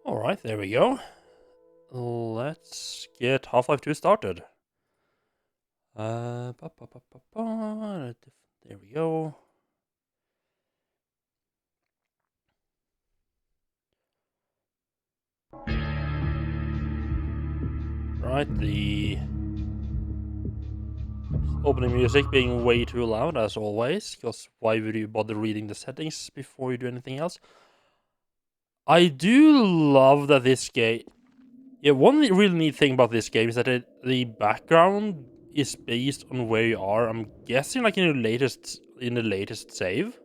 Alright, there we go. Let's get Half-Life 2 started. There we go. Right, the opening music being way too loud as always, because why would you bother reading the settings before you do anything else? I do love that this game... Yeah, one really neat thing about this game is that the background is based on where you are. I'm guessing like in the latest save,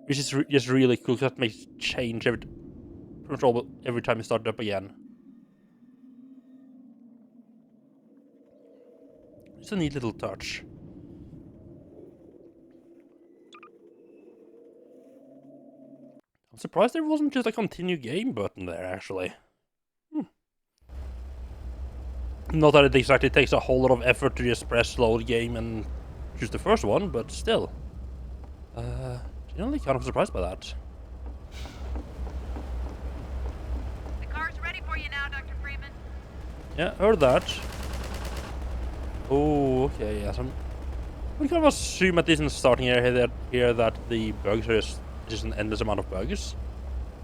which is just really cool. That makes change pretty much every time you start it up again. It's a neat little touch. I'm surprised there wasn't just a continue game button there, actually. Not that it exactly takes a whole lot of effort to just press load game and choose the first one, but still. Generally kind of surprised by that. The car's ready for you now, Dr. Freeman. Yeah, heard that. Oh, okay, yeah. We kind of assume at least in the starting area here that the bugs are just an endless amount of bugs.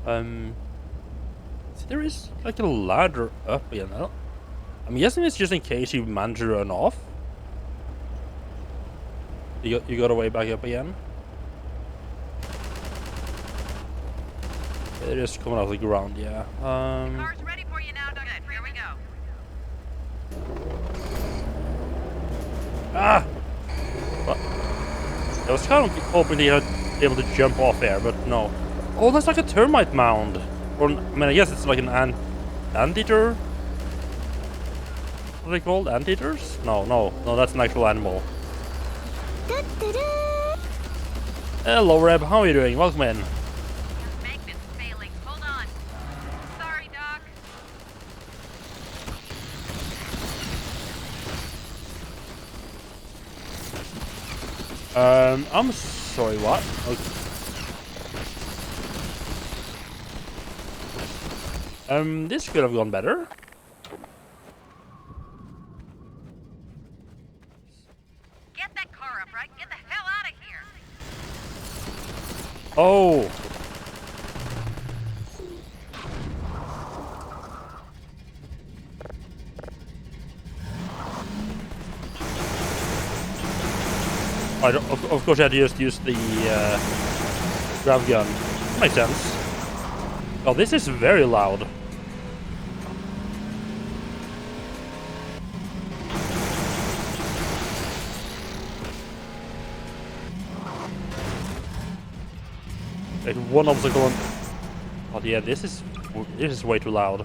See, there is like a ladder up again. I'm guessing it's just in case you manage to run off. You got a way back up again. They're just coming out of the ground, yeah. The car's ready for you now, Dr. Freeman. Here we go. Ah! What? I was kind of hoping they'd be able to jump off there, but no. Oh, that's like a termite mound. Or, I mean, I guess it's like an anteater? What are they called? Anteaters? No, that's an actual animal. Hello, Reb. How are you doing? Welcome in. Your magnet's failing. Hold on. Sorry, Doc. I'm sorry, what? Okay. This could have gone better. Get that car up, right? Get the hell out of here. Oh. Of course, I had to just use the grav gun. Makes sense. Oh, this is very loud. Like one obstacle and... Oh yeah, this is way too loud.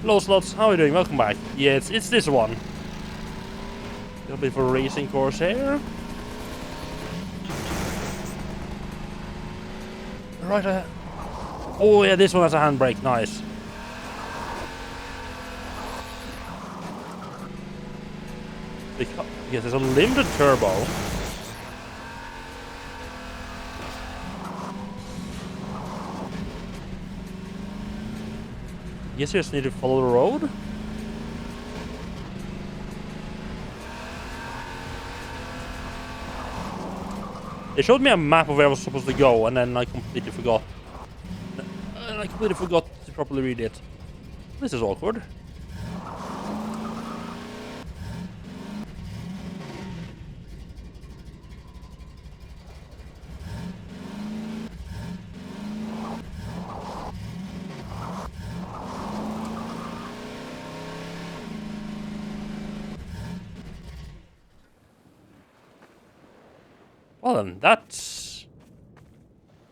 Hello, Slots. How are you doing? Welcome back. Yeah, it's this one. It'll be for racing course here. Right ahead. Oh yeah, this one has a handbrake. Nice. Yes, there's a limited turbo. Guess you just need to follow the road. They showed me a map of where I was supposed to go, and then I completely forgot. To properly read it. This is awkward. Well then, that's...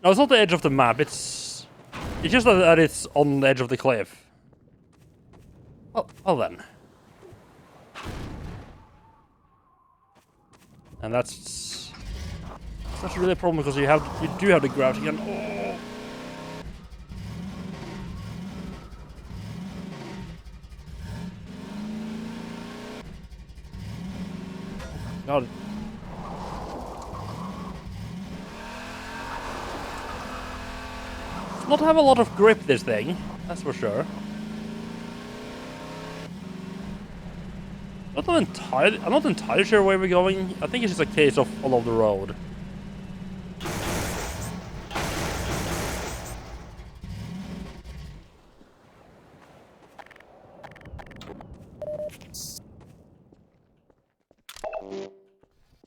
No, it's not the edge of the map, it's just that it's on the edge of the cliff. Well then. And that's really a problem because you do have the gravity again. Oh. God. Does not have a lot of grip, this thing. That's for sure. I'm not entirely sure where we're going. I think it's just a case of follow the road.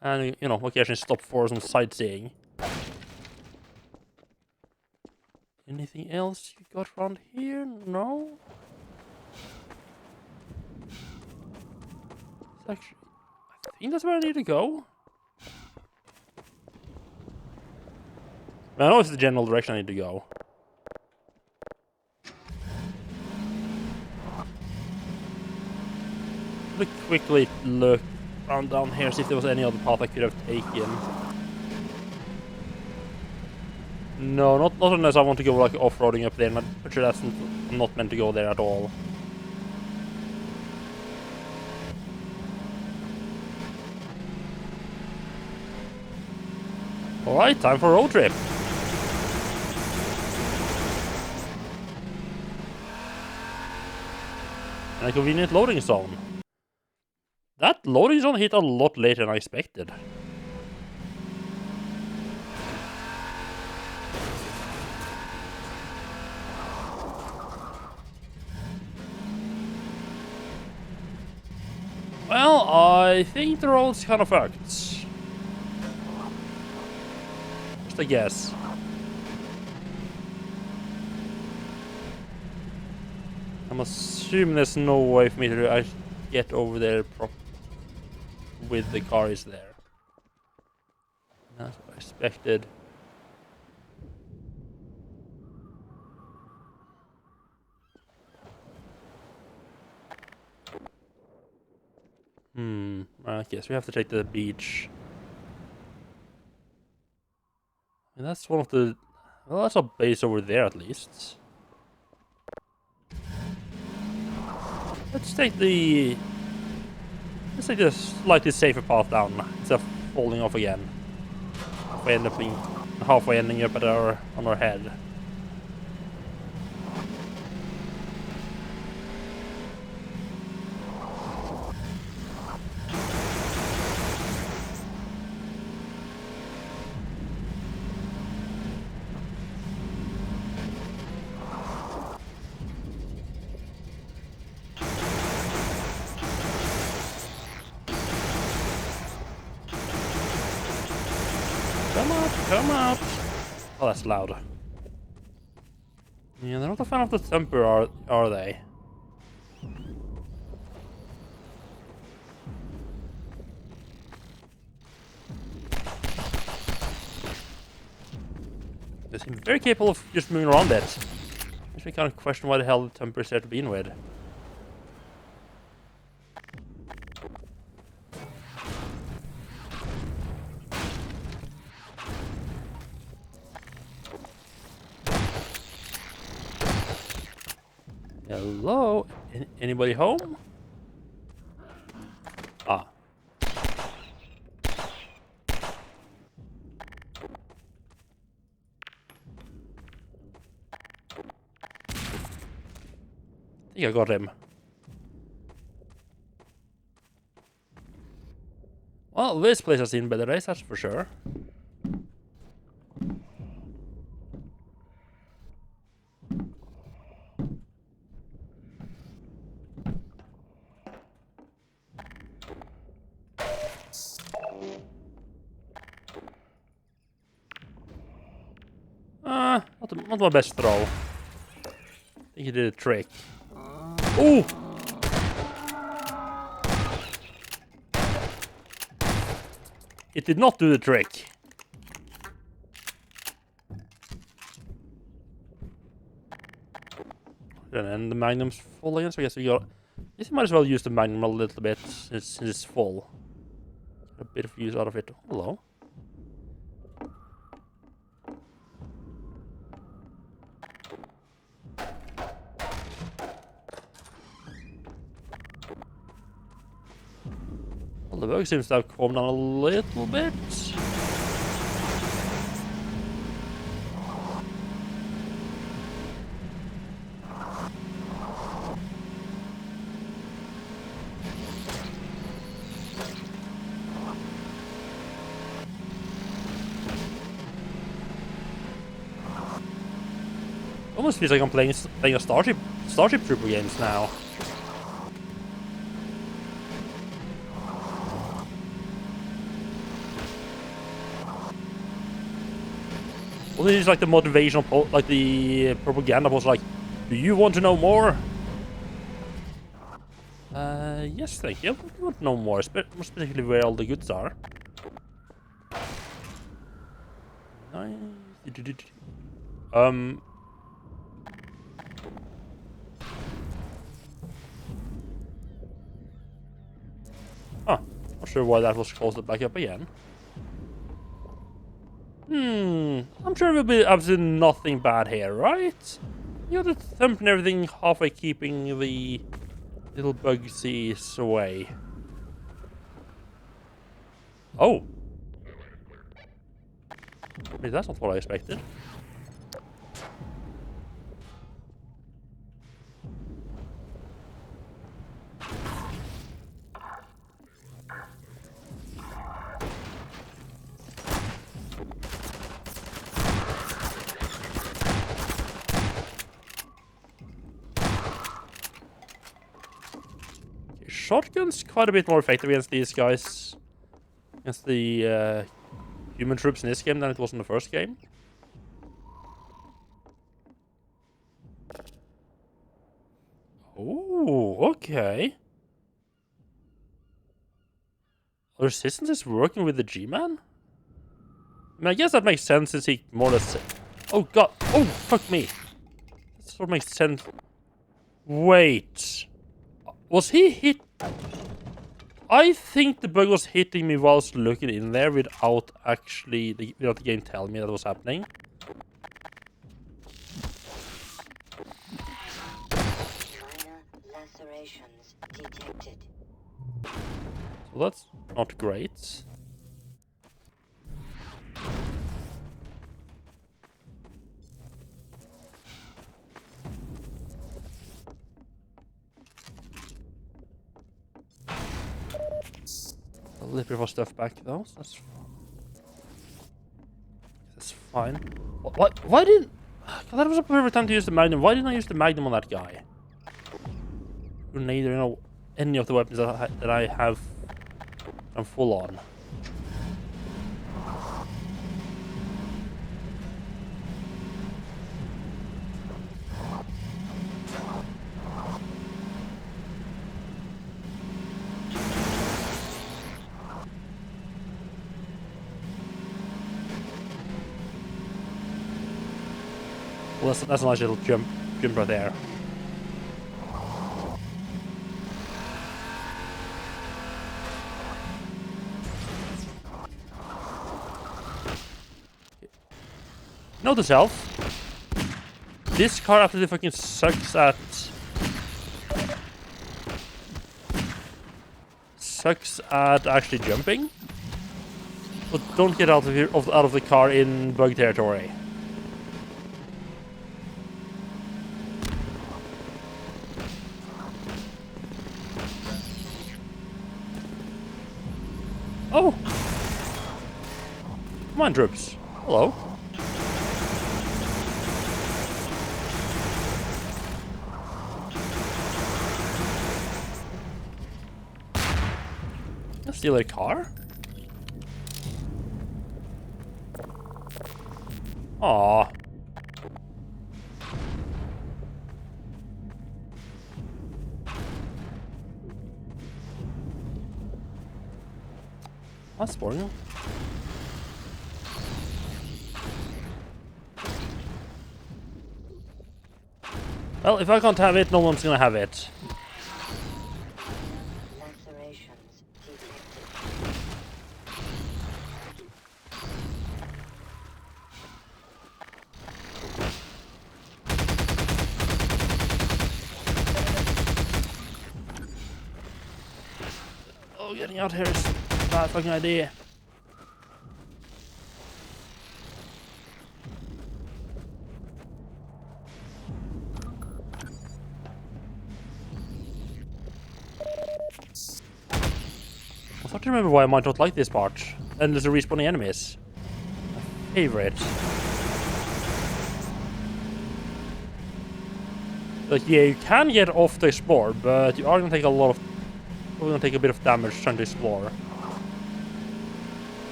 And, you know, occasionally stop for some sightseeing. Anything else you got around here? No? It's actually... I think that's where I need to go. I know it's the general direction I need to go. Let me quickly look around down here, see if there was any other path I could have taken. No, not unless I want to go like off-roading up there. I'm pretty sure I'm not meant to go there at all. Alright, time for a road trip. And a convenient loading zone. That loading zone hit a lot later than I expected. Well, I think the road's kind of fucked. Just a guess. I'm assuming there's no way for me to get over there with the car is there. That's what I expected. I guess we have to take the beach. And that's one of the... Well, that's a base over there at least. Let's take the slightly safer path down instead of falling off again. If we end up being halfway ending up on our head. Come out! Oh, that's loud. Yeah, they're not a fan of the temper, are they? They seem very capable of just moving around it. Makes me kind of question why the hell the temper is there to begin with. Hello? Anybody home? Ah. I think I got him. Well, this place has seen better days, that's for sure. Not my best throw. I think he did a trick. Ooh! It did not do the trick. And the magnum's full again, so I guess we got... I guess you might as well use the magnum a little bit since it's full. A bit of use out of it. Hello. Well, the bug seems to have calmed down a little bit. Almost feels like I'm playing a Starship Trooper games now. Well, this is like the motivational, like the propaganda post, like, do you want to know more? Yes, thank you. I want to know more, more specifically where all the goods are. Nice. Huh. Not sure why that was closed back up again. I'm sure there'll be absolutely nothing bad here, right? You got the thump and everything halfway keeping the little bugsies away. Oh. Maybe that's not what I expected. Shotgun's quite a bit more effective against these guys. Against the human troops in this game than it was in the first game. Oh, okay. Resistance is working with the G-Man? I mean, I guess that makes sense since he more or less... Oh, God. Oh, fuck me. That sort of makes sense. Wait. Was he hit... I think the bug was hitting me whilst looking in there without actually... without the game telling me that was happening. Minor lacerations detected. So that's not great. A little bit of our stuff back though, so that's fine. What? Why didn't... God, that was a perfect time to use the Magnum. Why didn't I use the Magnum on that guy? Who neither know any of the weapons that I have. I'm full on. Well, that's a nice little jump right there. Note to self, this car absolutely fucking sucks at actually jumping. But don't get out of here, out of the car in bug territory. Oh! Come on, Droops. Hello. Let's steal a car? Aww. That's boring. Well, if I can't have it, no one's gonna have it. Lacerations detected. Oh, getting out here is bad fucking idea. I start to remember why I might not like this part. Endlessly respawning enemies. My favorite. Like, yeah, you can get off to explore, but you are gonna take a bit of damage trying to explore.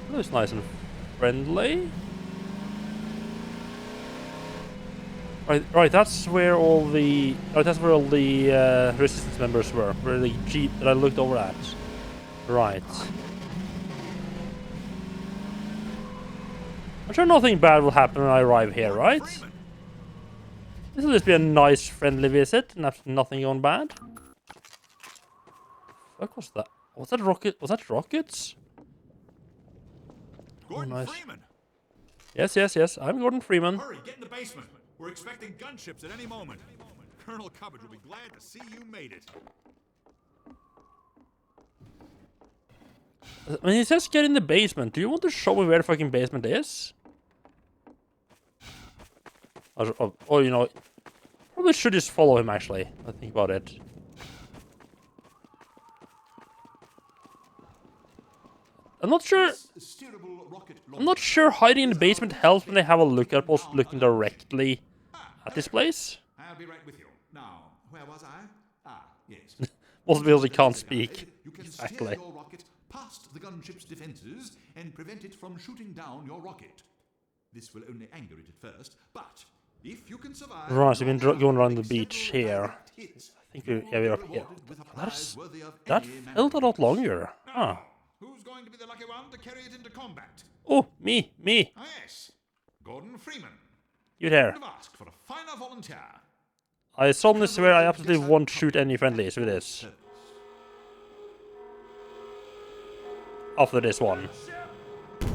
That was nice and friendly. Right. That's where all the resistance members were. Where the jeep that I looked over at. Right. I'm sure nothing bad will happen when I arrive here, right? This will just be a nice, friendly visit, and have nothing going bad. What was that? Was that rocket? Was that rockets? Gordon nice. Freeman! Yes. I'm Gordon Freeman. Hurry, get in the basement. We're expecting gunships at any moment. Colonel Cubbage will be glad to see you made it. When he says get in the basement, do you want to show me where the fucking basement is? Or you know, probably should just follow him actually. I think about it. I'm not sure. I'm not sure hiding in the basement helps when they have a look at us looking directly at this place. I'll be right with you. Now, where was I? Yes. Also because he can't speak. You can Exactly. steer your rocket past the gunship's defenses and prevent it from shooting down your rocket. This will only anger it at first, but if you can survive... Right, so we've been going around the beach here. I think we're up here. That felt a lot longer. Huh. Who's going to be the lucky one to carry it into combat? Oh, me. Yes, Gordon Freeman. You there. You've asked for a finer volunteer. I solemnly swear I absolutely won't shoot any friendlies with this. After this one. Let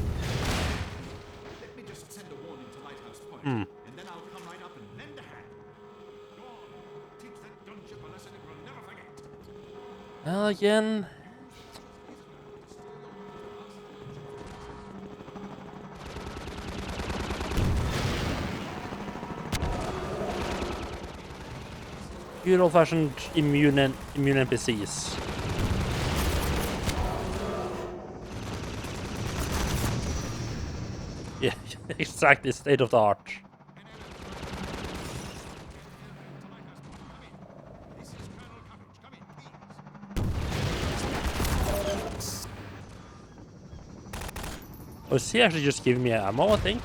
me just send a warning to Lighthouse Point, and then I'll come right up and lend a hand. Go on, teach that gunship a lesson it will never forget. Well, again. Good old-fashioned immune NPCs. Yeah, exactly, state of the art. This is Colonel Cubbage. Come in, please. Oh, is he actually just giving me ammo, I think?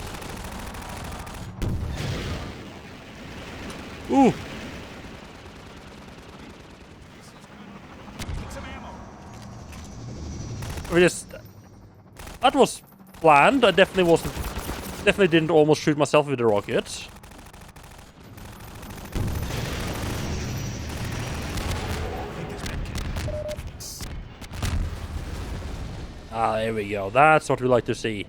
Ooh! Take some ammo. That was planned. I definitely didn't almost shoot myself with the rocket. Ah, there we go. That's what we like to see.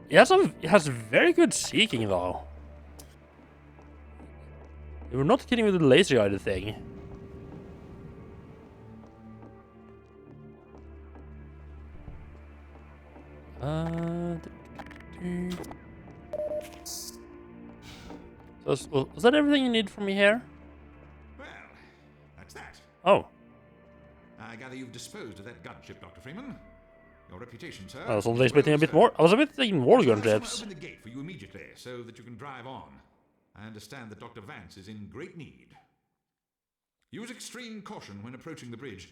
It has very good seeking, though. You were not kidding with the laser-guided thing. Was that everything you need from me here? Well, that's that. Oh. I gather you've disposed of that gunship, Dr. Freeman. Your reputation, sir. I was only expecting a bit more. I was expecting more gunships. Open the gate for you immediately, so that you can drive on. I understand that Dr. Vance is in great need. Use extreme caution when approaching the bridge.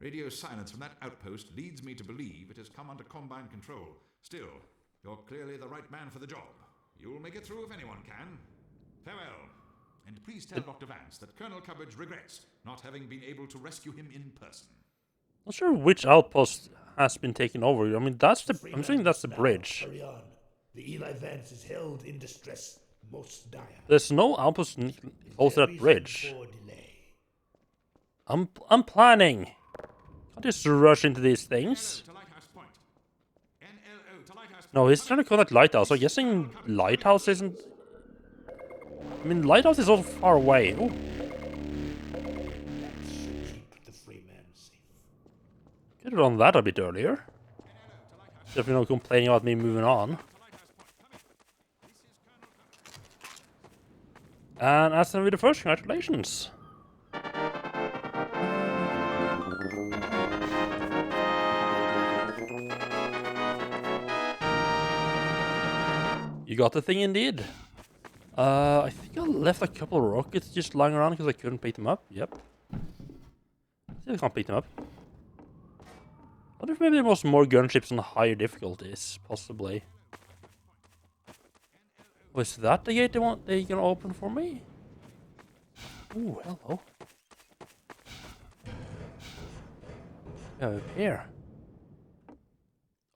Radio silence from that outpost leads me to believe it has come under Combine control. Still, you're clearly the right man for the job. You'll make it through if anyone can. Farewell. And please tell Dr. Vance that Colonel Cubbage regrets not having been able to rescue him in person. Not sure which outpost has been taken over. I mean, I'm saying that's the bridge. Hurry on. The Eli Vance is held in distress most dire. There's no outpost close to that Reason bridge. for delay. I'm planning. Can't just rush into these things. To Lighthouse Point. NLO to Lighthouse Point. No, he's trying to contact Lighthouse. I'm guessing Lighthouse isn't... I mean, lighthouse is also far away. Ooh. Keep the free man safe. Could have done that a bit earlier. If you're not complaining about me moving on. And as with the first, congratulations. You got the thing indeed. I think I left a couple of rockets just lying around because I couldn't pick them up. Yep. Still can't pick them up. I wonder if maybe there was more gunships on higher difficulties, possibly. Was that the gate they gonna open for me? Ooh, hello. Yeah, up here.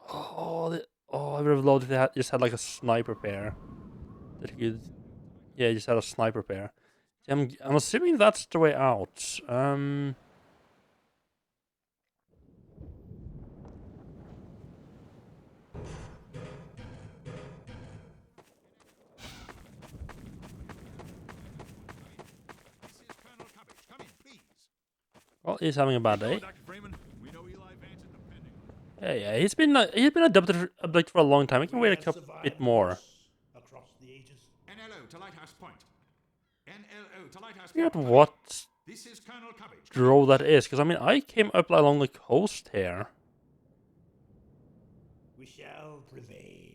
Oh, I would have loved if they just had like a sniper pair. That could, yeah, just had a sniper pair. I'm assuming that's the way out. Well, he's having a bad day. Yeah, he's been abducted for a long time. I can wait a bit more. Across the ages. NLO to Lighthouse Point. NLO to Lighthouse I forget Point. what This is Colonel Cubbage. road that is, because I mean I came up along the coast here. We shall prevail.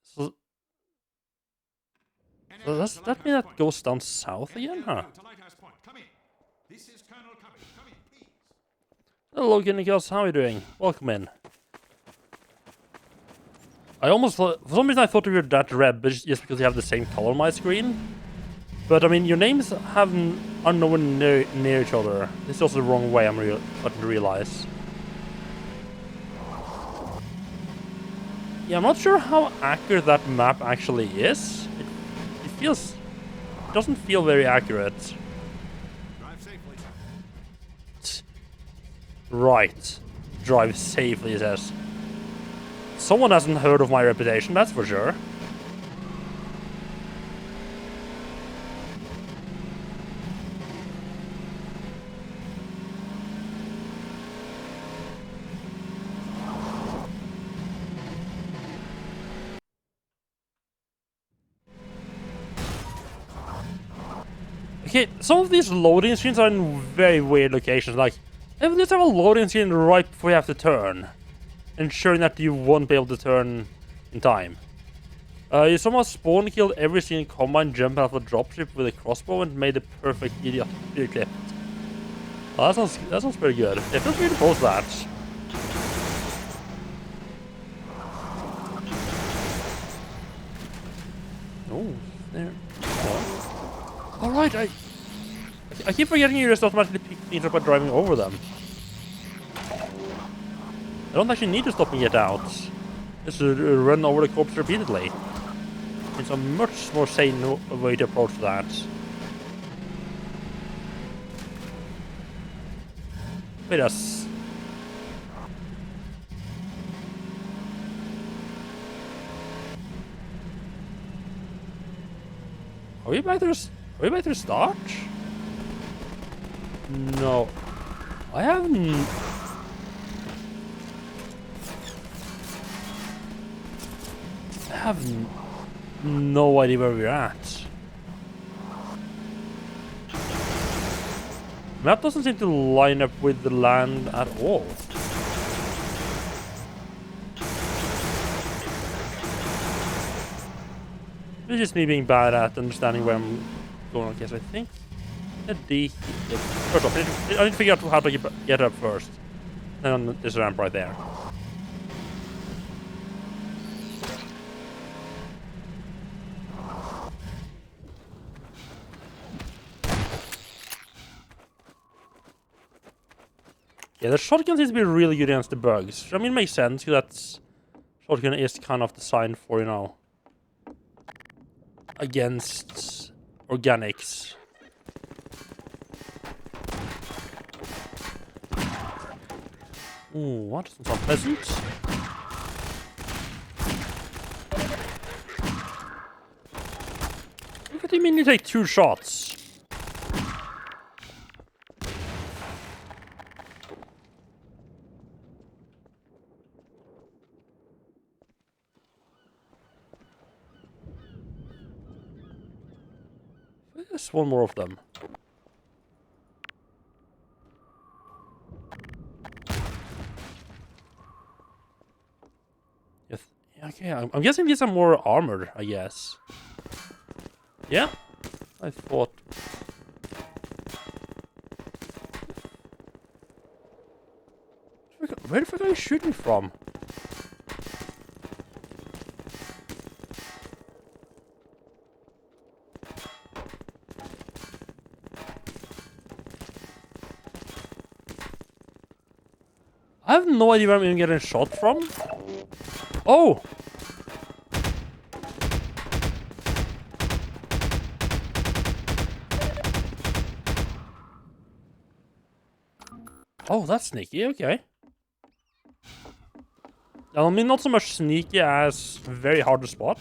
So does that mean that goes down south again, huh? To Lighthouse Point. Come in. This is Colonel Cubbage. Come in, please. Hello, Guineas, how are you doing? Welcome in. I almost thought, for some reason I thought you were that red, but just because you have the same color on my screen. But I mean, your names are nowhere near each other. This is also the wrong way, I'm starting to realize. Yeah, I'm not sure how accurate that map actually is. It doesn't feel very accurate. Drive safely. Right. Drive safely, it says. Someone hasn't heard of my reputation, that's for sure. Okay, some of these loading screens are in very weird locations, like, let's have a loading screen right before you have to turn, ensuring that you won't be able to turn in time. You somehow spawn killed every single combine jump out of a dropship with a crossbow and made a perfect idiot clip. Oh, that sounds pretty good. Yeah, feel free to post that. Oh, there. Oh. Alright, I keep forgetting you just automatically pick things up by driving over them. I don't actually need to stop and get out. Just run over the corpse repeatedly. It's a much more sane way to approach that. Wait us. Are we back to start? No. I haven't. I have no idea where we're at. Map doesn't seem to line up with the land at all. It's just me being bad at understanding where I'm going. Okay, so I think a D. First off, I need to figure out how to get up first. And then there's a ramp right there. Yeah, the shotgun seems to be really good against the bugs. I mean, it makes sense, because that's... Shotgun is kind of designed for, you know... against... organics. Ooh, what? That's not pleasant. What do you mean you take 2 shots? There's one more of them. Yes. Okay, I'm guessing these are more armored, I guess. Yeah, I thought. Where the fuck are you shooting from? I have no idea where I'm even getting shot from. Oh! Oh, that's sneaky, okay. I mean, not so much sneaky as very hard to spot.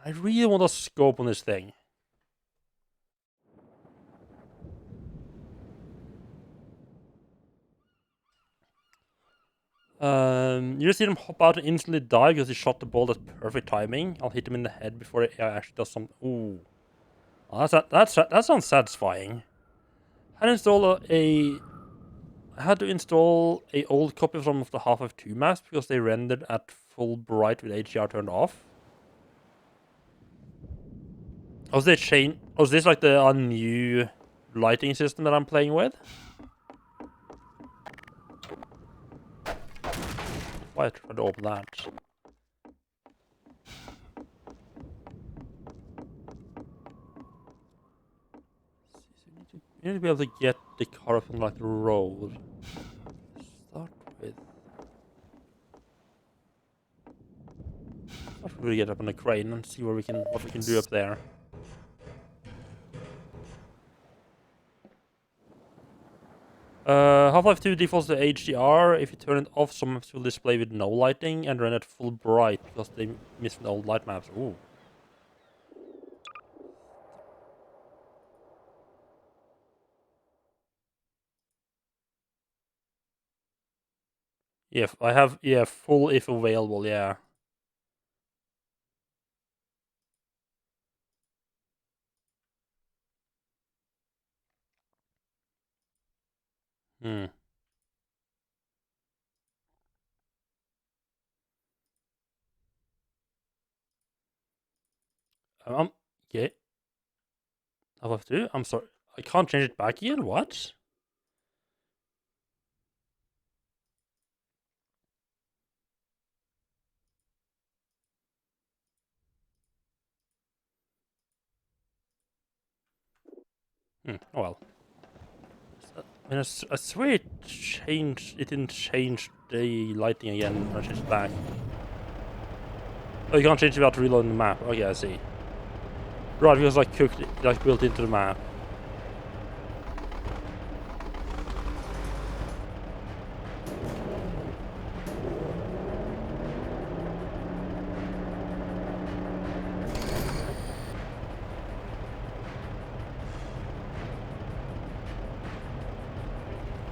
I really want to scope on this thing. You just see them hop out and instantly die because he shot the ball at perfect timing. I'll hit him in the head before it actually does some. Ooh, oh, that sounds satisfying. I had to install a old copy from the Half-Life 2 maps because they rendered at full bright with HDR turned off. Was this like the new lighting system that I'm playing with? Why try to open that? You need to be able to get the car from like the road. Start with. Let's really get up on the crane and see what we can do up there. Half-Life 2 defaults to HDR. If you turn it off, some maps will display with no lighting and run at full bright because they missed the old light maps. Ooh. Yeah, I have full if available, yeah. Hmm. Okay. I'll have to. I'm sorry. I can't change it back again? What? Oh well. I mean, I swear it changed. It didn't change the lighting again when I changed it back. Oh, you can't change it without reloading the map. Okay, I see. Right, because like cooked, like built into the map.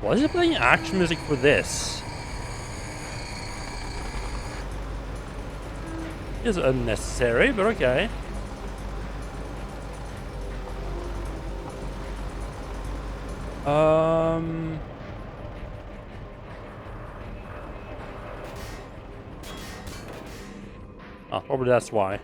Why is it playing action music for this? It's unnecessary, but okay. Oh, probably that's why.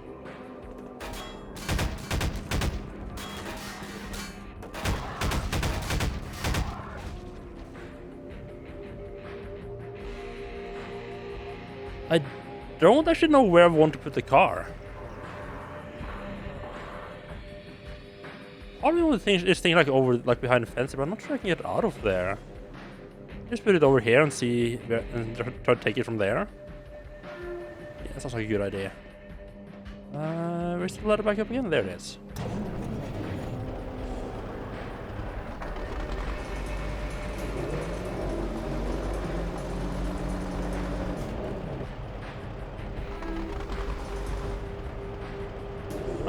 I don't actually know where I want to put the car. Probably one of the things is thing like over, like behind the fence, but I'm not sure I can get out of there. Just put it over here and see where, and try to take it from there. Yeah, that sounds like a good idea. Where's the ladder back up again? There it is.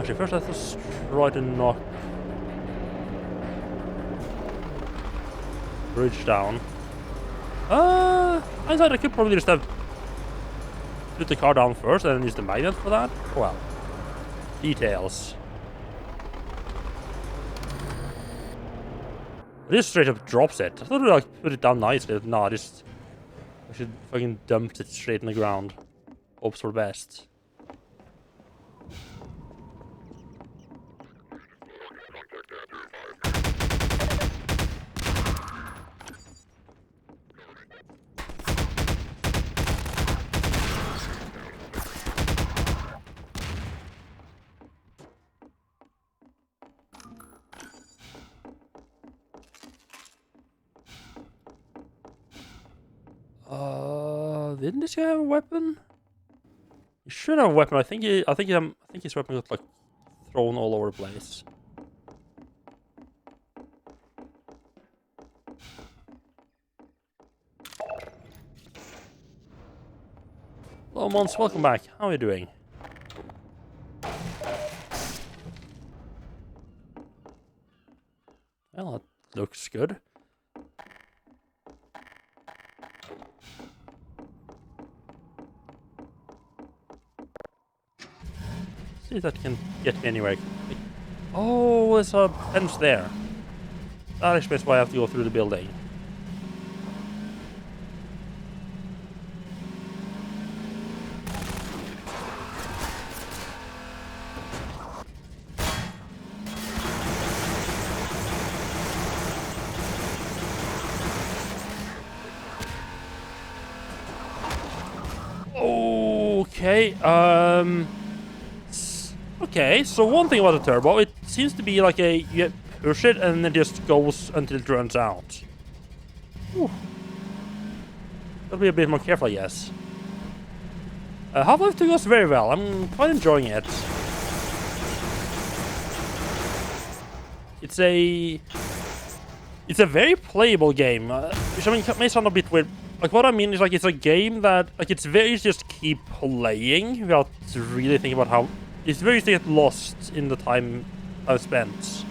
Actually, first let's try to knock bridge down. I thought I could probably just have put the car down first and then use the magnet for that. Well, details. This straight up drops it. I thought we like put it down nicely. Nah, just I should fucking dump it straight in the ground. Hopes for the best. Didn't this guy have a weapon? He should have a weapon. I think his weapon got like thrown all over the place. Hello, Mons. Welcome back. How are you doing? Well, that looks good. See if that can get me anywhere. Oh, there's a fence there. That explains why I have to go through the building. Okay, okay, so one thing about the turbo, it seems to be like you push it and it just goes until it runs out. Whew. Gotta be a bit more careful, I guess. Half-Life 2 goes very well. I'm quite enjoying it. It's a very playable game, which I mean may sound a bit weird. Like what I mean is like it's a game that like it's very easy to just keep playing without really thinking about how. It's very easy to get lost in the time I've spent.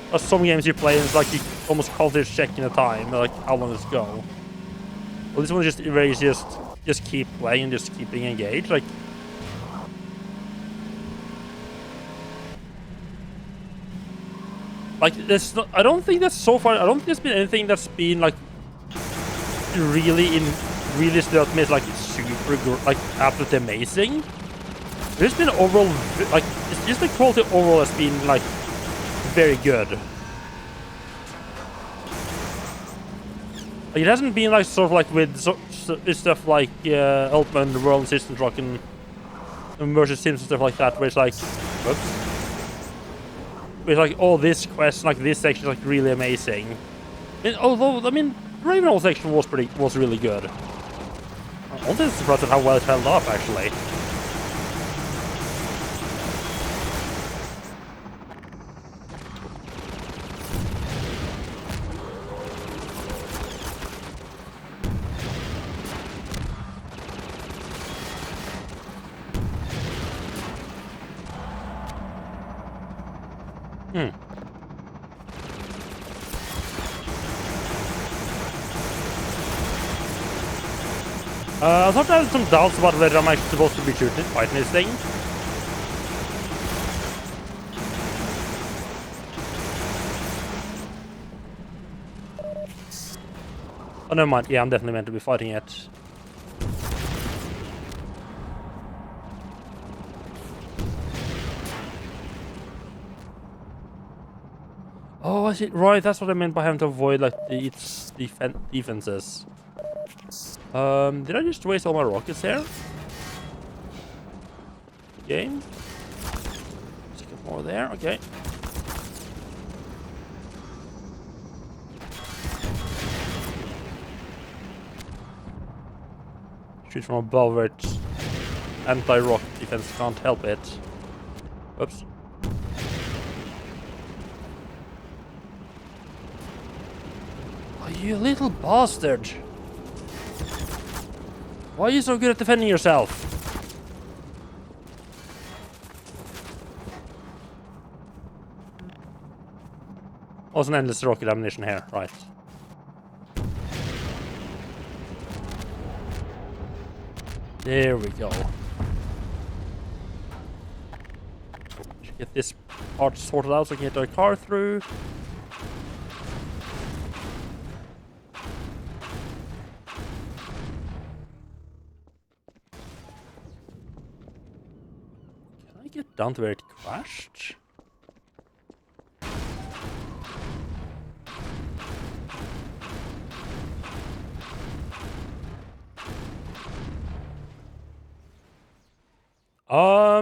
There's some games you play and it's like you almost constantly checking the time, like how long does it go. Well, this one is just very easy, just keep playing and just keep being engaged. Like there's not, I don't think that's so far. I don't think there's been anything that's been like really stood out to me as like super good, like absolutely amazing. There's been overall like it's just the quality overall has been like very good. Like, it hasn't been like sort of like with stuff like Ultimate World System Rock and Versus Sims and stuff like that, where it's like, whoops. With like, oh, this quest, like this section is like really amazing. And although, I mean, Ravenholm section was really good. I'm also surprised at how well it held up, actually. I thought I had some doubts about whether I'm actually supposed to be fighting this thing. Oh, never mind. Yeah, I'm definitely meant to be fighting it. Oh, I see. Right, that's what I meant by having to avoid like its defenses. Did I just waste all my rockets there? Game. Let's get more there. Okay. Shoot from above where it's anti-rocket defense can't help it. Oops. Oh, you little bastard! Why are you so good at defending yourself? Oh, it's an endless rocket ammunition here, right. There we go. Should get this part sorted out so I can get our car through. Can I get down to where it crashed?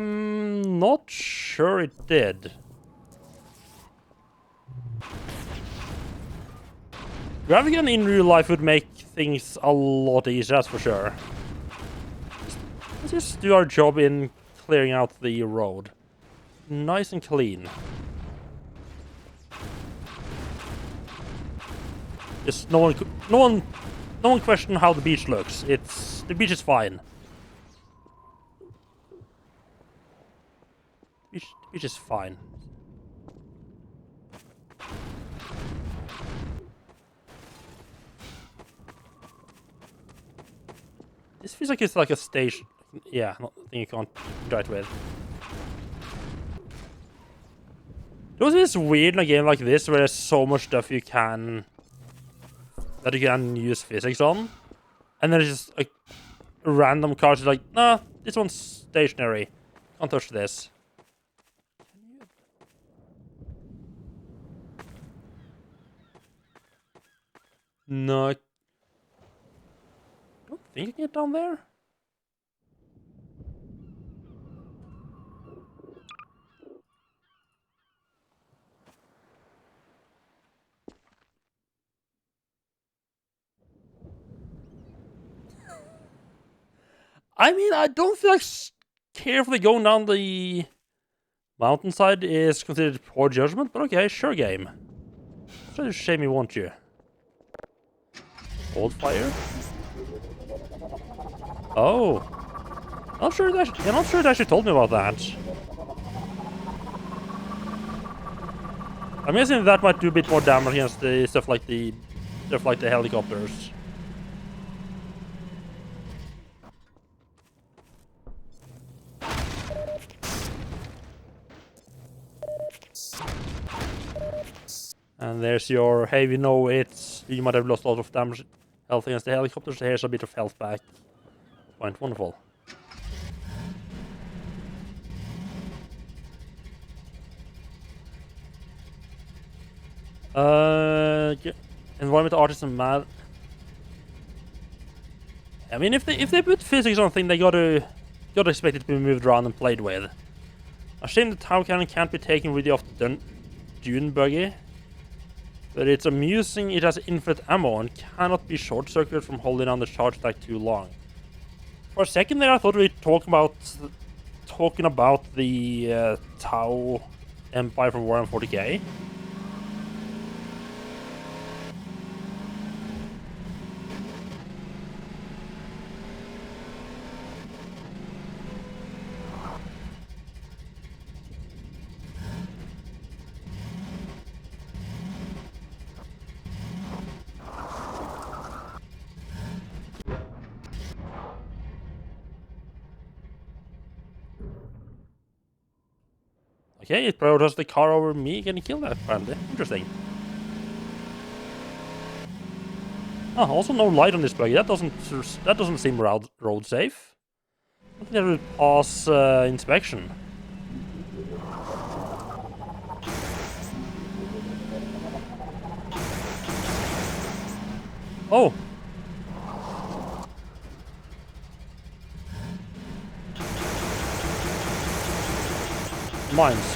Not sure it did. Grabbing gun in real life would make things a lot easier, that's for sure. Let's just do our job in clearing out the road. Nice and clean. Just no one question how the beach looks. The beach is fine. The beach is fine. This feels like it's like a station. Yeah, not a thing you can't drive with. It is weird in a game like this where there's so much stuff you can use physics on, and then it's just like random cars like, nah, this one's stationary. Can't touch this. No, I don't think I can get down there. I mean, I don't feel like carefully going down the mountainside is considered poor judgment, but okay, sure game. It's such a shame you want you. Old fire? Oh. I'm not sure it actually told me about that. I'm guessing that might do a bit more damage against the stuff like the helicopters. And there's your, hey, we know you might have lost a lot of damage, health against the helicopters, so here's a bit of health back. Point, wonderful. Environment artist and mad. I mean, if they put physics on a thing, they gotta expect it to be moved around and played with. A shame the tower cannon can't be taken with you off the dune buggy. But it's amusing it has infinite ammo and cannot be short-circuited from holding on the charge stack too long. For a second there I thought we were talking about the Tau Empire from Warhammer 40k. Okay, it prioritized the car over me getting killed apparently. Interesting. Oh, also no light on this buggy. That doesn't seem road safe. I think that would pass inspection. Oh. Mines.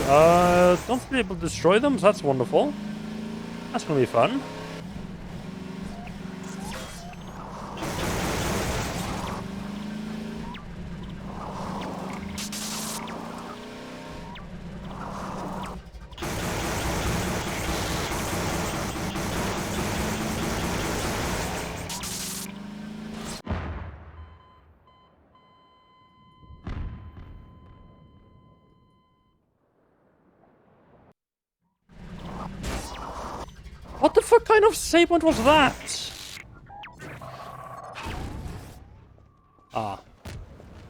Don't be able to destroy them, so that's wonderful. That's gonna be fun. What the fuck kind of save point was that? Ah.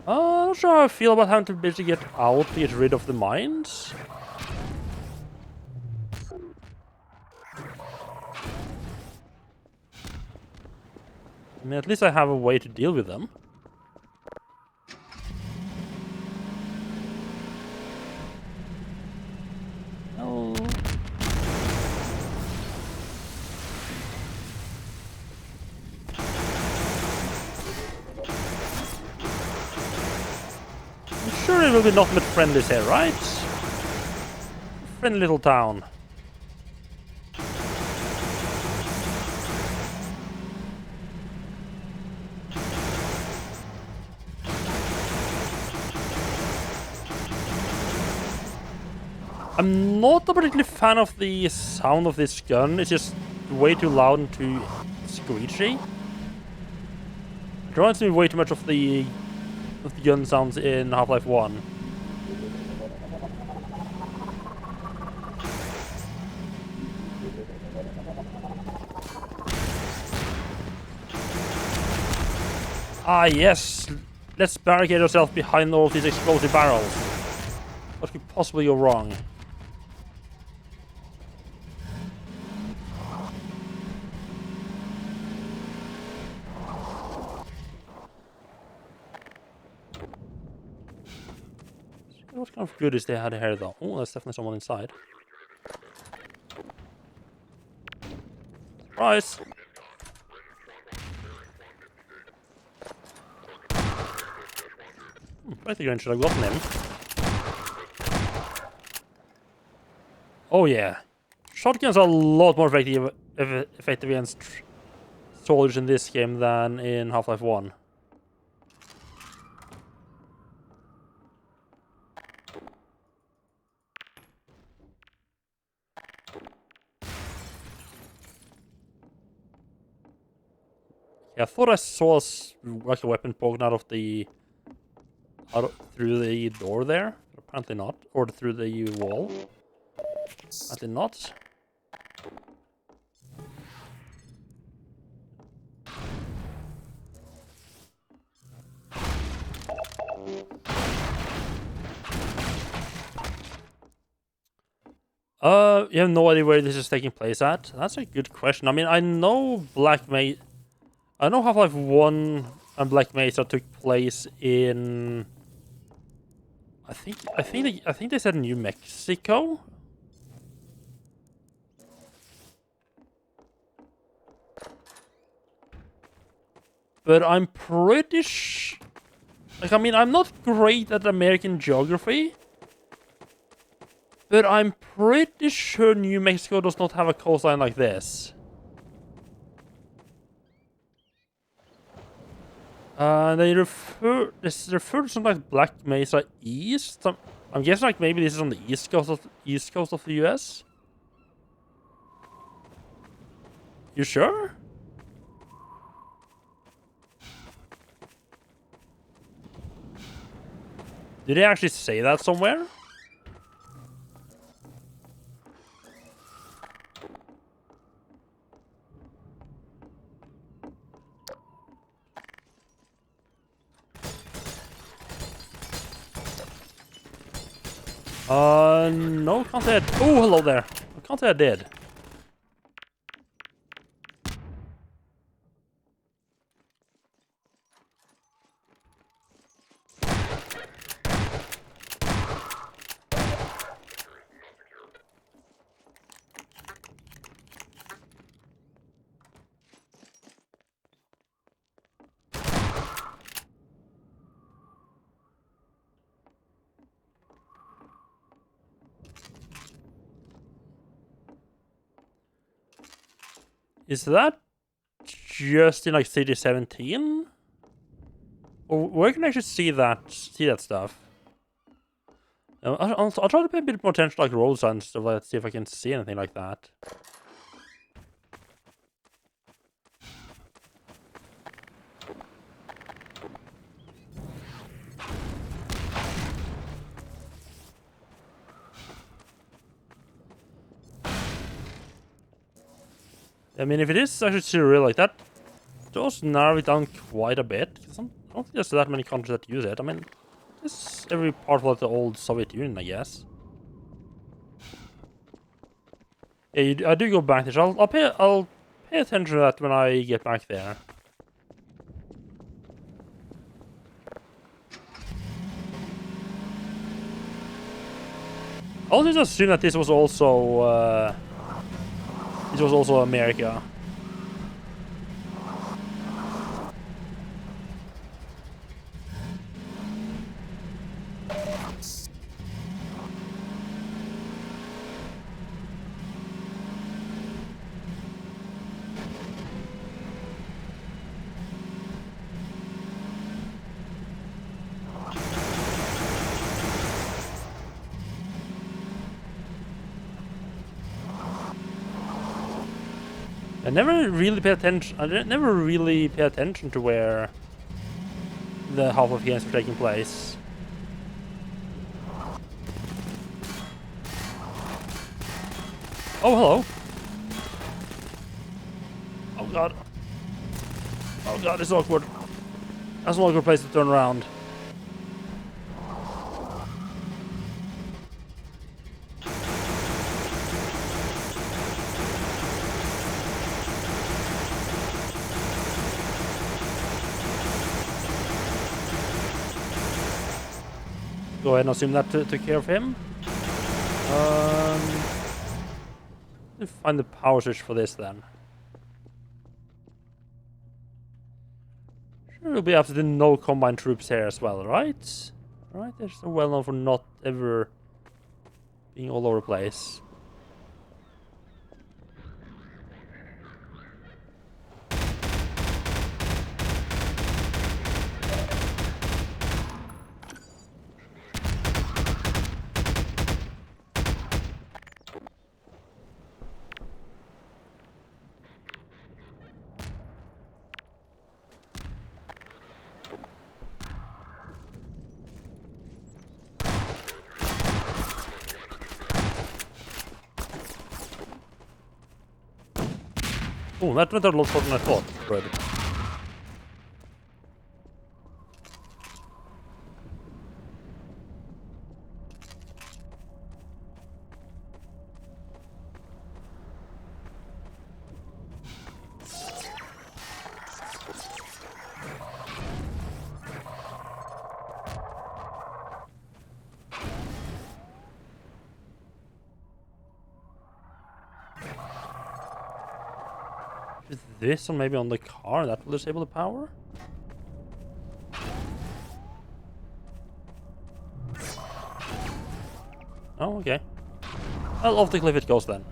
I'm not sure how I feel about having to basically get out to get rid of the mines. I mean, at least I have a way to deal with them. Oh. I'm sure it will be nothing but friendlies here, right? Friendly little town. I'm not a particularly fan of the sound of this gun. It's just way too loud and too screechy. It reminds me way too much of the gun sounds in Half-Life 1. Ah, yes! Let's barricade ourselves behind all of these explosive barrels. What could possibly go wrong? What kind of goodies they had here, though? Oh, there's definitely someone inside. Surprise! I think I should have gotten him. Oh yeah. Shotguns are a lot more effective against soldiers in this game than in Half-Life 1. Yeah, I thought I saw like a weapon poking out of the through the door there. Apparently not, or through the wall. Apparently not. You have no idea where this is taking place at? That's a good question. I mean, I know I know Half-Life 1 and Black Mesa took place in... I think they said New Mexico? But I'm pretty like, I mean, I'm not great at American geography. But I'm pretty sure New Mexico does not have a coastline like this. They refer to something like Black Mesa East. I'm guessing like maybe this is on the east coast of the US. You sure? Did they actually say that somewhere? No, can't say I... Oh, hello there. I can't say I did. Is that just in like City 17? Or where can I actually see that stuff? I'll try to pay a bit more attention to like road signs and stuff like that, see if I can see anything like that. I mean, if it is actually surreal like that, does narrow it down quite a bit. 'Cause I don't think there's that many countries that use it. I mean, it's every part of like, the old Soviet Union, I guess. Yeah, I do go back there. So I'll pay attention to that when I get back there. I'll just assume that this was also America. I never really pay attention. I never really pay attention to where the half of games were taking place. Oh, hello. Oh god. Oh god, it's awkward. That's an awkward place to turn around. Go ahead and assume that took care of him. Let's find the power switch for this then. Sure, there'll be absolutely no combined troops here as well, right? Right, they're so well known for not ever being all over the place. Oh, that went a lot shorter than I thought. Good. Is this or maybe on the car that will disable the power? Oh, okay. Well, off the cliff it goes then.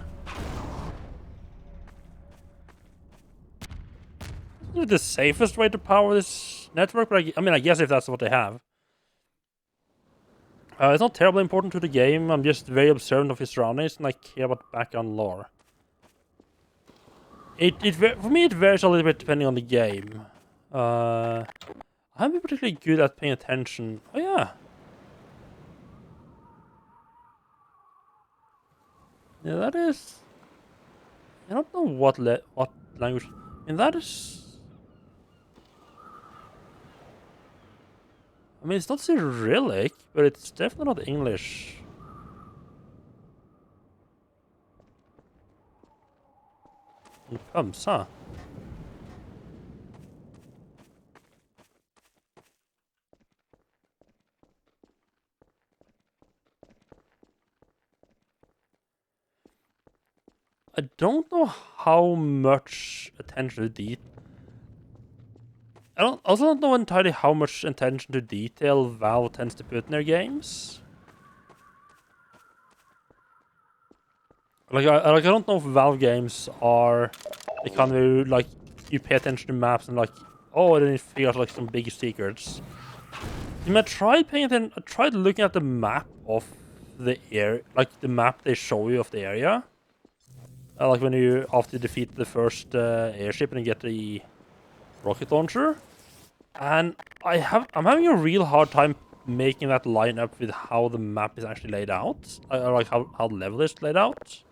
Is it the safest way to power this network? But I mean, I guess if that's what they have. It's not terribly important to the game. I'm just very observant of his surroundings and I care about background lore. For me, it varies a little bit depending on the game. I haven't been particularly good at paying attention. Oh yeah. Yeah, that is. I don't know what language. I mean, that is. I mean, it's not Cyrillic, but it's definitely not English. Pumps, huh? I don't know how much attention to detail. I also don't know entirely how much attention to detail Valve tends to put in their games. Like I don't know if Valve games are the kind of like you pay attention to maps and like, oh, I didn't figure out like some big secrets. I mean, I tried looking at the map of the area, like the map they show you of the area. Like when you after you defeat the first airship and you get the rocket launcher, and I'm having a real hard time making that line up with how the map is actually laid out, like how the level is laid out.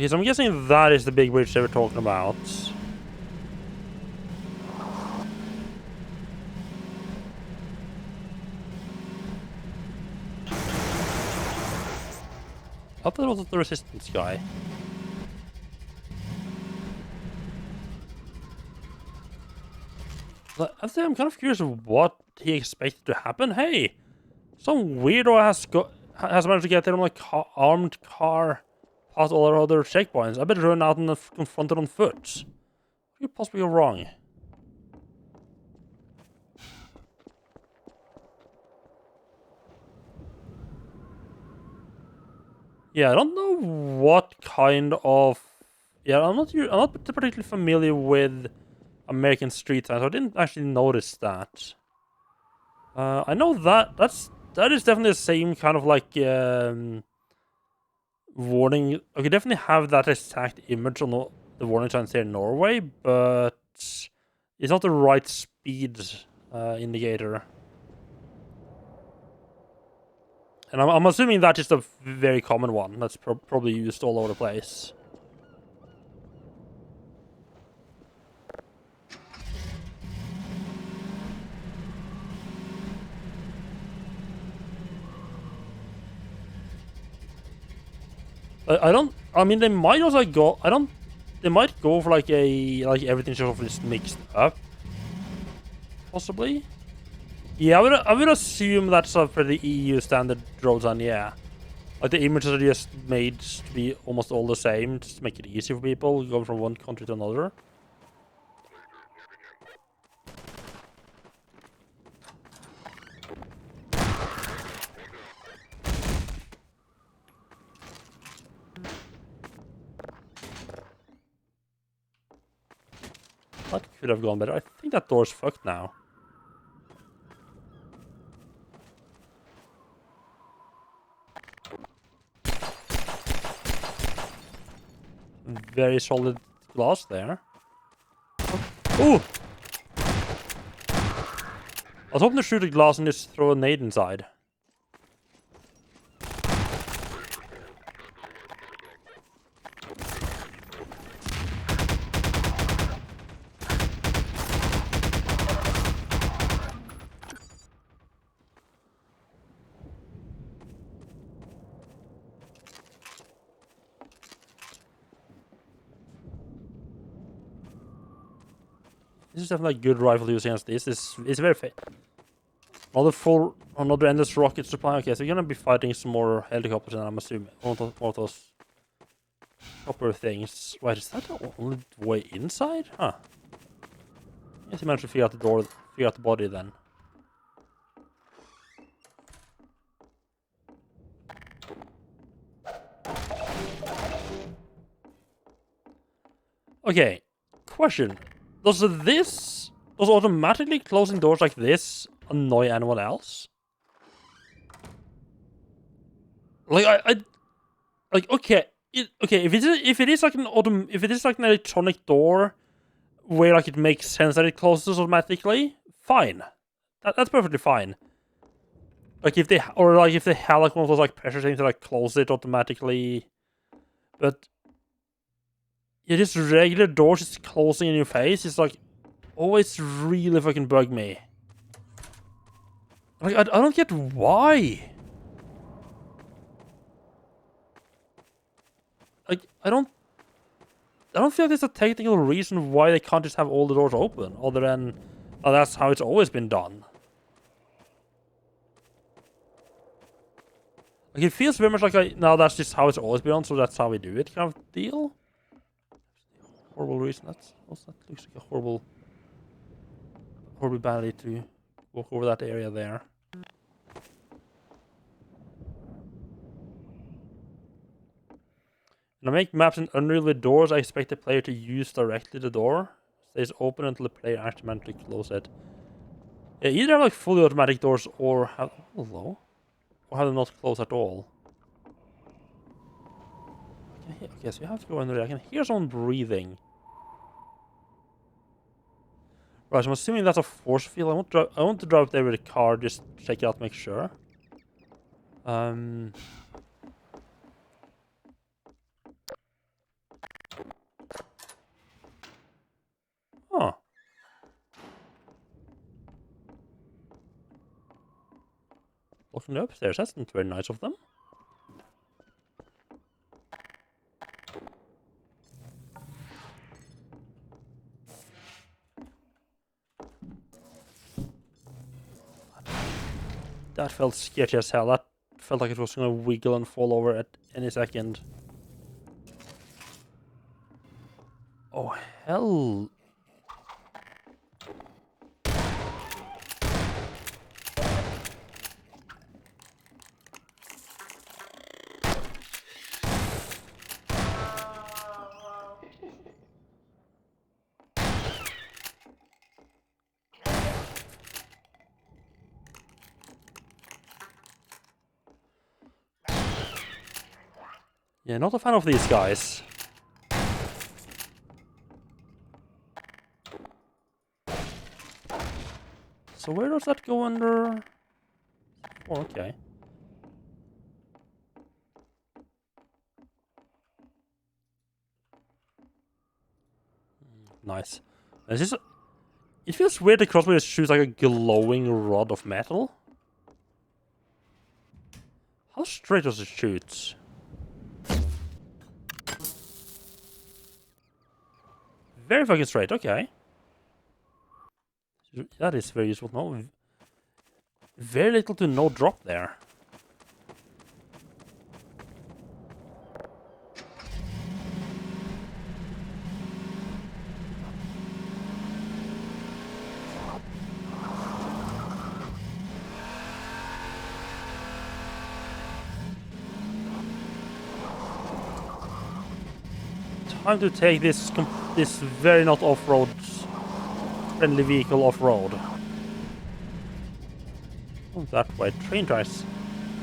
Okay, so I'm guessing that is the big bridge they were talking about. I thought it was the resistance guy. But I think I'm kind of curious of what he expected to happen. Hey, some weirdo has managed to get there on like armed car past all our other checkpoints. I better run out and confront it on foot. What could possibly go wrong? Yeah, I don't know what kind of. Yeah, I'm not particularly familiar with American street signs. So I didn't actually notice that. I know that is definitely the same kind of like warning. I could definitely have that exact image on the warning signs here in Norway, but it's not the right speed indicator. And I'm assuming that is a very common one that's probably used all over the place. I mean, they might also go. They might go for like everything sort of just mixed up. Possibly. Yeah, I would assume that's a pretty EU standard road sign. Yeah, like the images are just made to be almost all the same, just to make it easy for people going from one country to another. That could have gone better. I think that door's fucked now. Very solid glass there. Oh! I was hoping to shoot a glass and just throw a nade inside. This is definitely a good rifle to use against this. It's very fit. Another endless rocket supply. Okay, so you're gonna be fighting some more helicopters, and I'm assuming one of those copper things. Wait, is that the only way inside? Huh. I guess you managed to figure out the door, figure out the body then. Okay, question. Does automatically closing doors like this annoy anyone else? Like like okay, if it is like an electronic door where like it makes sense that it closes automatically, fine. That's perfectly fine. Like if they have like one of those like pressure things that like close it automatically, but yeah, just regular doors just closing in your face is like always really fucking bug me. Like I don't get why. Like I don't feel like there's a technical reason why they can't just have all the doors open, other than that's how it's always been done. Like it feels very much like now that's just how it's always been done, so that's how we do it kind of deal. Horrible reason. That looks like a horrible badly to walk over that area there. When I make maps in Unreal with doors, I expect the player to use directly the door. Stays open until the player actually manages to close it. Yeah, either have like fully automatic doors or have them not close at all. Okay, so you have to go in there. I can hear someone breathing. Right, so I'm assuming that's a force field. I want to drive up there with a car, just check it out, make sure. Blocking the upstairs. That's not very nice of them. That felt sketchy as hell. That felt like it was gonna wiggle and fall over at any second. Oh, hell. Yeah, not a fan of these guys. So where does that go under? Oh, okay. Nice. Is this it feels weird the crossbow just shoots like a glowing rod of metal. How straight does it shoot? Very fucking straight, okay. That is very useful to know. Very little to no drop there. Time to take this very not off-road friendly vehicle off-road. Oh, that way, train tracks.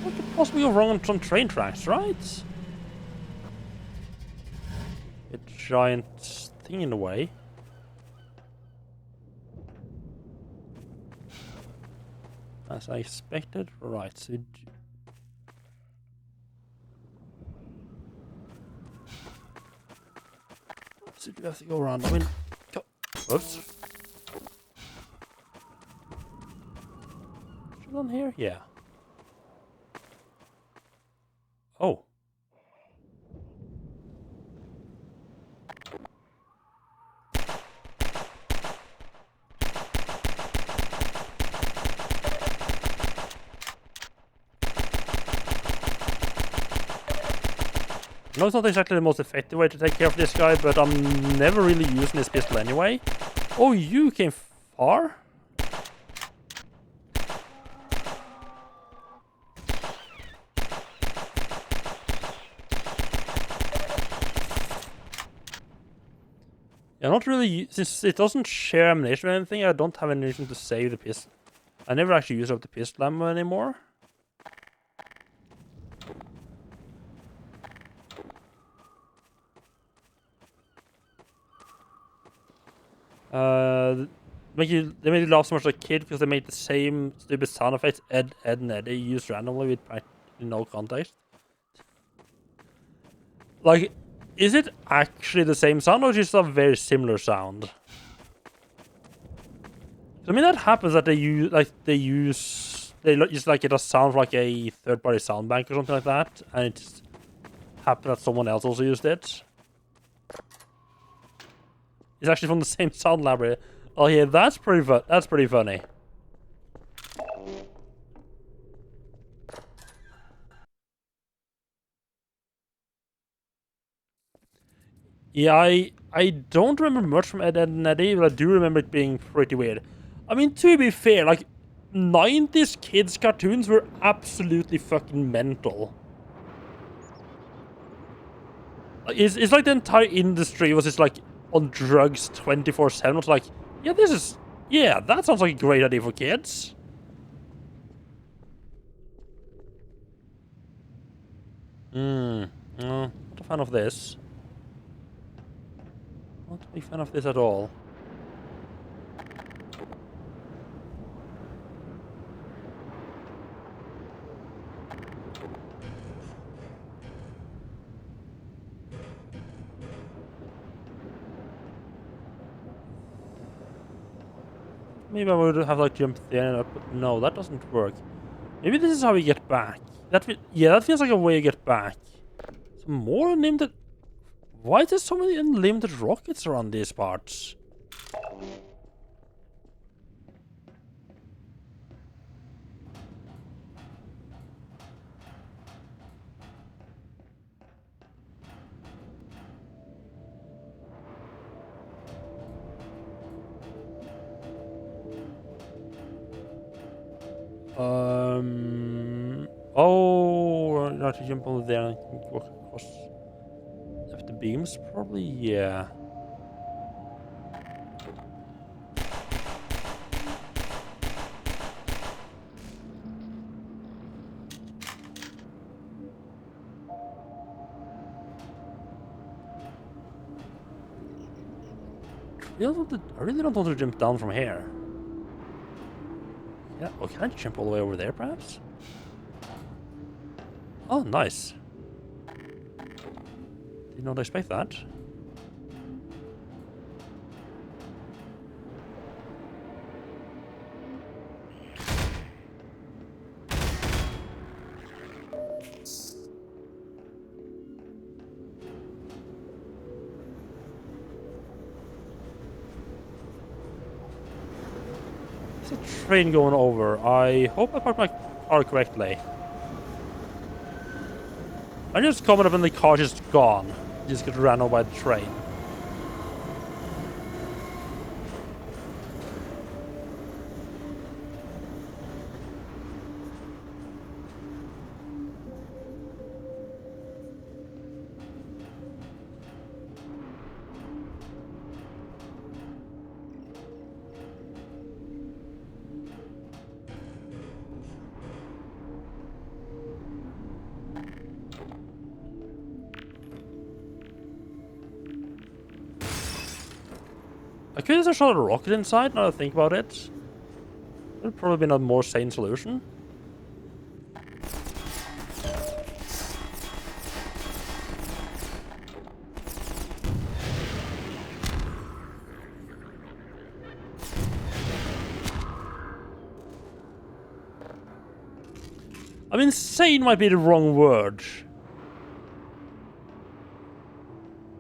What could possibly go wrong on some train tracks, right? A giant thing in the way. As I expected, right? So do you have to go around? I mean, oops. Should on here? Yeah. Oh. I know it's not exactly the most effective way to take care of this guy, but I'm never really using this pistol anyway. Oh, you came far? Yeah, not really, since it doesn't share ammunition or anything, I don't have any reason to save the pistol. I never actually use up the pistol ammo anymore. They made you laugh so much as a kid because they made the same stupid sound effects Ed, and Eddie used randomly with practically no context. Like, is it actually the same sound or just a very similar sound? I mean, that happens that they use like it does sound like a third-party sound bank or something like that, and it just happened that someone else also used it. It's actually from the same sound library. Oh yeah, that's pretty funny. Yeah, I don't remember much from Ed, and Eddie, but I do remember it being pretty weird. I mean, to be fair, like 90s kids cartoons were absolutely fucking mental. It's like the entire industry was just like on drugs 24/7. It's like, yeah, that sounds like a great idea for kids. No, not a fan of this. Not a big fan of this at all. Maybe I would have like jumped there and up, but no, that doesn't work. Maybe this is how we get back. Yeah, that feels like a way to get back. Some more unlimited... Why is there so many unlimited rockets around these parts? Oh, not to jump over there and walk across. Up the beams, probably, yeah. I really don't want to jump down from here. Yeah, or can I jump all the way over there, perhaps? Oh, nice. Did not expect that. There's a train going over. I hope I parked my car correctly. I just coming up and the car just gone. Just get ran over by the train. I could have shot a rocket inside, now that I think about it. Would have probably been a more sane solution. I mean, sane might be the wrong word.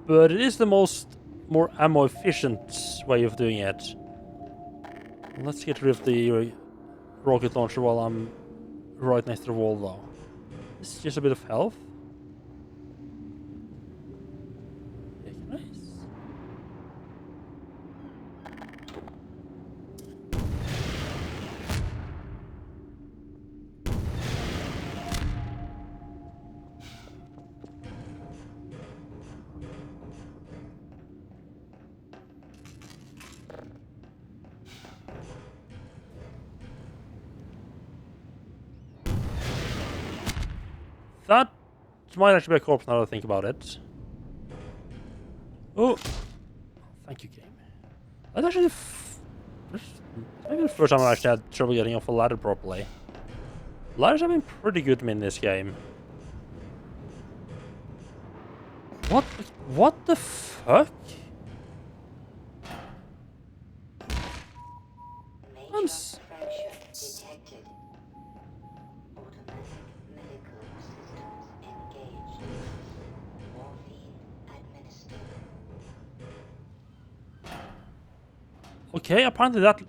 But it is the more ammo efficient way of doing it. Let's get rid of the rocket launcher while I'm right next to the wall, though. This is just a bit of health. Okay, nice. That might actually be a corpse now that I think about it. Oh, thank you, game. That's actually maybe the first time I actually had trouble getting off a ladder properly. Ladders have been pretty good to me in this game. What the fuck? I'm Fracture detected. Automatic medical systems engaged. Morphine administered. okay, apparently that...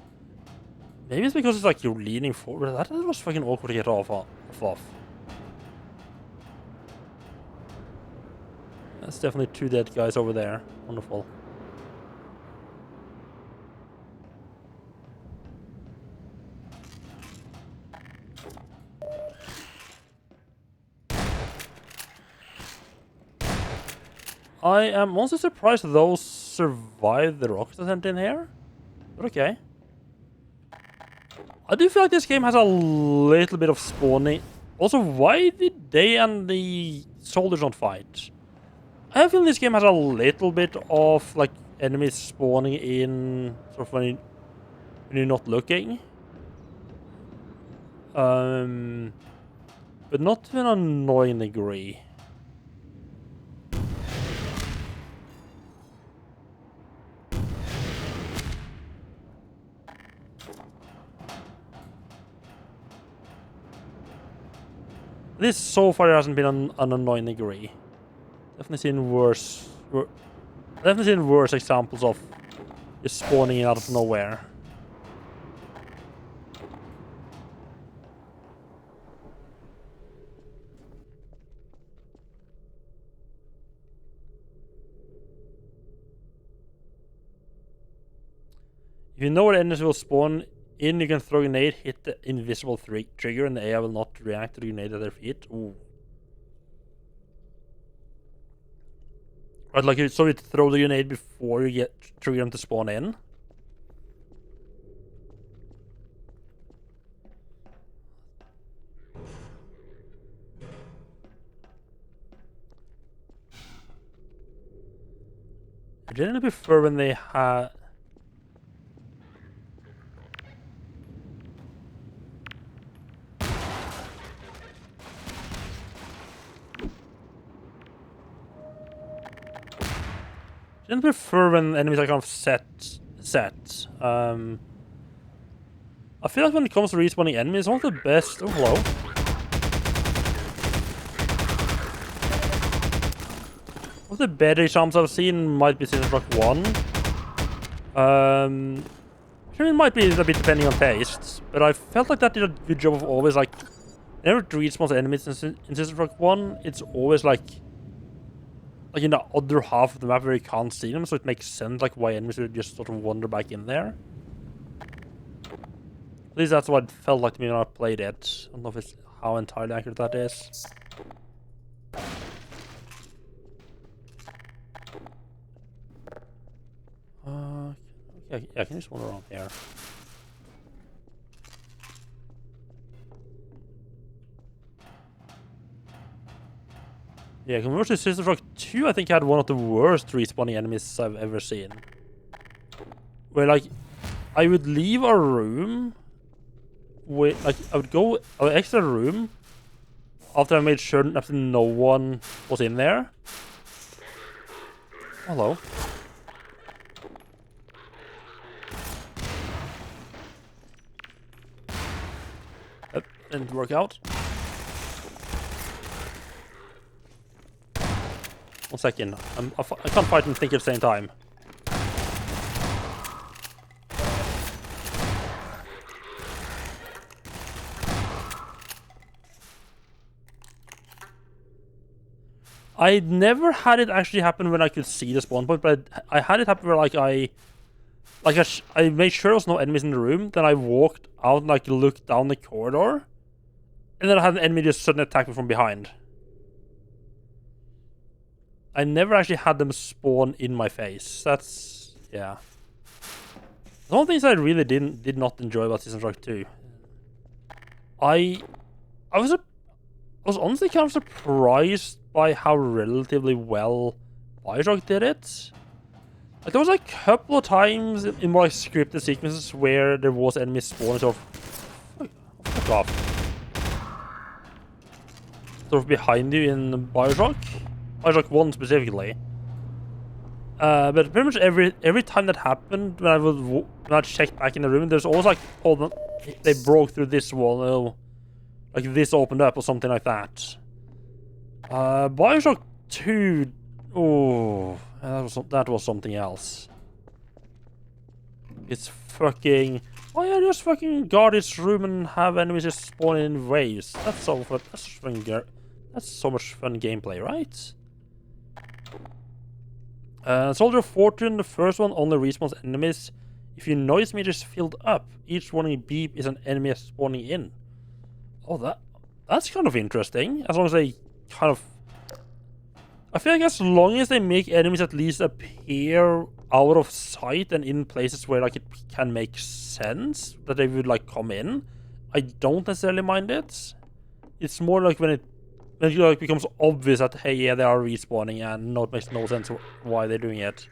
Maybe it's because it's like you're leaning forward. That was fucking awkward to get off. That's definitely two dead guys over there. Wonderful. I am also surprised those survived the rocket attempt in here. But okay. I do feel like this game has a little bit of spawning. Also, why did they and the soldiers not fight? I have a feeling this game has a little bit of like enemies spawning in sort of when you're not looking. But not to an annoying degree. This so far hasn't been an annoying degree. Definitely seen worse. Definitely seen worse examples of just spawning in out of nowhere. If you know where enemies will spawn in, you can throw a grenade, hit the invisible trigger, and the AI will not react to the grenade at their feet. Ooh. Right, like, so you throw the grenade before you get trigger them to spawn in. I generally prefer when they have... I prefer when enemies are kind of set. I feel like when it comes to respawning enemies, one of the best. Oh, hello. One of the better jumps I've seen might be System Shock 1. I mean, it might be a bit depending on taste, but I felt like that did a good job of always like. Whenever it respawns enemies in System Shock 1, it's always like in the other half of the map where you can't see them, so it makes sense like why enemies would just sort of wander back in there. At least that's what it felt like to me when I played it. I don't know if it's how entirely accurate that is. Okay, yeah, I can just wander around here. Yeah, compared to System Shock 2, I think had one of the worst respawning enemies I've ever seen. Where, like, I would leave a room with, like, I would exit a room after I made sure that no one was in there. Hello. That didn't work out. 1 second. I can't fight and think at the same time. I never had it actually happen when I could see the spawn point, but I had it happen where like I made sure there was no enemies in the room. Then I walked out and like looked down the corridor, and then I had an enemy just suddenly attack me from behind. I never actually had them spawn in my face. That's, yeah. One of the things I really did not enjoy about System Shock 2. I was honestly kind of surprised by how relatively well Bioshock did it. Like, there was like a couple of times in more like scripted sequences where there was enemy spawning sort of behind you in Bioshock. Bioshock 1 specifically. But pretty much every time that happened, when I checked back in the room, there's always like, oh, they broke through this wall, like this opened up or something like that. Bioshock 2, oh, that was something else. It's fucking, oh yeah, just fucking guard this room and have enemies just spawn in waves. That's so fun. That's so much fun gameplay, right? Soldier of Fortune, the first one only respawns enemies if your noise meter is filled up. Each warning beep is an enemy spawning in. Oh, that's kind of interesting. As long as they kind of... I feel like as long as they make enemies at least appear out of sight and in places where like it can make sense that they would like come in, I don't necessarily mind it. It's more like when it like becomes obvious that, hey, yeah, they are respawning and it makes no sense why they're doing it.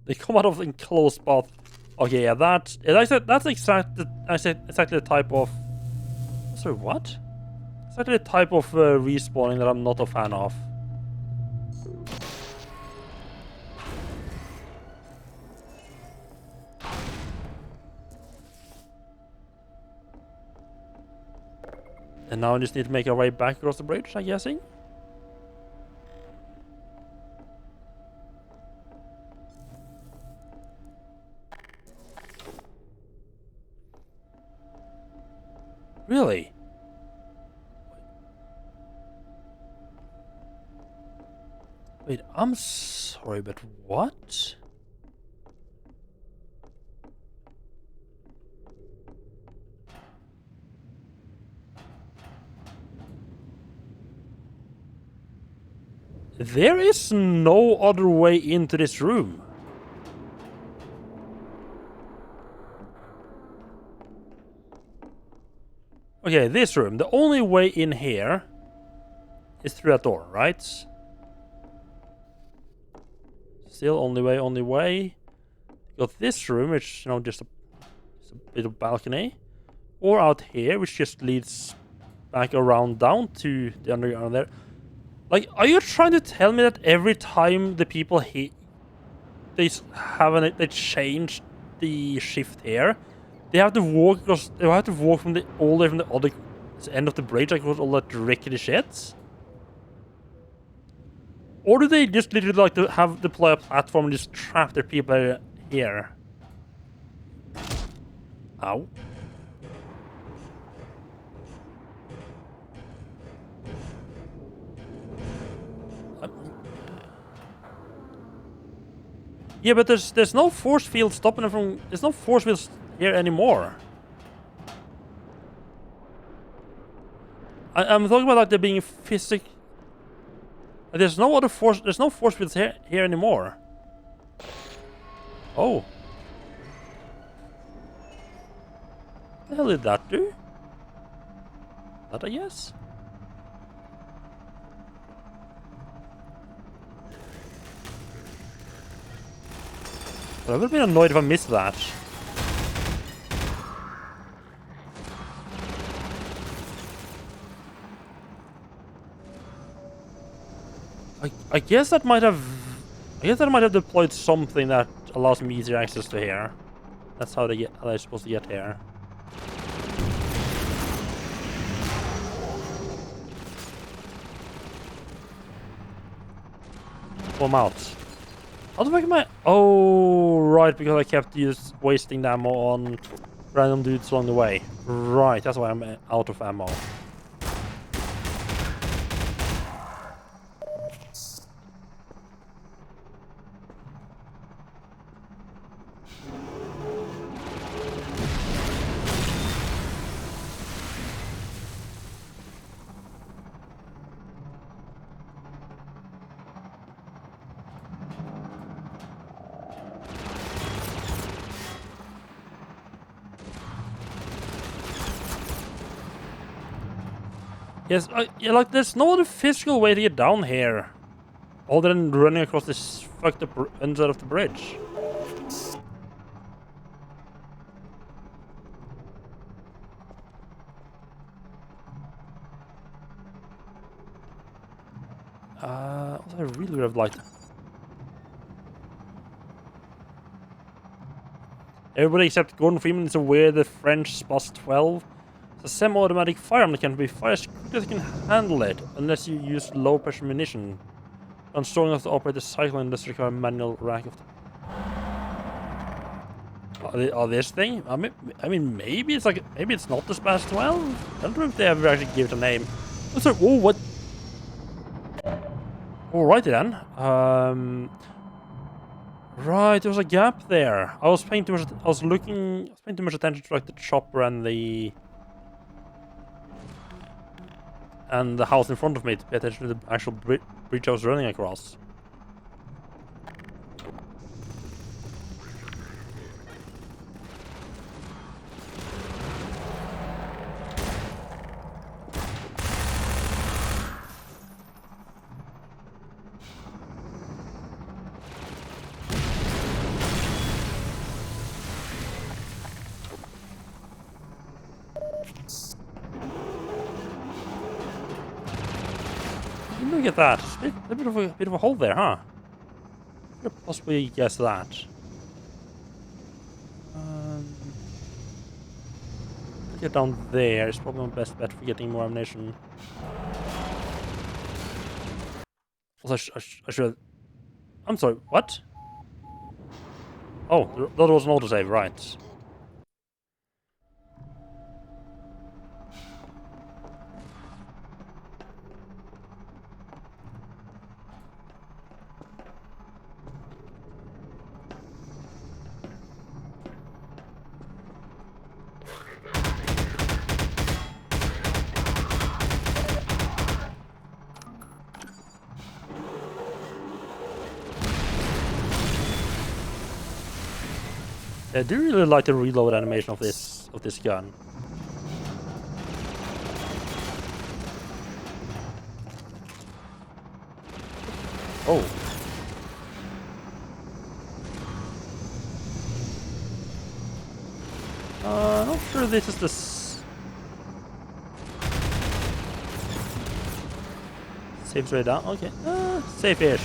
They come out of enclosed path. Okay, yeah, that's exactly the type of... Sorry, what? Exactly the type of respawning that I'm not a fan of. And now I just need to make our way back across the bridge, I'm guessing. Really? Wait, I'm sorry, but what? There is no other way into this room. Okay, this room. The only way in here is through that door, right? Still only way. Got this room, which, you know, just a bit of balcony. Or out here, which just leads back around down to the underground there. Like, are you trying to tell me that every time the people they change the shift here, they have to walk across, they have to walk from all the way from the other end of the bridge across all that rickety shit? Or do they just literally like to have deploy a platform and just trap their people here? Ow. Yeah, but there's no force field stopping them from. There's no force fields here anymore. I'm talking about like there being physical. There's no other force. There's no force fields here anymore. Oh. What the hell did that do? That I guess. I would have been annoyed if I missed that. I guess that might have... I guess that might have deployed something that allows me easier access to here. That's how they're supposed to get here. Pull them out. How the fuck am I? Oh, right, because I kept wasting the ammo on random dudes along the way. Right, that's why I'm out of ammo. Yes, yeah, like there's no other physical way to get down here, other than running across this fucked up inside of the bridge. What I really would have liked. Everybody except Gordon Freeman is aware that French SPAS 12. It's a semi-automatic firearm that can be fired as quickly as it can handle it, unless you use low-pressure munition. And strong enough to operate the cycle and thus require manual rack of... this thing? I mean, maybe it's like... Maybe it's not the SPAS 12? I don't know if they ever actually give it a name. Oh, sorry, oh, what? Alrighty then. Right, there was a gap there. I was paying too much attention to like the chopper and the house in front of me to pay attention to the actual bridge I was running across. Look at that. A bit of a hole there, huh? Could have possibly guessed that. get down there. It's probably my best bet for getting more ammunition. Also, I should. I'm sorry. What? Oh, that was an autosave, right? I do really like the reload animation of this gun. Oh. Not sure this is the safe straight down. Okay. Safe-ish.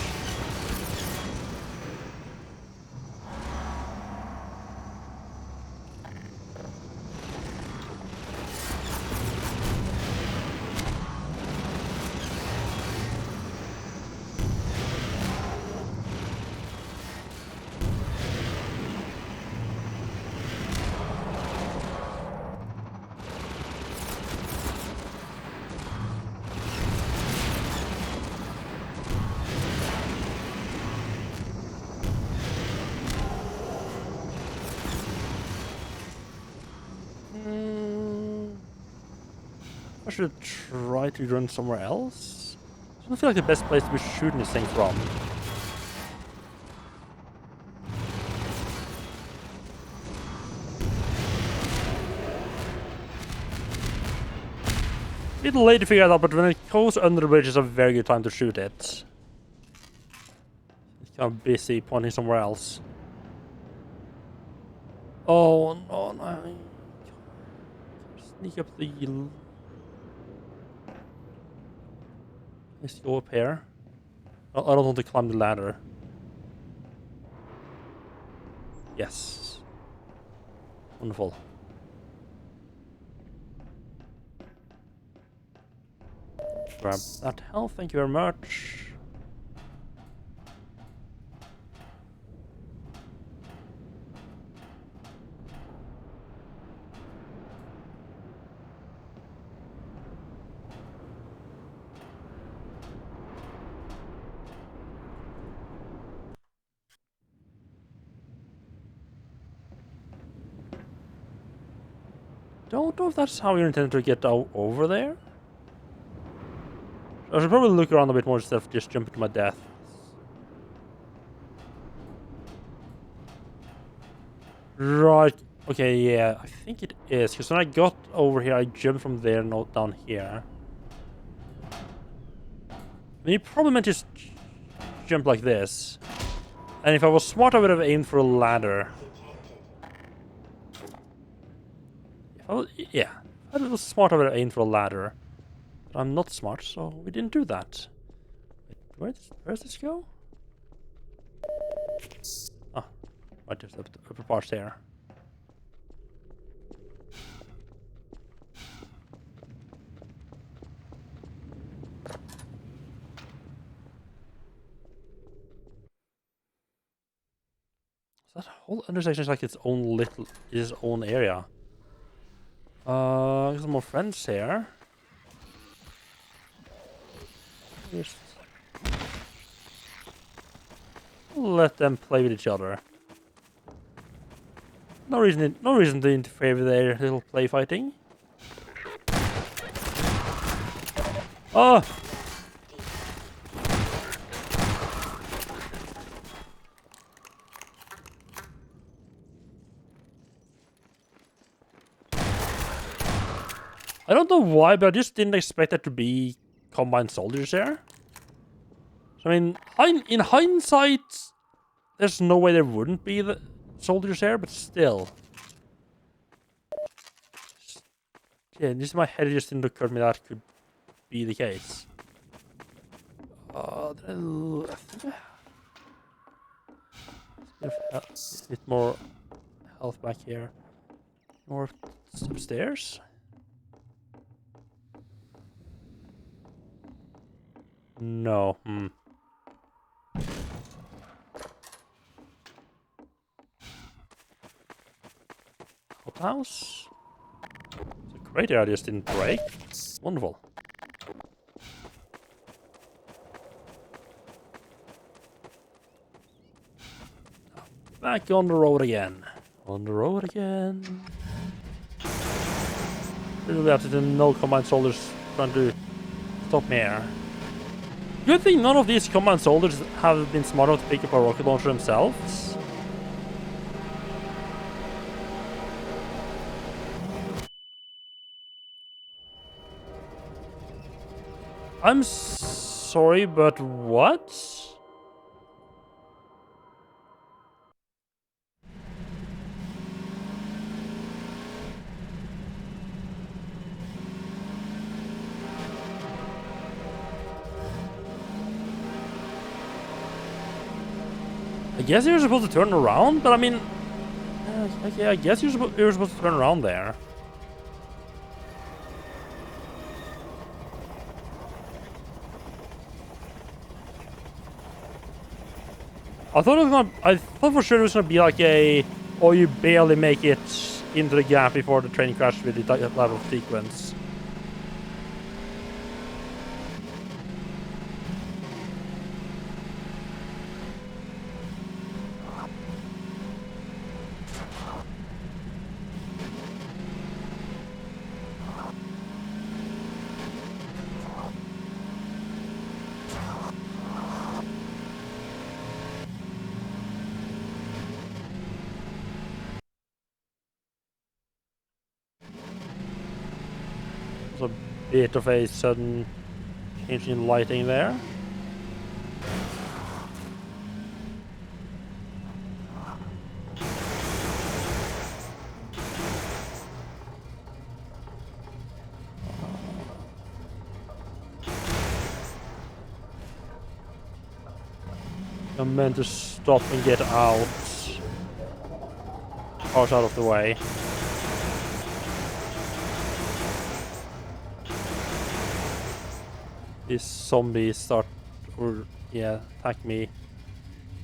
I should try to run somewhere else. I don't feel like the best place to be shooting this thing from. A little late to figure it out, but when it goes under the bridge, it's a very good time to shoot it. It's kind of busy pointing somewhere else. Oh no, no. Sneak up the... Let's go up here. I don't want to climb the ladder. Yes. Wonderful. Grab that health, thank you very much. Don't know if that's how you intend to get over there. I should probably look around a bit more instead of just jumping to my death. Right. Okay, yeah, I think it is. Because when I got over here, I jumped from there, not down here. And you probably meant to just jump like this. And if I was smart, I would have aimed for a ladder. Yeah, if I was smart, I would have aimed for a ladder. But I'm not smart, so we didn't do that. Wait, where's this go? Ah, right, there's the upper part there. So that whole intersection is like its own area. Got some more friends here. Just let them play with each other. No reason to interfere with their little play fighting. Oh! I don't know why, but I just didn't expect there to be combined soldiers there. So, I mean, in hindsight, there's no way there wouldn't be the soldiers there, but still. Yeah, just in my head, it just didn't occur to me that could be the case. I think a bit more health back here. Or upstairs? No. Hothouse? It's a great area, just didn't break. Wonderful. Back on the road again. On the road again. Really have to no combined soldiers trying to stop me here. Good thing none of these combined soldiers have been smart enough to pick up a rocket launcher themselves. I'm sorry, but what? I guess you're supposed to turn around, but I mean... okay, I guess you're supposed to turn around there. I thought for sure it was gonna be like a... or you barely make it into the gap before the train crashes with the level sequence. A bit of a sudden change in lighting there. I'm meant to stop and get out. Cars out of the way. These zombies start, or yeah, attack me.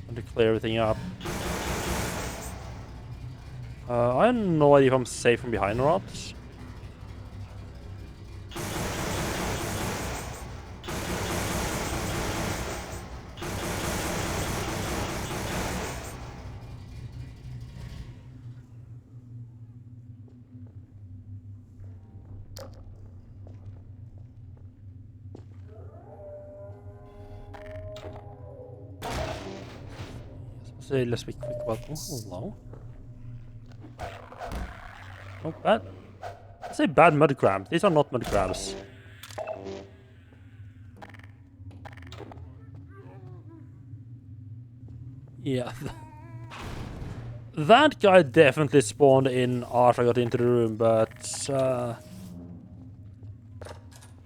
And to clear everything up. I have no idea if I'm safe from behind or not. So let's be quick about hello. Not bad. I say bad mud crabs. These are not mud crabs. Yeah. That guy definitely spawned in after I got into the room, but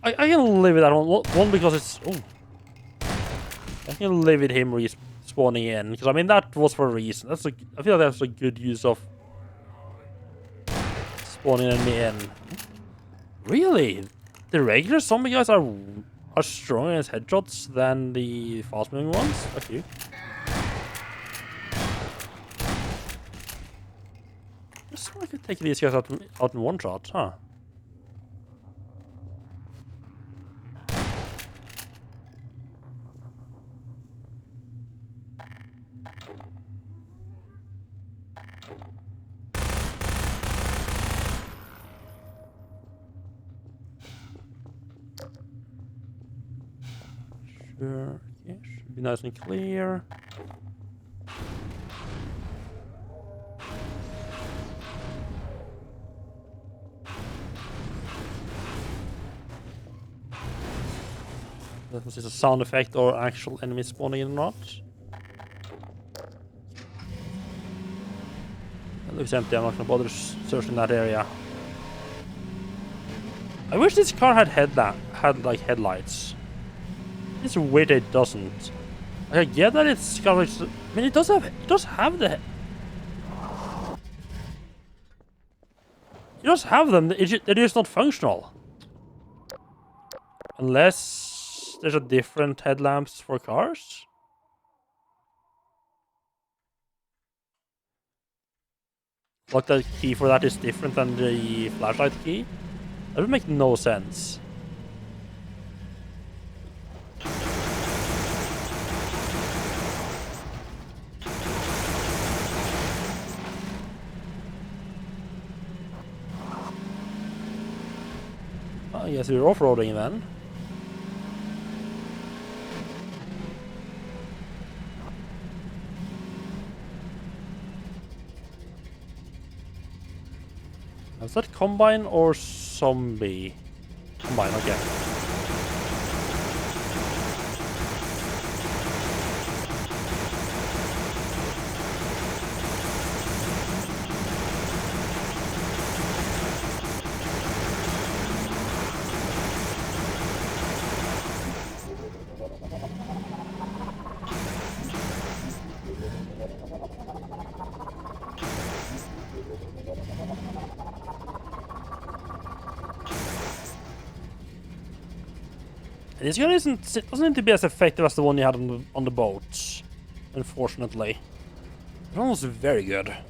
I can live with that one. One because it's I can live with him spawning in, because I mean that was for a reason. I feel like that's a good use of spawning me in. Really, the regular zombie guys are stronger as headshots than the fast moving ones. Fuck you. Just so I could take these guys out in one shot, huh? Sure, yeah, should be nice and clear. This is a sound effect or actual enemy spawning in or not. It looks empty, I'm not gonna bother searching that area. I wish this car had like headlights. It's weird it doesn't. I get that it's got like, I mean it does have the does have them. They're just not functional. Unless there's a different headlamps for cars. Like the key for that is different than the flashlight key. That would make no sense. I guess we're off-roading then. Is that Combine or Zombie? Combine, okay. This gun doesn't seem to be as effective as the one you had on the boat, unfortunately. That one was very good. At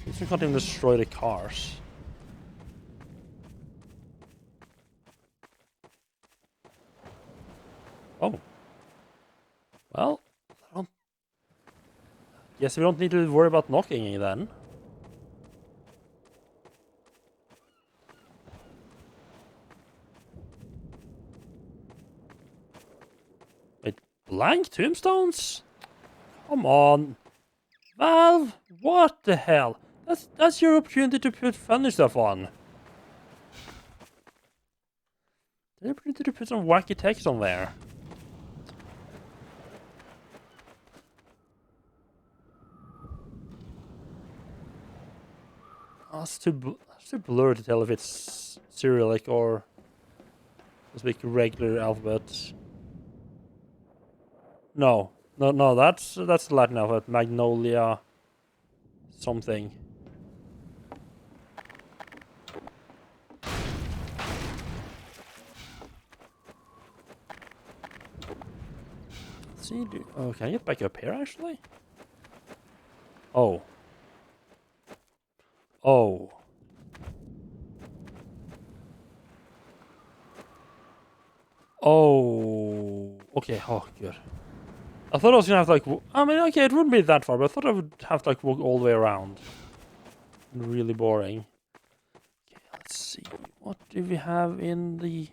least we can't even destroy the cars. Oh. Well, guess we don't need to worry about knocking then. Wait, blank tombstones? Come on. Valve, what the hell? That's your opportunity to put funny stuff on. There's an opportunity to put some wacky text on there. It's too blurry to tell if it's Cyrillic or just like regular alphabet. No, that's the Latin alphabet. Magnolia, something. Let's see, oh, can I get back up here actually? Oh. Oh. Oh. Okay, oh, good. I thought I was gonna have to, like, I mean, okay, it wouldn't be that far, but I thought I would have to, like, walk all the way around. Really boring. Okay, let's see. What do we have in the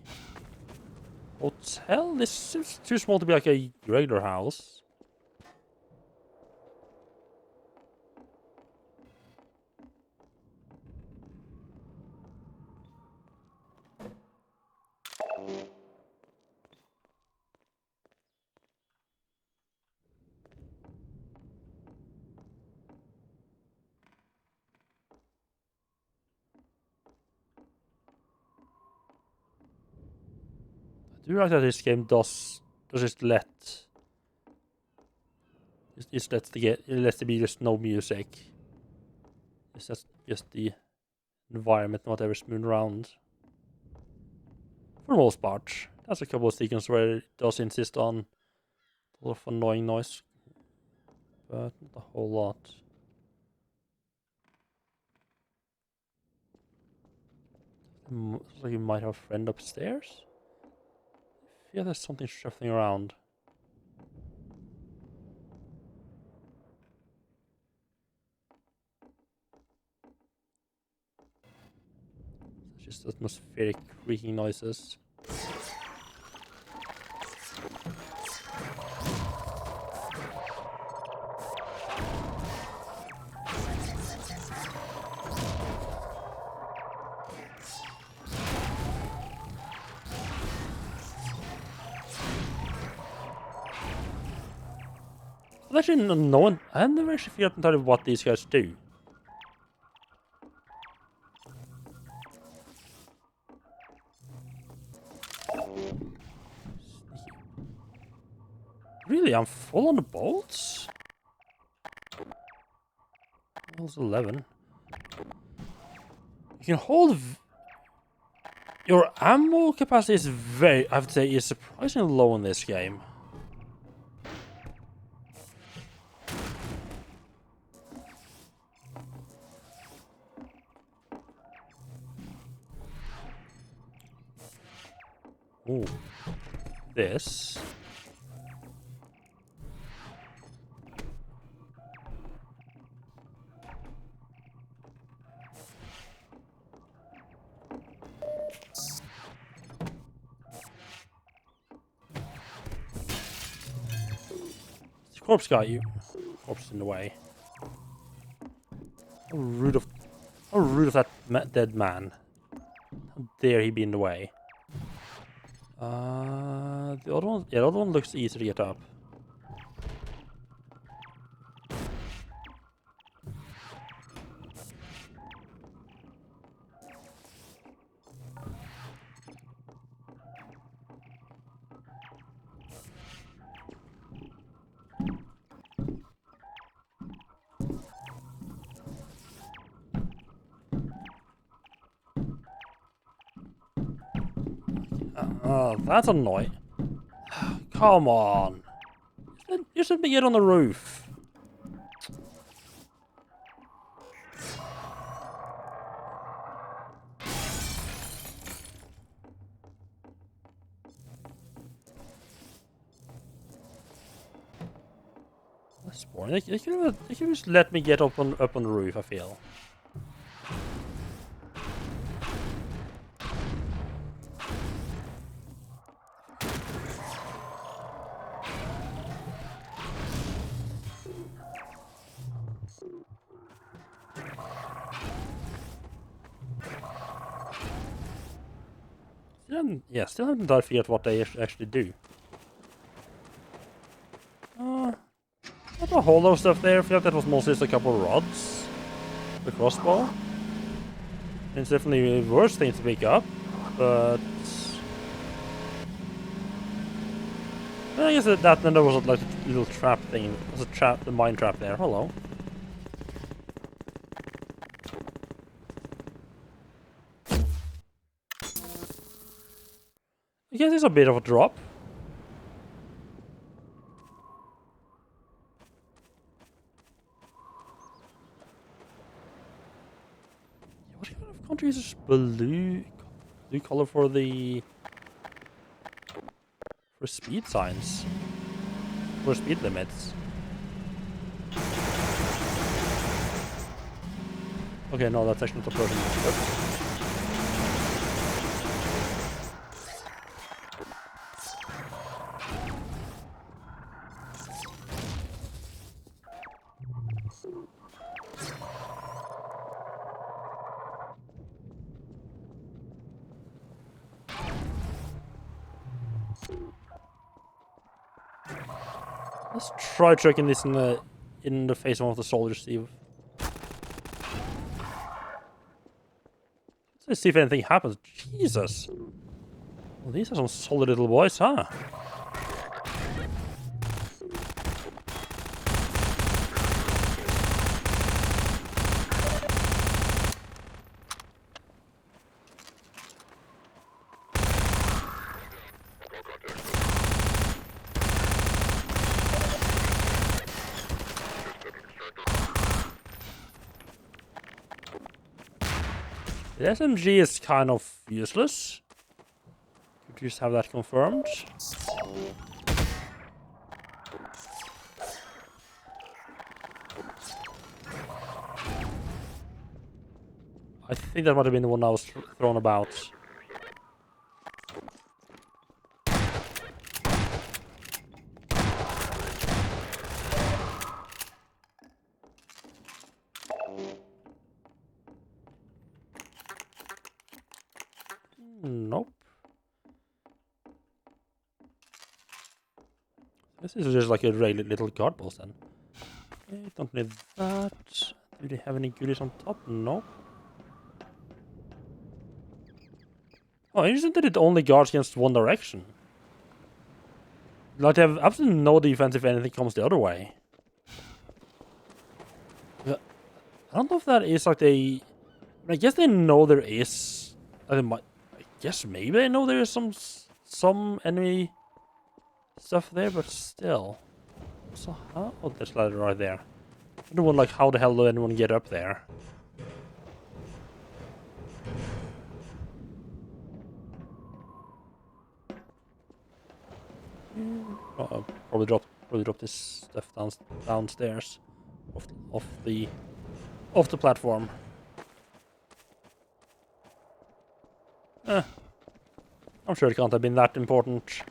hotel? This seems too small to be, like, a regular house. I do like that this game does just let it lets there be just no music. It's just the environment and whatever's moving around. For the most part. There's a couple of sequences where it does insist on a lot of annoying noise. But not a whole lot. Looks like you might have a friend upstairs. I feel there's something shuffling around. It's just atmospheric creaking noises. Actually, no one. I never actually figured out entirely what these guys do. Really, I'm full on the bolts? Level's 11. You can hold... Your ammo capacity is very... I have to say, is surprisingly low in this game. Ooh. This. Corpse got you. Corpse in the way. How rude of that dead man. How dare he be in the way. The other one, yeah, the other one looks easy to get up. That's annoying. Come on. You should be get on the roof. That's boring. They could just let me get up on the roof, I feel. Still haven't I figured out what they actually do. What the hollow stuff there? I feel like that was mostly just a couple of rods. The crossbow. It's definitely a worse thing to pick up, but I guess that then there was like a little trap thing. It was a trap, the mine trap there. Hello. I guess it's a bit of a drop. What kind of country is this blue color for speed signs? For speed limits? Okay, no, that's actually not a person. Let's try tricking this in the face of one of the soldiers, see let's see if anything happens. Jesus. Well, these are some solid little boys, huh? The SMG is kind of useless. Could you just have that confirmed? I think that might have been the one I was thrown about. Nope. This is just like a really little guard post then. Okay, don't need that. Do they have any goodies on top? Nope. Oh, interesting that it only guards against one direction. Like, they have absolutely no defense if anything comes the other way. Yeah, I don't know if that is like they... I guess they know there is... I guess maybe they know there is some enemy stuff there, but still. So how? Oh, there's a ladder right there. I wonder, like, how the hell do anyone get up there? Uh-oh. Probably drop this stuff downstairs, off the platform. I'm sure it can't have been that important.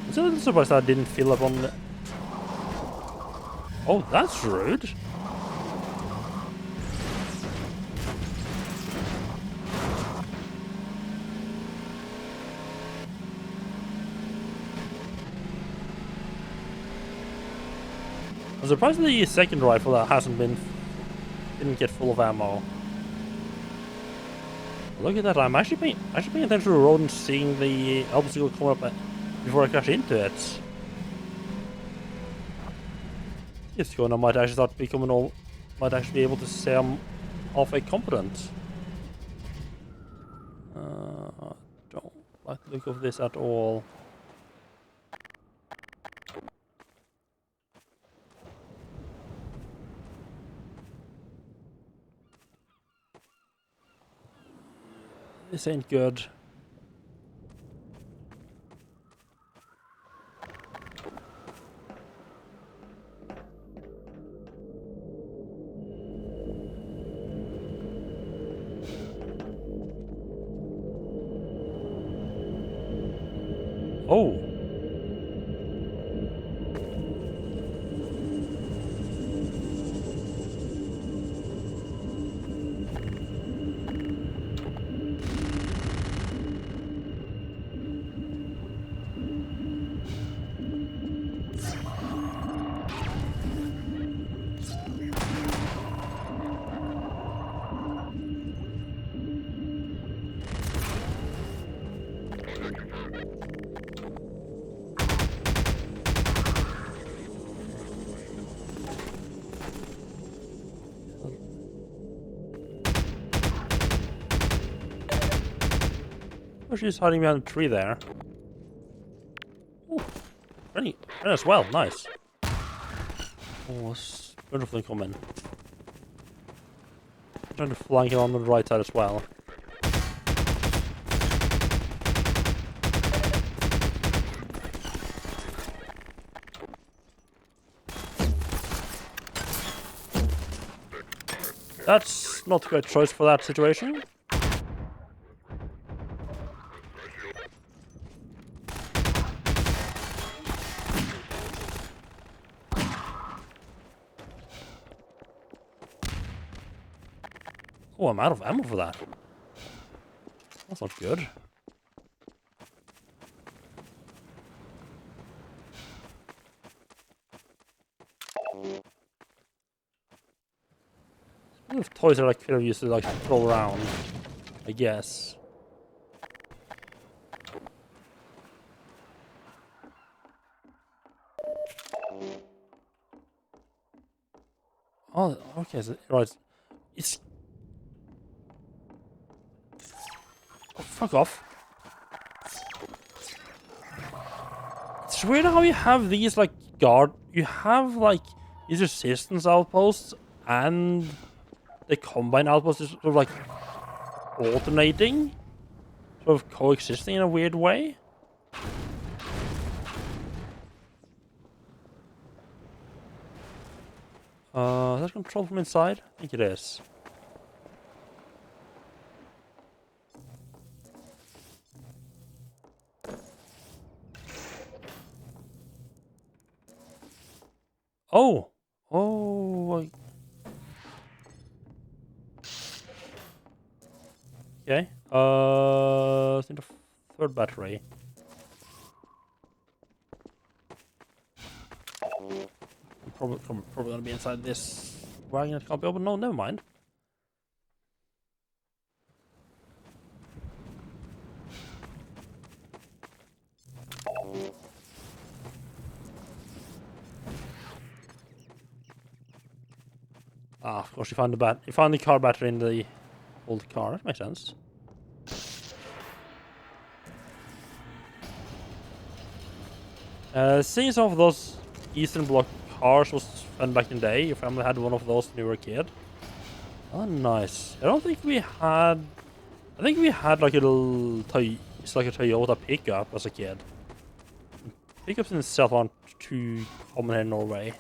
I'm a little surprised that I didn't fill up on the... Oh, that's rude. I'm surprised the second rifle that didn't get full of ammo. Look at that! I'm actually paying attention to the road and seeing the obstacle come up before I crash into it. It's going. I might actually start becoming all. Might actually be able to say I'm halfway competent. Don't like the look of this at all. This ain't good. Oh. Oh, she's hiding behind a tree there. Oh, Rennie as well, nice. Oh, it's beautifully coming. Trying to flank him on the right side as well. That's not a great choice for that situation. Oh, I'm out of ammo for that. That's not good. Of toys that I could have used to like throw around, I guess. Oh, okay, so, right. It's... Oh, fuck off. It's weird how you have these, like, you have, like, these resistance outposts and the combine outposts is sort of, like, alternating. Sort of coexisting in a weird way. Is that controlled from inside? I think it is. Oh! Oh! Okay. I think the third battery. Probably gonna be inside this wagon. It can't be open. No, never mind. Ah, of course, you find the car battery in the old car. That makes sense. Seeing some of those Eastern Bloc cars was fun back in the day. Your family had one of those when you were a kid. Oh, nice. I don't think we had... I think we had like a little... It's like a Toyota pickup as a kid. Pickups in itself aren't too common here in Norway.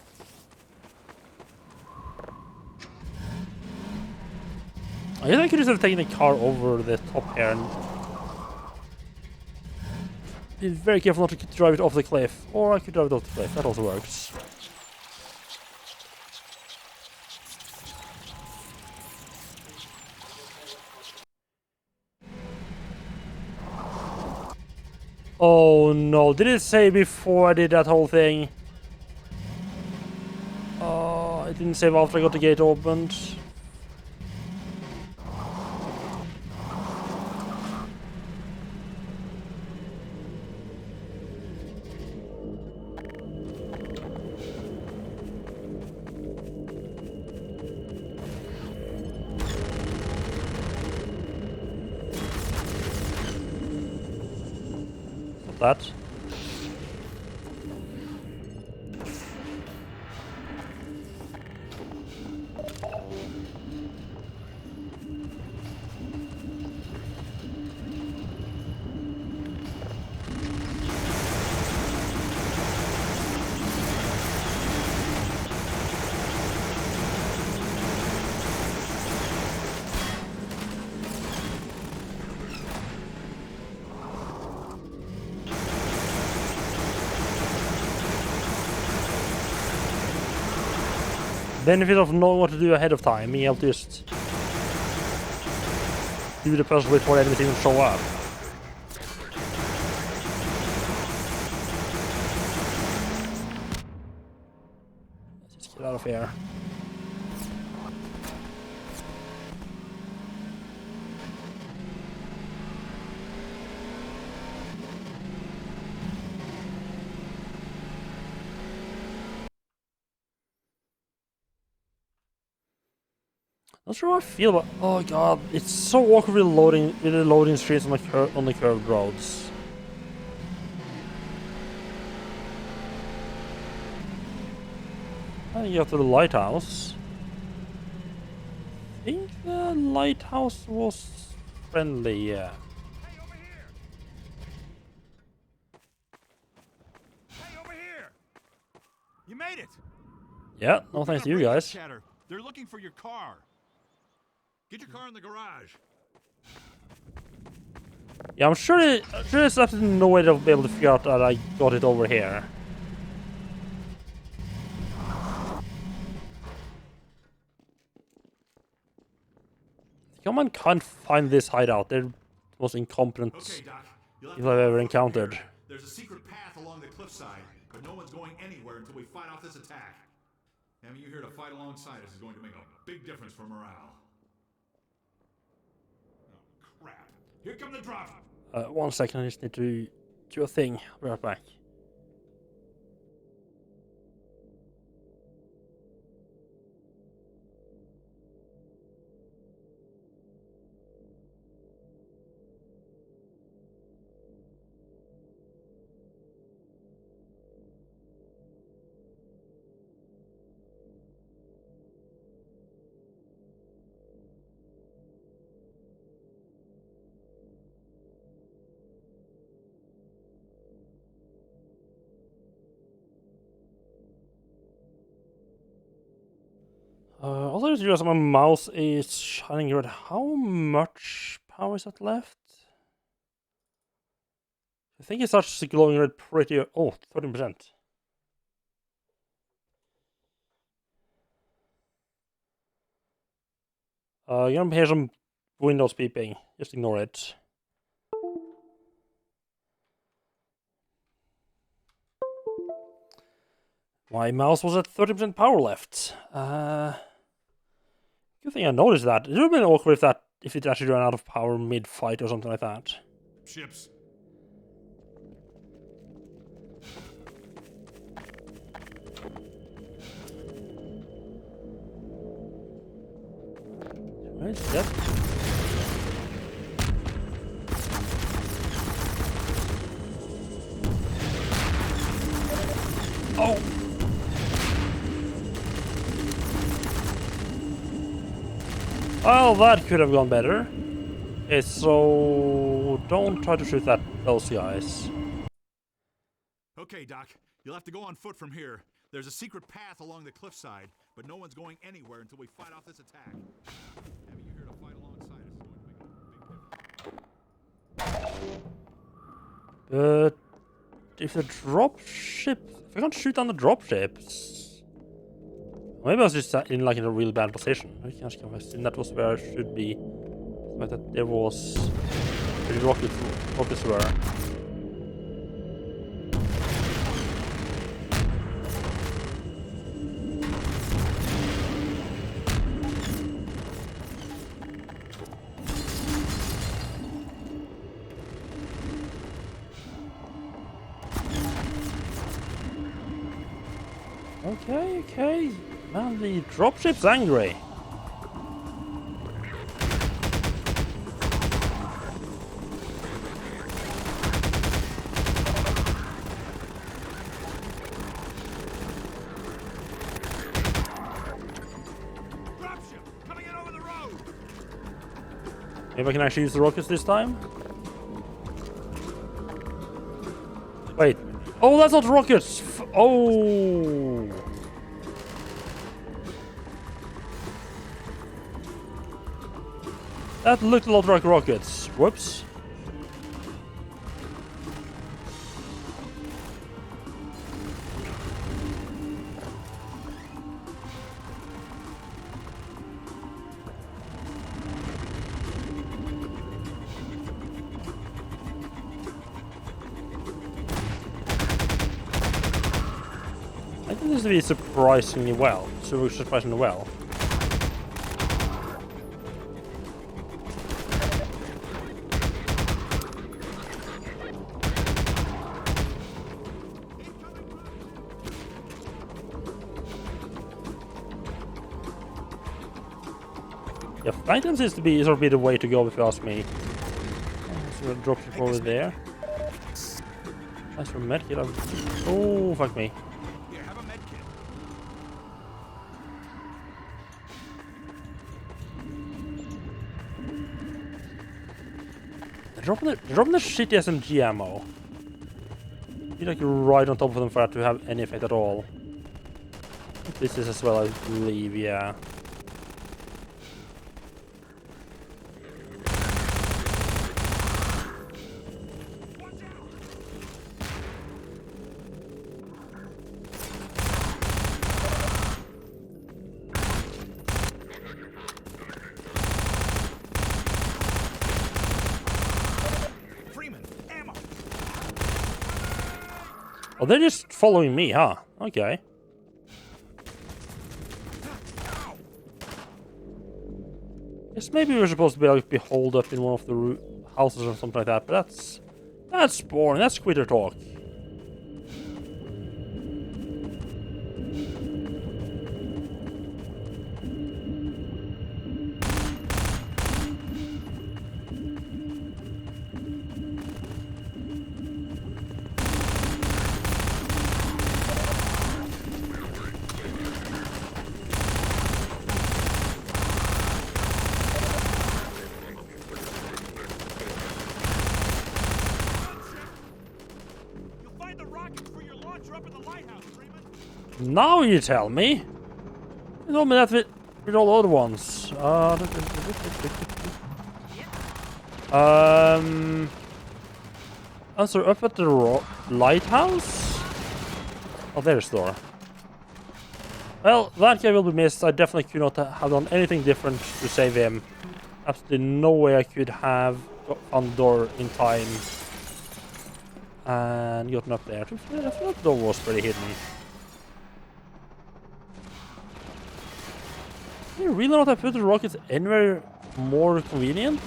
I guess I could just have taken the car over the top here and be very careful not to drive it off the cliff. Or I could drive it off the cliff. That also works. Oh no, did it say before I did that whole thing? Oh, it didn't save after I got the gate opened. That. Benefit of knowing what to do ahead of time, being able to just do the puzzle before enemies even show up. Let's just get out of here. Not sure how I feel about. Oh god, it's so awkward with the loading screens on the curved roads. I got to the lighthouse. I think the lighthouse was friendly, yeah. Hey, over here! Hey, over here! You made it! Yeah, no thanks to you guys. Chatter. They're looking for your car. Get your car in the garage. Yeah, I'm sure there's absolutely no way they'll be able to figure out that I got it over here. Someone can't find this hideout. They're the most incompetent Okay, Doc. You'll have people to I've ever go encountered. here. There's a secret path along the cliffside, but no one's going anywhere until we fight off this attack. Having you here to fight alongside us is going to make a big difference for morale. Oh, crap. Here come the drop. 1 second, I just need to do a thing. I'll be right back. Also, I just realized my mouse is shining red. How much power is that left? I think it starts glowing red pretty... Oh, 13%. You're gonna hear some windows beeping. Just ignore it. My mouse was at 30% power left. Good thing I noticed that. It would have been awkward if it actually ran out of power mid-fight or something like that. Ships. Nice, yep. Oh! Well, that could have gone better. Okay, so don't try to shoot those guys. Okay, Doc. You'll have to go on foot from here. There's a secret path along the cliffside, but no one's going anywhere until we fight off this attack. Having you here to fight alongside us is going to make a big difference. But if the dropship, if I can't shoot down the dropships, maybe I was just in like in a real bad position. I can't confess, and that was where I should be. But that there was where the rockets were. Okay. Man, the dropship's angry. Dropship! Coming in over the road! Maybe I can actually use the rockets this time? Wait. Oh, that's not rockets! Oh! That looked a lot like rockets. Whoops. I think this will be surprisingly well. Surprisingly well. Yeah, Phantom seems to be sort of the way to go if you ask me. So drop it over there. Nice for medkit. Oh, fuck me. Here, have a med kit. They're dropping the shitty SMG ammo. Be like right on top of them for that to have any effect at all. This is as well, I believe, yeah. Freeman, ammo! Oh, they're just following me, huh? Okay. Guess maybe we're supposed to be holed up in one of the houses or something like that, but that's boring. That's quitter talk. You'll find the rockets for your launcher up at the lighthouse, Freeman. Now you tell me. You told me that with all the other ones. Also up at the lighthouse? Oh, there's the door. Well, that guy will be missed. I definitely could not have done anything different to save him. Absolutely no way I could have found the door in time and gotten up there. I thought the door was pretty hidden. You really not have put the rockets anywhere more convenient?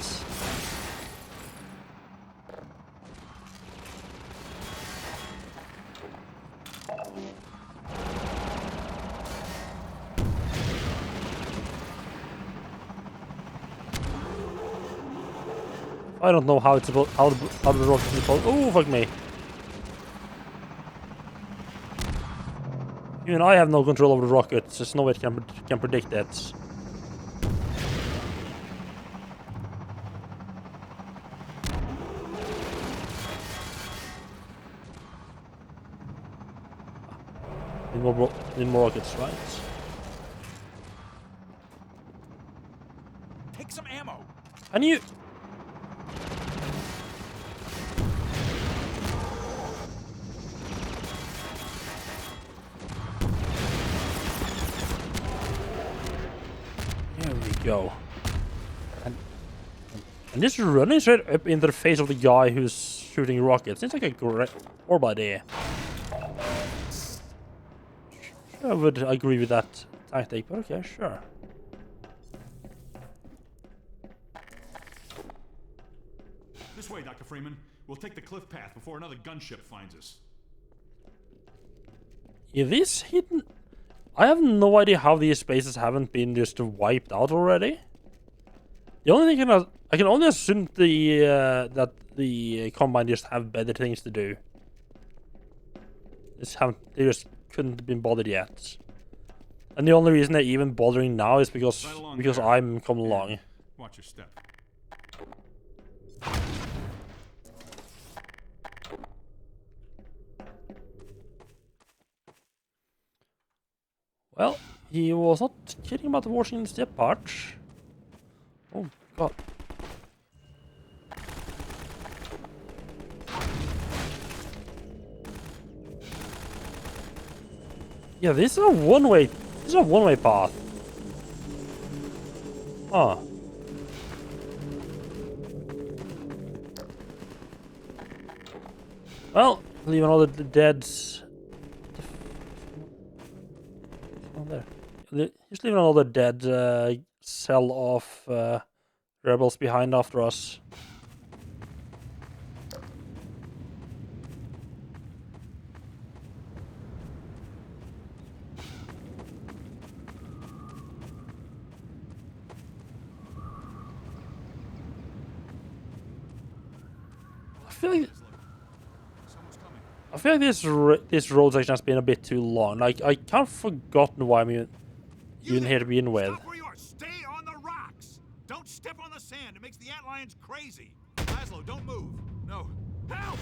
I don't know how it's about how the rocket is supposed. Oh fuck me! Even I have no control over the rockets. There's no way it can predict it. Need more rockets, right? Take some ammo. And you. There we go. And this is running straight up into the face of the guy who's shooting rockets. It's like a great orb idea. I would agree with that tactic, but okay, sure. This way, Dr. Freeman. We'll take the cliff path before another gunship finds us. Is this hidden? I have no idea how these spaces haven't been just wiped out already. The only thing I can only assume that the Combine just have better things to do. They just couldn't have been bothered yet. And the only reason they're even bothering now is because there. I'm coming along. Watch your step. Well, he was not kidding about watching the step part. Oh god. Yeah, this is a one-way. This is a one-way path. Huh. Well, leave another dead. Oh, there. Just leaving another dead cell of rebels behind after us. I feel like this road section has been a bit too long. Like I can't forgotten why I'm even here to begin with. Stop where you are. Stay on the rocks. Don't step on the sand. It makes the antlions crazy. Laszlo, don't move. No. Help!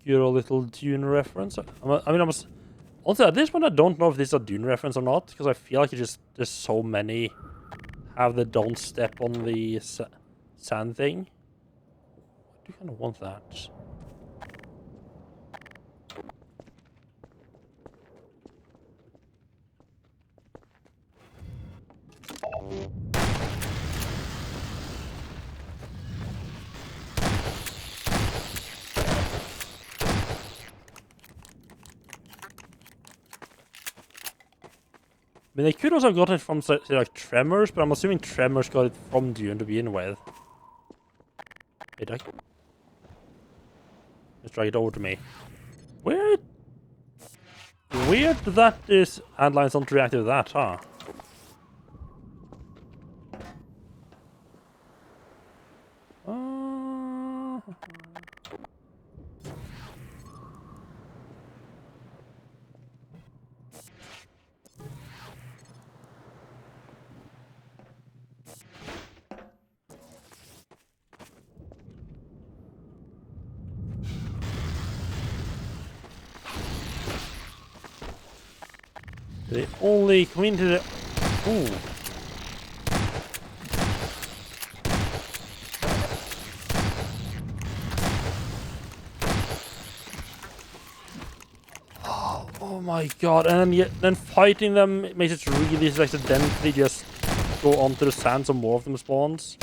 Good old little Dune reference. I mean, also at this point I don't know if this is a Dune reference or not, because I feel like there's so many have the don't step on the sand thing. I do kind of want that. I mean, they could also have gotten it from, say, like, Tremors, but I'm assuming Tremors got it from Dune to begin with. Wait, let's drag it over to me. Weird that this handlines don't react to that, huh? They only come into the... Ooh. Oh my god, and then fighting them makes it really accidentally just go onto the sand so more of them spawns.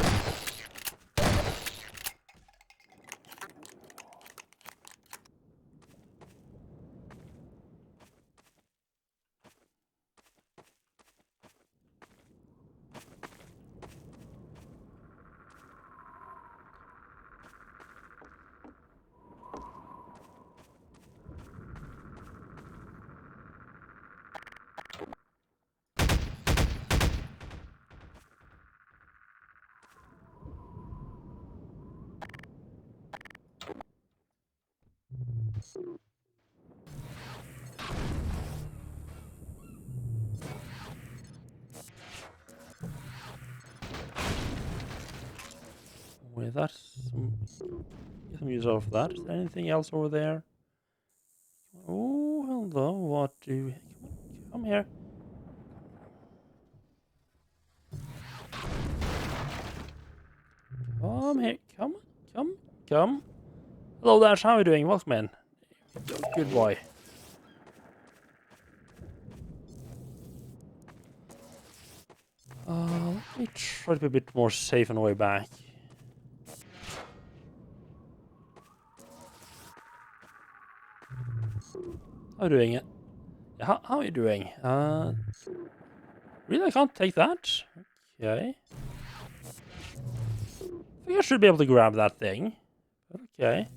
With that, get some use out of that. Is there anything else over there? Oh, hello. What do? Come here. Come here. Come. Hello, Dash. How are you doing? Welcome in. Good boy. Let me try to be a bit more safe on the way back. How are you doing it? How are you doing? Really, I can't take that? Okay. I think I should be able to grab that thing. Okay.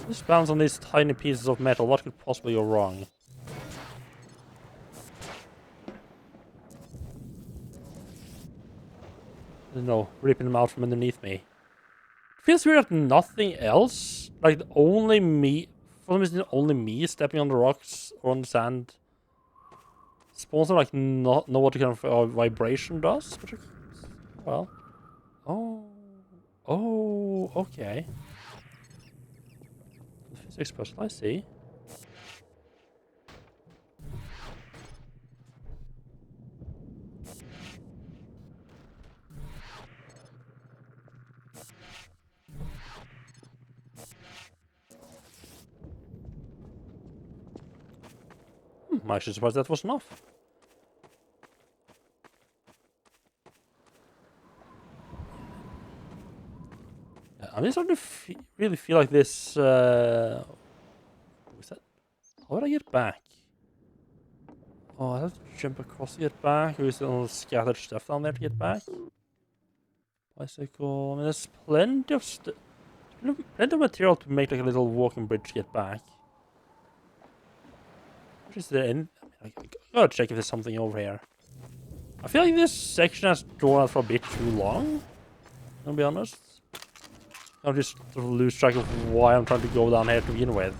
Just bounce on these tiny pieces of metal. What could possibly go wrong? I don't know, ripping them out from underneath me. It feels weird that nothing else, like only me, for some reason only me stepping on the rocks or on the sand spawns are like not know what kind of vibration does. But well, oh, okay. Physics puzzle, I see. I'm actually surprised that was enough. I'm just starting to really feel like this. What was that? How would I get back? Oh, I have to jump across to get back. Or is there all scattered stuff down there to get back? Bicycle. I mean, there's plenty of material to make like a little walking bridge to get back. What is there in? I gotta check if there's something over here. I feel like this section has drawn out for a bit too long. I'll be honest. I'll just sort of lose track of why I'm trying to go down here to begin with.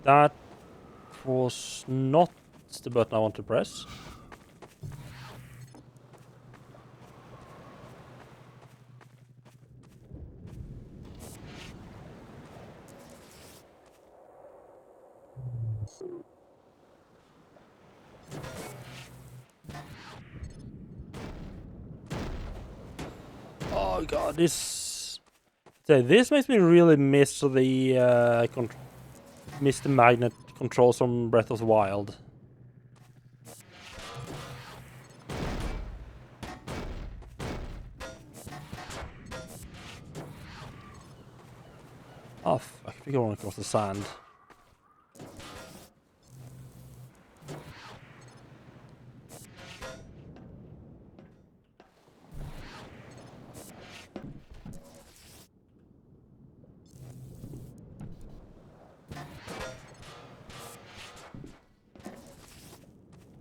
That was not the button I want to press. Oh god, this makes me really miss the miss the magnet controls from Breath of the Wild. Oh fuck, we're going across the sand.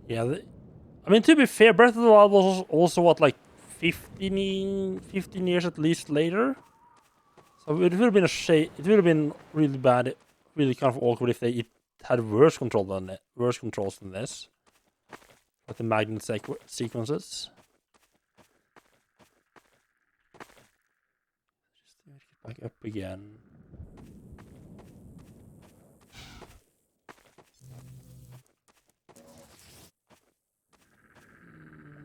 Yeah, I mean, to be fair, Breath of the Wild was also, what, like 15 years at least later? So it would have been a shame, it would have been really bad, really kind of awkward if it had worse controls than this. Like the magnet sequences. Just get back up again.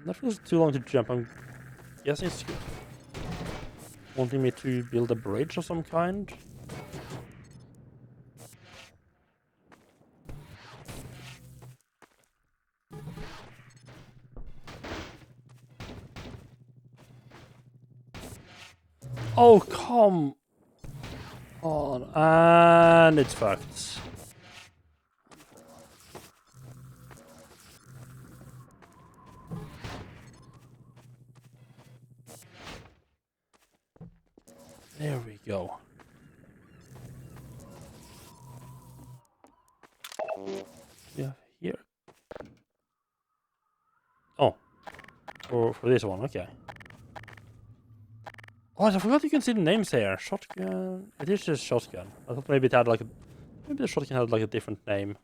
That feels too long to jump. I'm guessing it's wanting me to build a bridge of some kind. Oh, come on. And it's fucked. There we go. Yeah, here. Oh. For this one, okay. Oh, I forgot you can see the names here. Shotgun. It is just shotgun. I thought maybe it had like a... Maybe the shotgun had like a different name.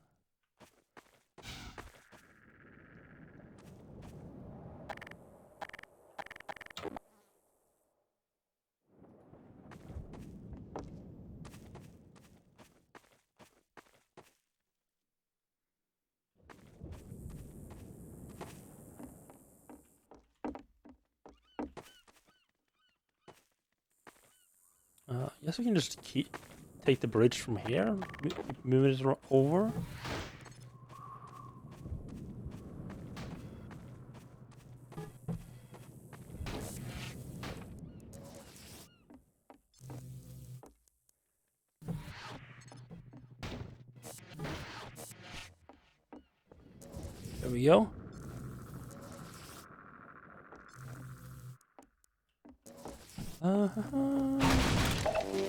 Guess we can just take the bridge from here, move it over. There we go.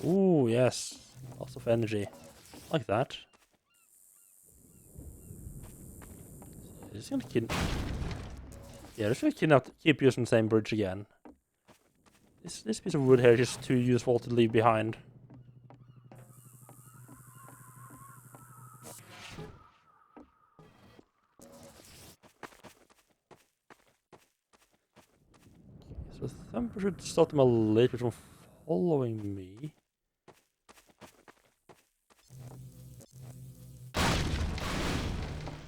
Ooh, yes. Lots of energy. Like that. Just gonna just gonna keep using the same bridge again. This piece of wood here is just too useful to leave behind. So Thumper should stop them a little bit from following me.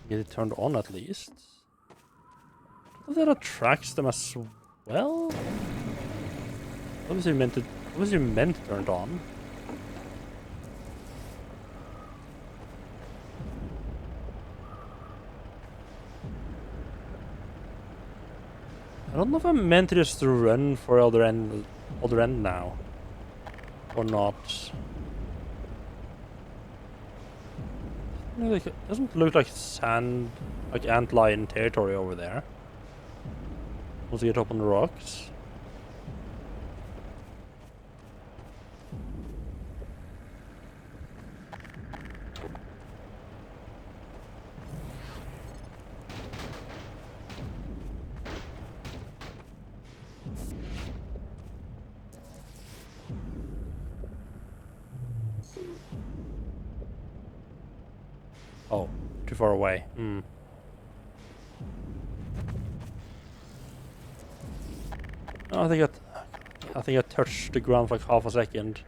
Get it turned on at least. That attracts them as well. Obviously meant to turn it on. I don't know if I'm meant to just run for other end now, or not. It doesn't look like sand, like antlion territory over there. Once you get up on the rocks. Oh, too far away. Oh, I think I touched the ground for like half a second.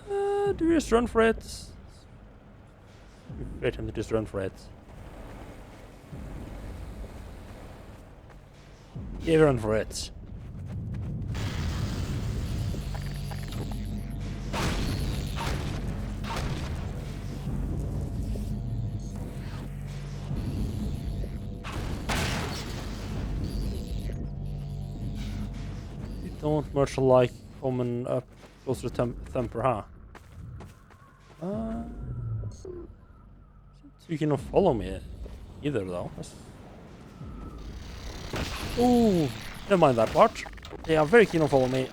Do you just run for it? Wait him to just run for it. Yeah, run for it. Don't much like coming up close to the Thumper, huh? So you cannot follow me either, though. Oh, never mind that part. They are very keen on following me.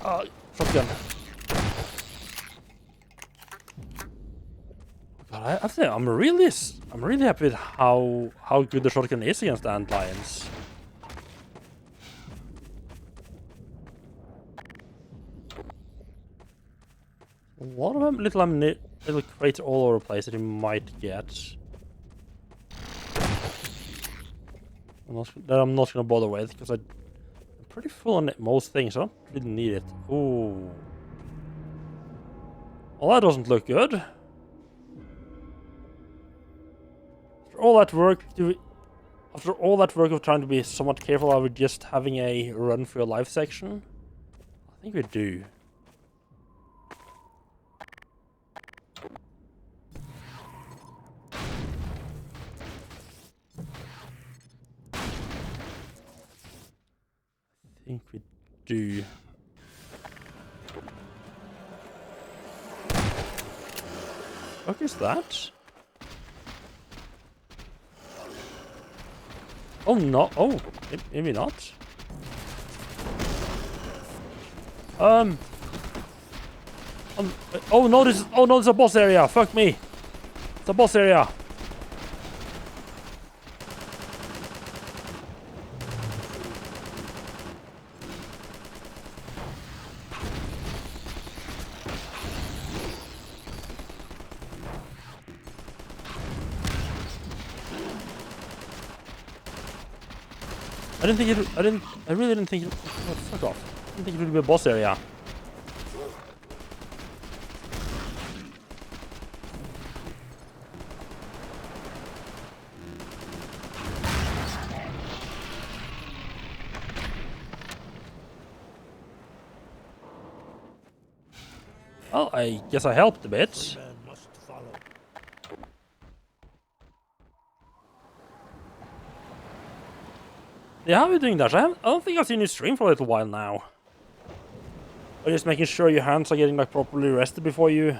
Shotgun. God, I think I'm really happy with how good the shotgun is against the antlions. A lot of them, little crates all over the place that you might get. That I'm not gonna bother with because I'm pretty full on most things. I don't really need it. Ooh. Well, that doesn't look good. After all that work of trying to be somewhat careful, are we just having a run for your life section? I think we do. I think we do? What is that? Oh no! Oh, maybe not. Oh no! This is, oh no! It's a boss area. Fuck me! It's a boss area. I didn't think it. I really didn't think it. Oh, fuck off! I didn't think it would be a boss area. Well, I guess I helped a bit. Man must follow. Yeah, how are you doing that? I don't think I've seen you stream for a little while now. Or just making sure your hands are getting like properly rested before you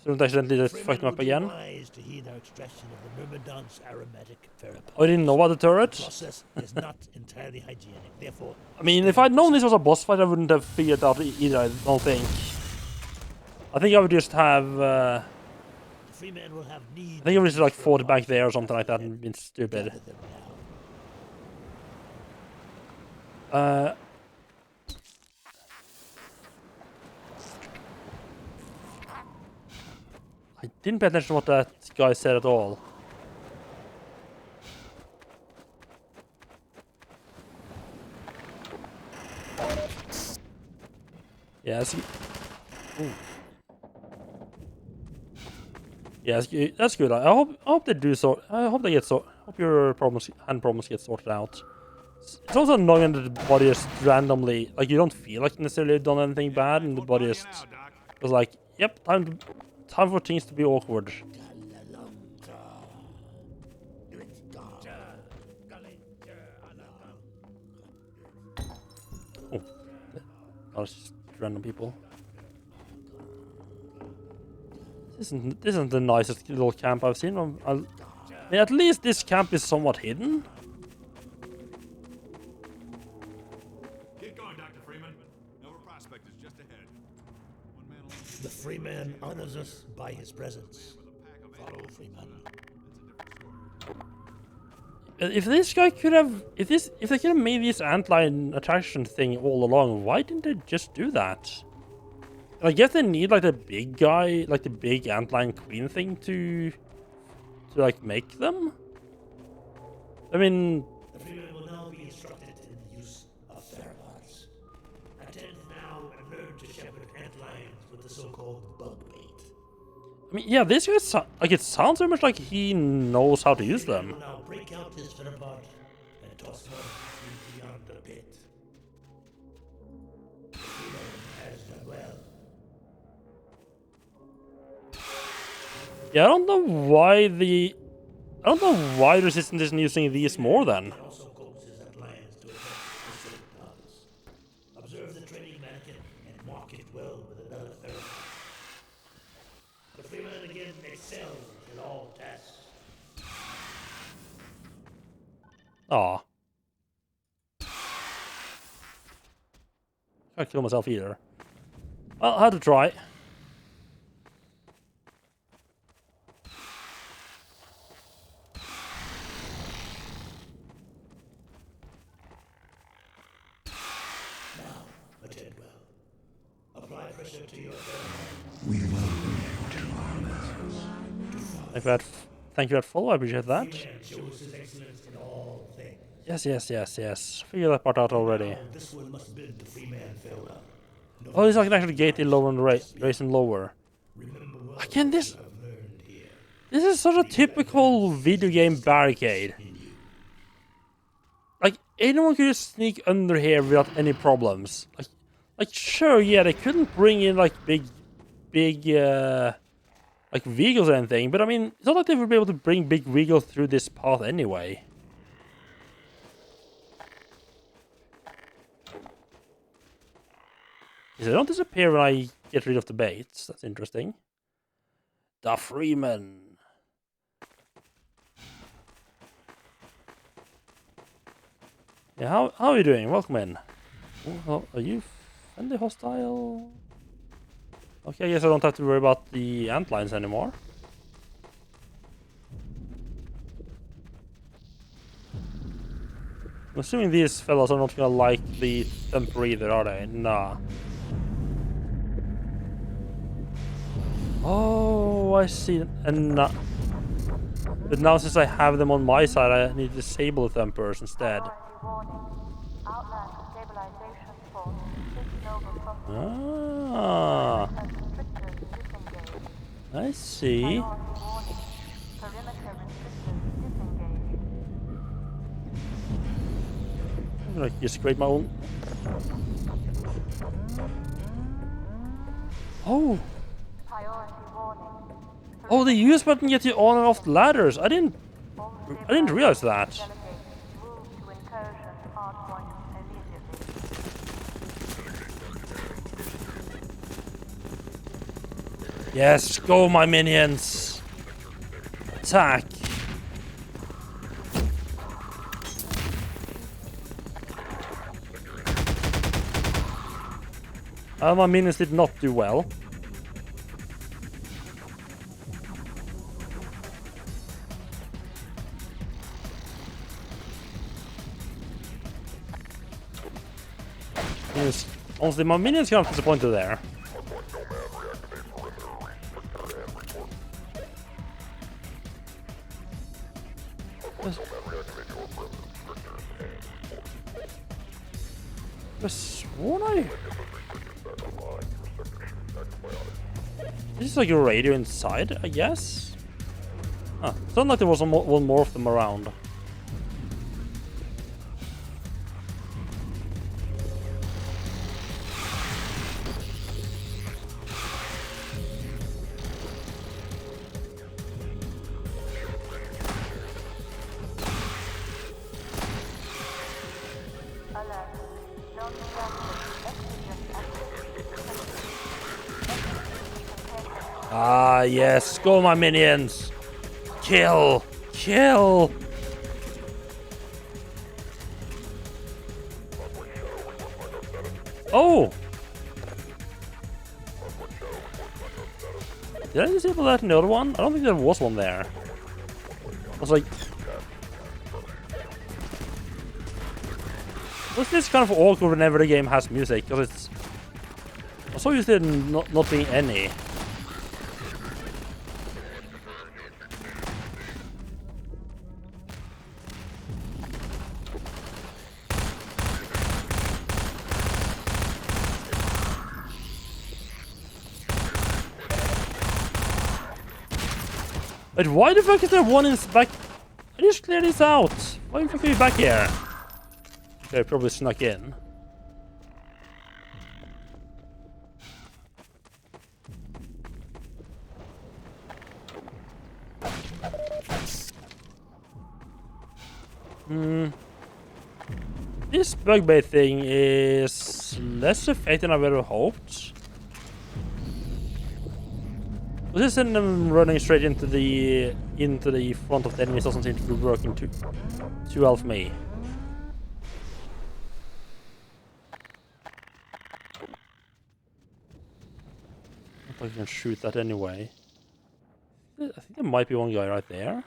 don't accidentally just fuck them up again. Wise to heed our extraction of the Myrmidon's aromatic pheromone. I didn't know about the turret. Process is not entirely hygienic. Therefore, I mean, if I'd known this was a boss fight, I wouldn't have figured out either, I don't think. I think I would just have, the free man will have need. I think I would just like fought back there or something like that and been stupid. Gather them now. I didn't pay attention to what that guy said at all. Yes. Ooh. Yes, that's good. I hope they do so. I hope they get so. Hope your hand problems get sorted out. It's also annoying that the body just randomly, like, you don't feel like necessarily done anything bad, and the body just was like, yep, time for things to be awkward. Oh, that's just random people. This isn't the nicest little camp I've seen. I mean, at least this camp is somewhat hidden. Keep going, Dr. Freeman. Nova Prospect is just ahead. One man alone. The free man honors us by his presence. Follow, free man. If this guy could have, if they could have made this antlion attraction thing all along, why didn't they just do that? I guess they need like the big guy, like the big antlion queen thing to like make them. I mean, The free man will now be instructed in the use of pheromones. Attend now and learn to shepherd antlions with the so-called bug bait. I mean, yeah, this guy like it sounds very much like he knows how to use He them. will now break out his pheromone and toss one beyond the pit. The free man has done well. Yeah, I don't know why Resistance isn't using these more then. He also coaxes antlions to attack specific targets. Observe the training mannequin and mark it well with another pheromone. The free man again excels in all tasks. Aw. Can't kill myself either. Well, I had to try. Attend well. Apply pressure to your pheromone. Thank you for that follow. I appreciate that. Man shows his excellence in all things. Yes. Figure that part out already. Now, this one must build the free man pheromone. No Oh, this I can actually gate it lower and raise and lower. remember well Again, this what you have learned here. this is such a typical video game barricade. Like anyone could just sneak under here without any problems. Like sure, yeah, they couldn't bring in like big like vehicles or anything, but I mean, it's not like they would be able to bring big vehicles through this path anyway. They don't disappear when I get rid of the baits. That's interesting. The Freeman. Yeah, how are you doing? Welcome in. Oh, are you friendly hostile? Okay, I guess I don't have to worry about the antlines anymore. I'm assuming these fellas are not gonna like the Thumper either, are they? Nah. Oh, I see. And but now since I have them on my side, I need to disable the Thumpers instead. Ah, I see. I'm gonna just create my own. Oh. Oh, the use button gets you on and off the ladders. I didn't realize that. Yes, go my minions. Attack. My minions did not do well. Honestly, my minions kind of disappointed there. I sworn This is like a radio inside, I guess? Huh. Sounded like there was one more of them around. Ah, yes. Go, my minions. Kill. Kill. Oh. Did I disable that in the other one? I don't think there was one there. I was like... Well, this kind of awkward whenever the game has music, because it's... I'm so used to it not being any. But why the fuck is there one in back? I just cleared this out. Why the fuck are you back here? They probably snuck in. This bug bait thing is less effective than I would have hoped. This isn't them running straight into the front of the enemies doesn't seem to be working too well for me. I don't think I can shoot that anyway. I think there might be one guy right there.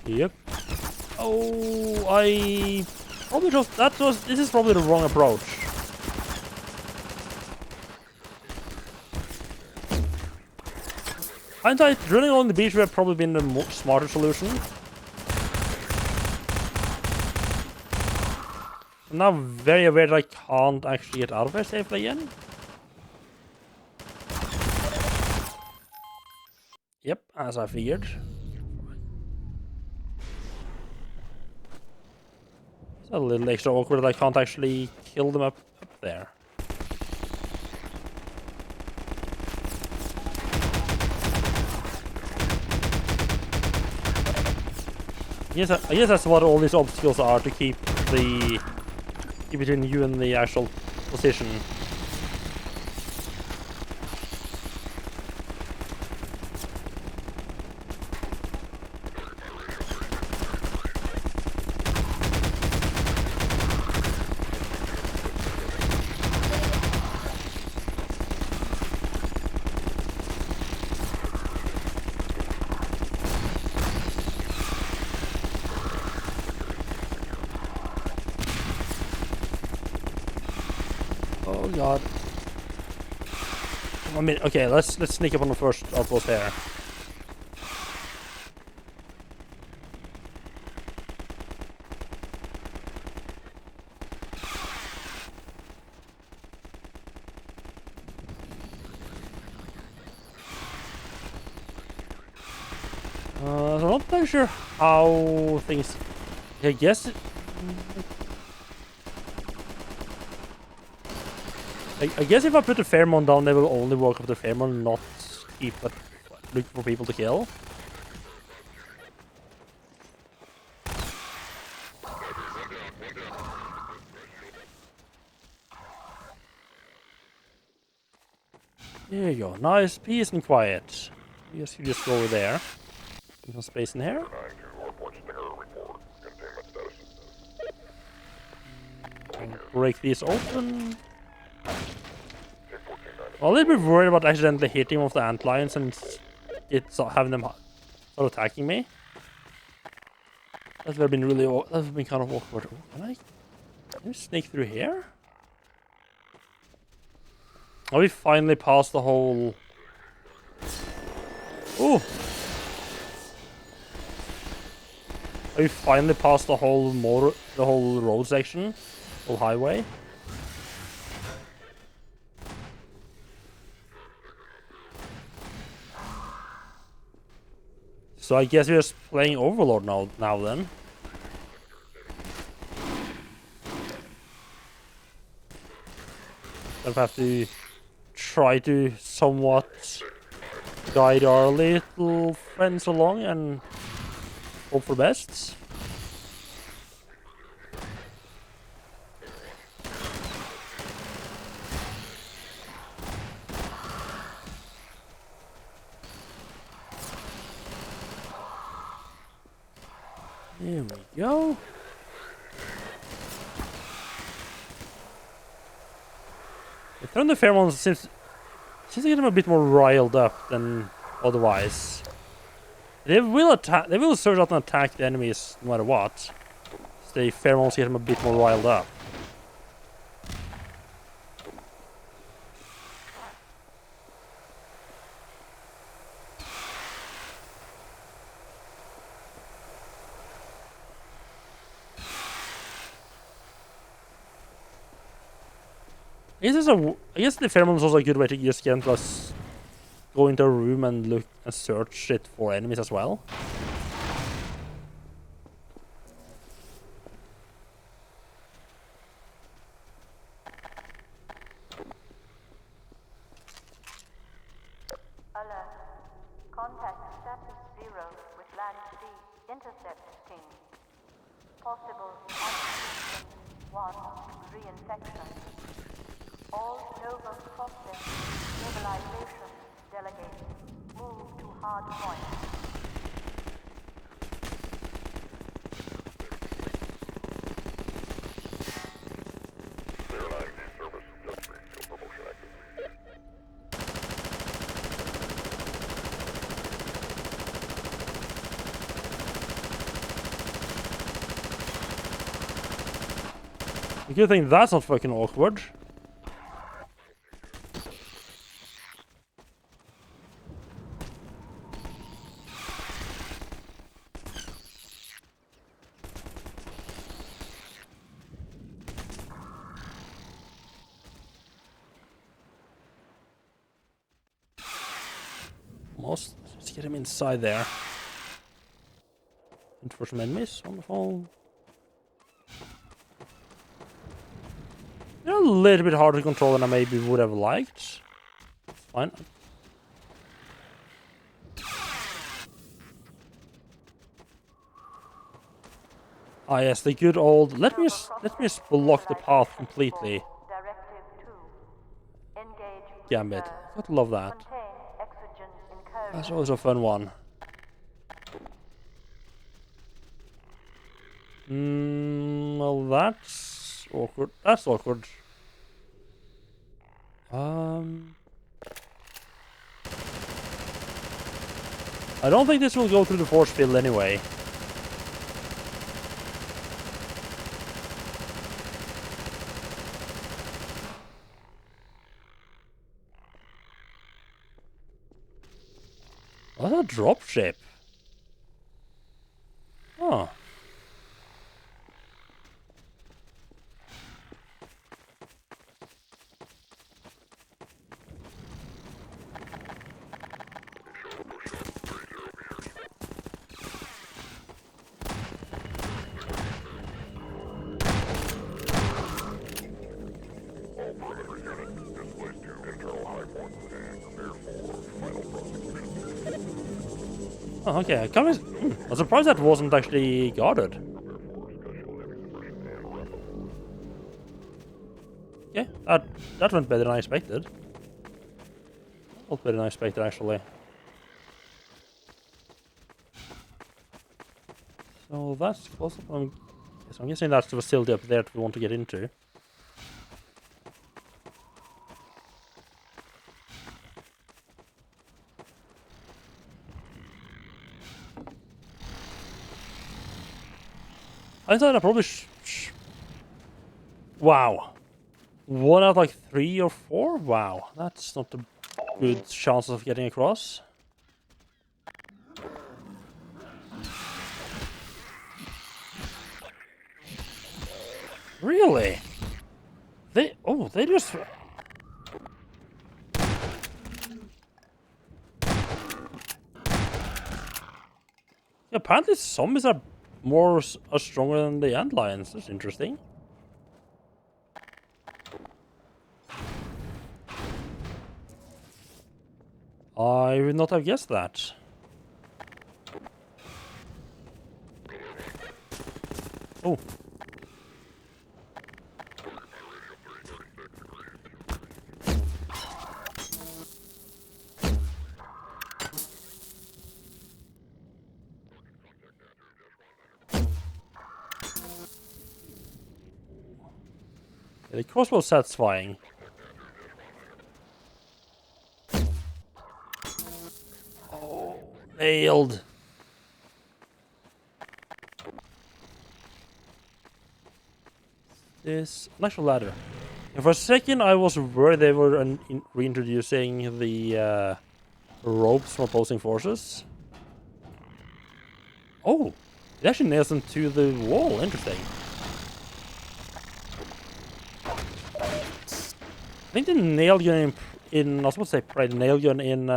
Yep. Oh, I probably just this is probably the wrong approach. Hindsight, drilling along the beach would have probably been the smarter solution. I'm now very aware that I can't actually get out of here safely again. Yep, as I figured. a little extra awkward that I can't actually kill them up there. I guess that's what all these obstacles are, to keep between you and the actual position. Oh god. I mean, okay, let's sneak up on the first outpost here. So I'm not very sure how things. I guess. I guess if I put the pheromone down, they will only walk up the pheromone, not keep looking for people to kill. There you go. Nice, peace and quiet. Yes, you just go over there. Some space in here. Break these open. I'm a little bit worried about accidentally hitting one of the antlions and it's having them start attacking me. That would have been kind of awkward. Can I sneak through here? Are we finally past the whole? Ooh! Are we finally past the whole road section, whole highway? So I guess we're just playing Overlord now then. I have to try to somewhat guide our little friends along and hope for best. There we go. The Thunder Pheromones seems to get them a bit more riled up than otherwise. They will attack. They will surge out and attack the enemies no matter what. So the pheromones get them a bit more riled up. I guess the pheromone is also a good way to just get into go into a room and look and search it for enemies as well. Alert. Contact status 0 with Land C intercept team. Possible oxygen 1 reinfection. All Nova process stabilization delegates move to hard point. The good thing that's not fucking awkward. Let's get him inside there. And for some enemies, wonderful. little bit harder to control than I maybe would have liked. Fine. Ah yes, the good old. Let me just block the path completely. Directive 2. Engage Gambit. reserve. I'd love that. Contain exogen incursion. That's always a fun one. Well, that's awkward. That's awkward. I don't think this will go through the force field anyway. What's a dropship? Oh. Oh, okay. I'm surprised that wasn't actually guarded. Yeah, that went better than I expected. Went better than I expected, actually. So that's close up. I'm guessing that's the facility up there that we want to get into. I thought I probably wow. 1 out of like 3 or 4? Wow, that's not a good chance of getting across. Really? They just... Apparently zombies are are stronger than the antlions. That's interesting. I would not have guessed that. Oh. The crossbow's satisfying. Oh, nailed. This an actual ladder. And for a second, I was worried they were reintroducing the ropes from opposing forces. Oh, it actually nails them to the wall. Interesting. I think the nail gun I was supposed to say Prey, the nail gun in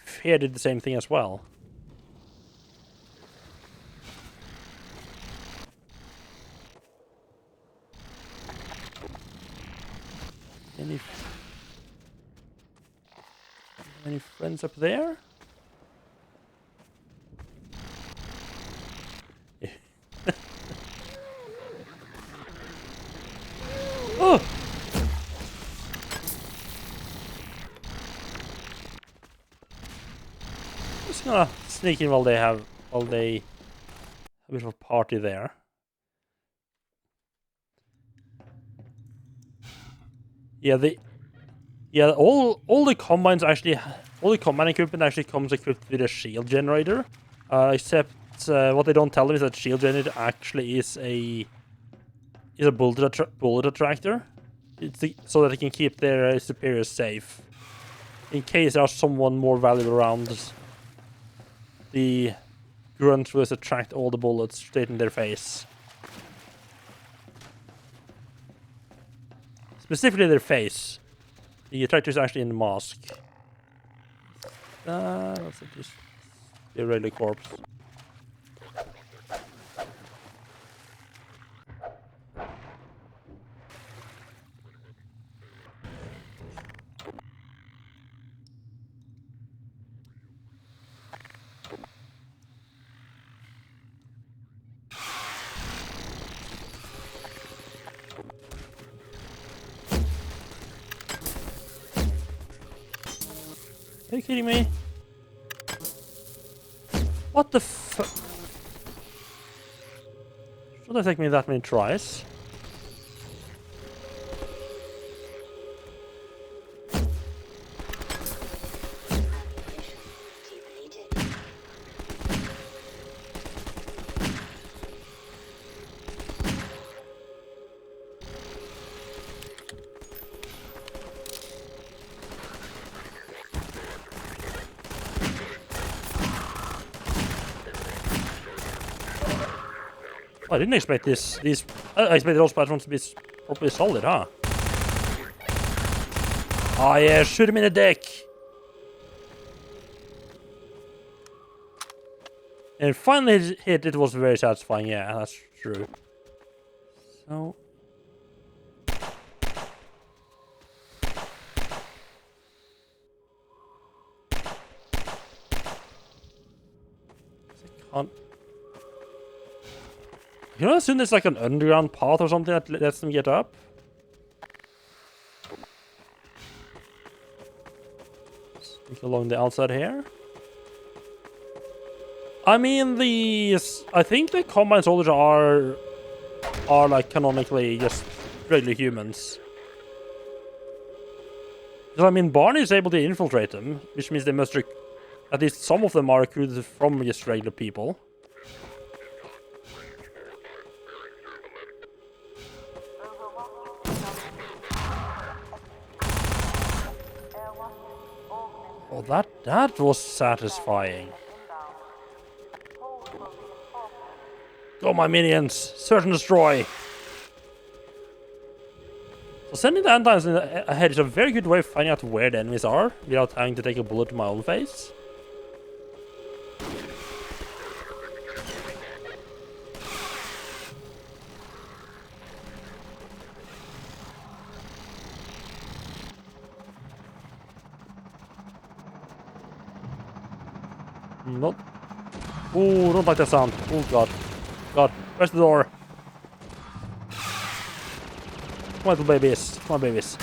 Fear did the same thing as well. Any friends up there? Oh! Just gonna sneak in while they have a bit of a party there. All the combines actually, all the combine equipment actually comes equipped with a shield generator. Except what they don't tell them is that shield generator actually is a bullet attractor. So that they can keep their superiors safe in case there's someone more valuable around. The grunt will attract all the bullets straight in their face. Specifically their face. The attractor is actually in the mask. That's just a regular corpse. Are you kidding me? What the fuck? Should have taken me that many tries? Depleted. I didn't expect these. I expected those platforms to be properly solid, huh? Oh yeah, shoot him in the dick. And finally hit. It was very satisfying. Yeah, that's true. So. Can't. You know, assume there's like an underground path or something that lets them get up. Sneak along the outside here. I mean, I think the Combine soldiers are like canonically just regular humans. Because I mean, Barney is able to infiltrate them, which means they must at least some of them are recruited from just regular people. Oh, that was satisfying. Go, my minions! Search and destroy! So sending the Antilles ahead is a very good way of finding out where the enemies are, without having to take a bullet to my own face. Not. Oh, don't like that sound. Oh god. God, where's the door? Come on, little babies. Come on, babies.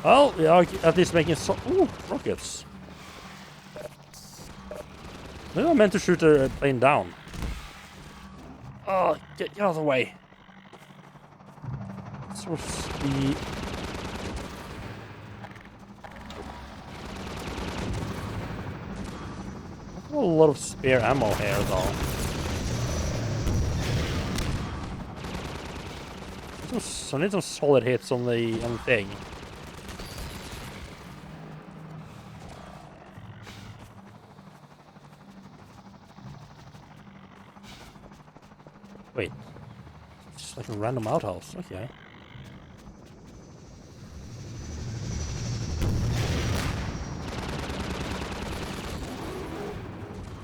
Well, we are at least making some. Ooh, rockets. Maybe I meant to shoot the plane down. Oh, get out of the way. So speed. A lot of spare ammo here, though. I need some solid hits on the thing. Wait, it's just like a random outhouse. Okay.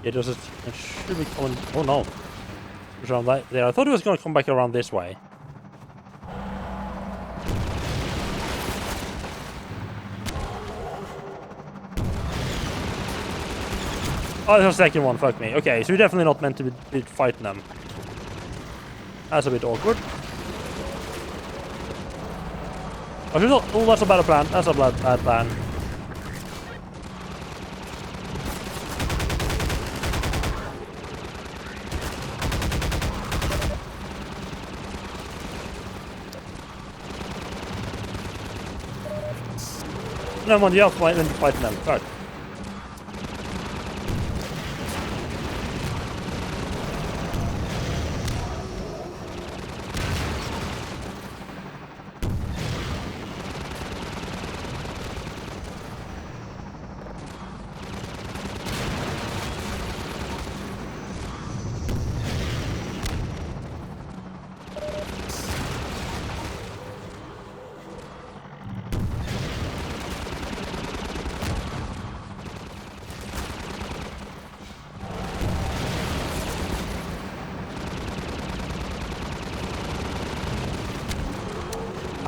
It does. It should be coming. Oh no! It's around that there. I thought it was gonna come back around this way. Oh, there's a second one. Fuck me. Okay, so we're definitely not meant to be fighting them. That's a bit awkward. Oh, that's a bad plan. That's a bad plan. No one else might fighting them. Fuck.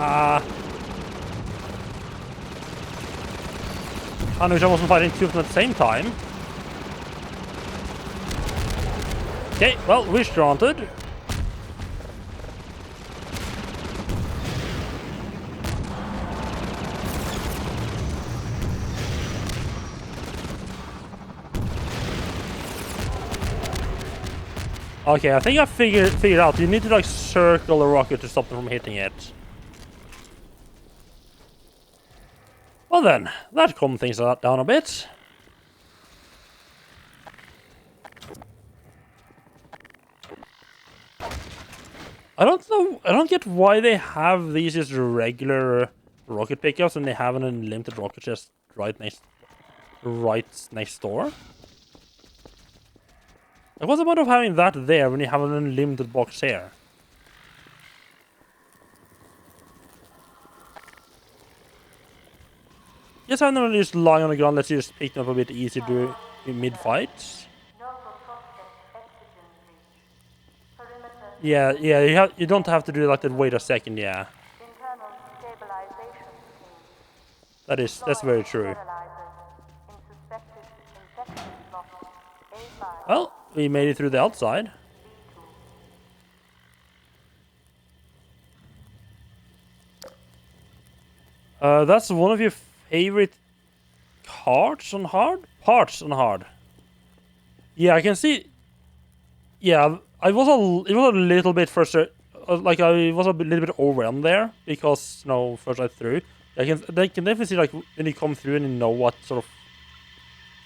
I wish I wasn't fighting two of them at the same time. Okay, well, wish granted. Okay, I think I figured out. You need to like circle the rocket to stop them from hitting it. Well then, that calmed things down a bit. I don't get why they have these just regular rocket pickups and they have an unlimited rocket chest right next door. Like, what's the point of having that there when you have an unlimited box here? Just have them just lying on the ground, let's just pick them up a bit easier to mid-fights. Norfolk Prospect Oxygen Breach. Perimeter. Yeah, you don't have to do like that. Wait a second, yeah. Internal stabilization scheme. That's very true. Sterilizers. In suspected infection block. A5. Well, we made it through the outside. That's one of your favorite parts on hard? Parts on hard. Yeah, I can see. Yeah, it was a little bit frustrated. Like I was a little bit overwhelmed there because first I threw. I can definitely see like when you come through and you know what sort of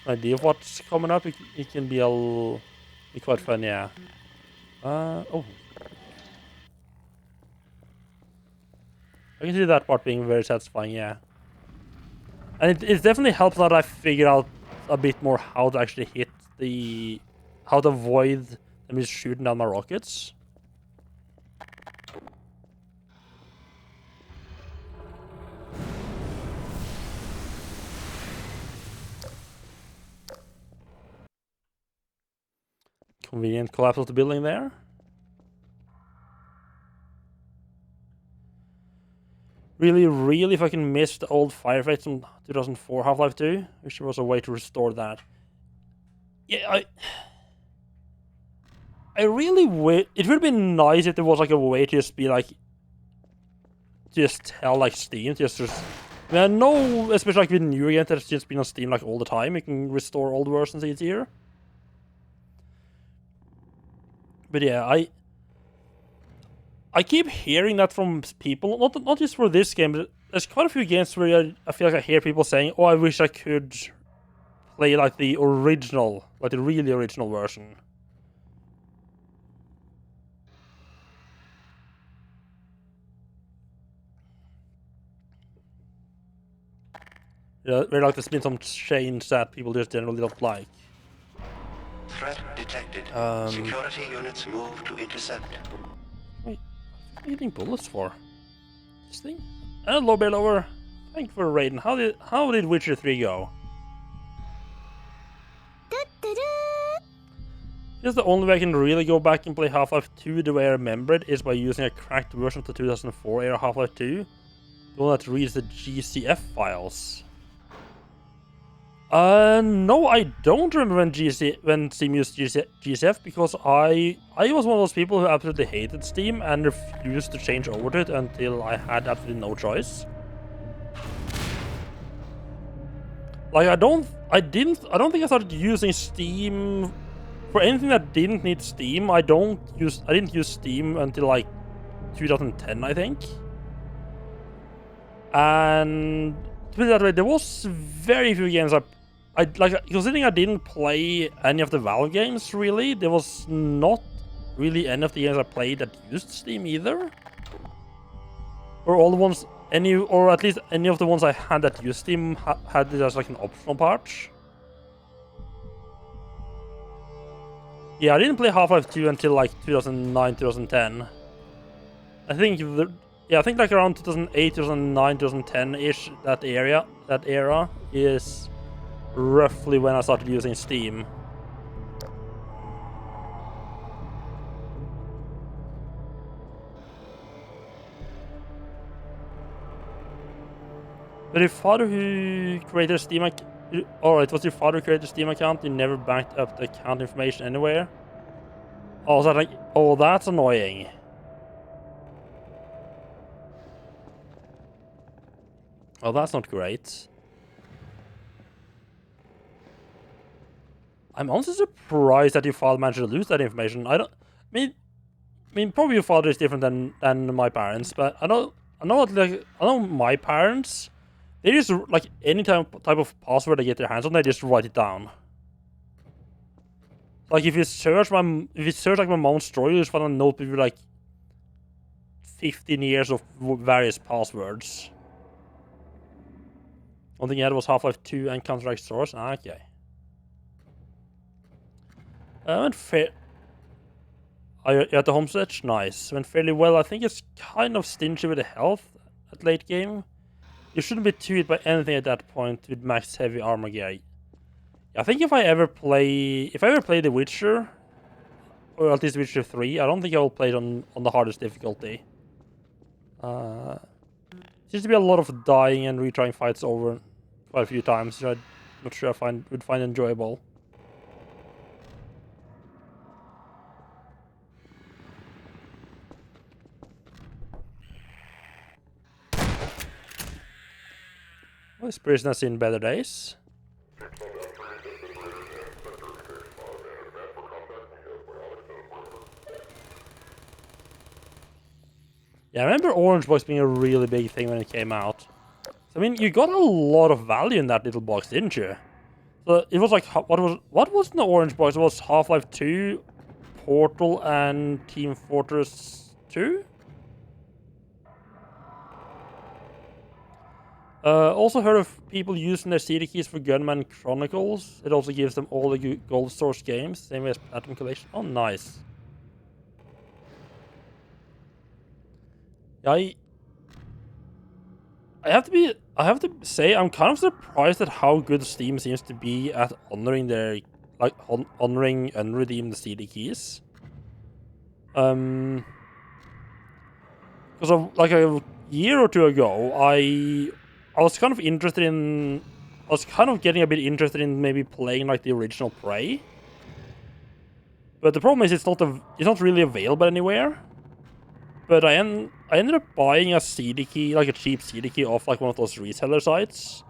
idea of what's coming up. It can be quite fun, yeah. Oh. I can see that part being very satisfying, yeah. And it definitely helps that I figured out a bit more how to actually hit how to avoid them just shooting down my rockets. Convenient collapse of the building there. Really fucking missed the old firefights from 2004 Half-Life 2. Wish there was a way to restore that. Yeah, I really wish it would have been nice if there was like a way to just be like, just tell like Steam, just. I mean, I know, especially like with newer games that's just been on Steam like all the time. You can restore old versions easier. But yeah, I keep hearing that from people, not just for this game, but there's quite a few games where I feel like I hear people saying, "Oh, I wish I could play like the original, like the really original version." Yeah, where like there's been some change that people just generally don't like. Threat detected. Security units move to intercept. Wait, what am I getting bullets for? This thing? Hello, Bailover. Thank you for raiding. How did Witcher 3 go? Just the only way I can really go back and play Half-Life 2 the way I remember it is by using a cracked version of the 2004 era Half-Life 2. The one that reads the GCF files. No, I don't remember when Steam used GCF because I was one of those people who absolutely hated Steam and refused to change over to it until I had absolutely no choice. Like I don't think I started using Steam for anything that didn't need Steam. I didn't use Steam until like 2010, I think. And to put it that way, there was very few games I like, considering I didn't play any of the Valve games really, there was not really any of the games I played that used Steam either. Or all the ones, or at least any of the ones I had that used Steam had it as like an optional part. Yeah, I didn't play Half-Life 2 until like 2009, 2010. I think like around 2008, 2009, 2010-ish, that era is roughly when I started using Steam. But your father who created a Steam account... Alright, was your father who created a Steam account? You never backed up the account information anywhere? Oh, is that like... Oh, that's annoying. Oh, that's not great. I'm honestly surprised that your father managed to lose that information. I mean, probably your father is different than my parents, but I know my parents, they just, like, any type of password they get their hands on, they just write it down. Like, if you search like my mom's story, you just find a note with like 15 years of various passwords. One thing you had was Half-Life 2 and Counter-Strike Source. Okay. Went fair. You're at the home stretch? Nice. Went fairly well. I think it's kind of stingy with the health at late game. You shouldn't be too hit by anything at that point with max heavy armor gear. I think if I ever play The Witcher, or at least Witcher 3, I don't think I will play it on the hardest difficulty. Seems to be a lot of dying and retrying fights over quite a few times, which I'm not sure I would find enjoyable. Well, this person has seen better days. Yeah, I remember Orange Box being a really big thing when it came out. I mean, you got a lot of value in that little box, didn't you? So it was like, what was in the Orange Box? It was Half-Life 2, Portal, and Team Fortress 2? Also heard of people using their CD keys for Gunman Chronicles. It also gives them all the gold source games, same way as Platinum Collection. Oh, nice. I have to say I'm kind of surprised at how good Steam seems to be at honoring their honoring unredeemed CD keys. Because of like a year or two ago, I was kind of interested in getting a bit interested in maybe playing like the original Prey. But the problem is it's not really available anywhere. But I ended up buying a CD key, like a cheap CD key off like one of those reseller sites.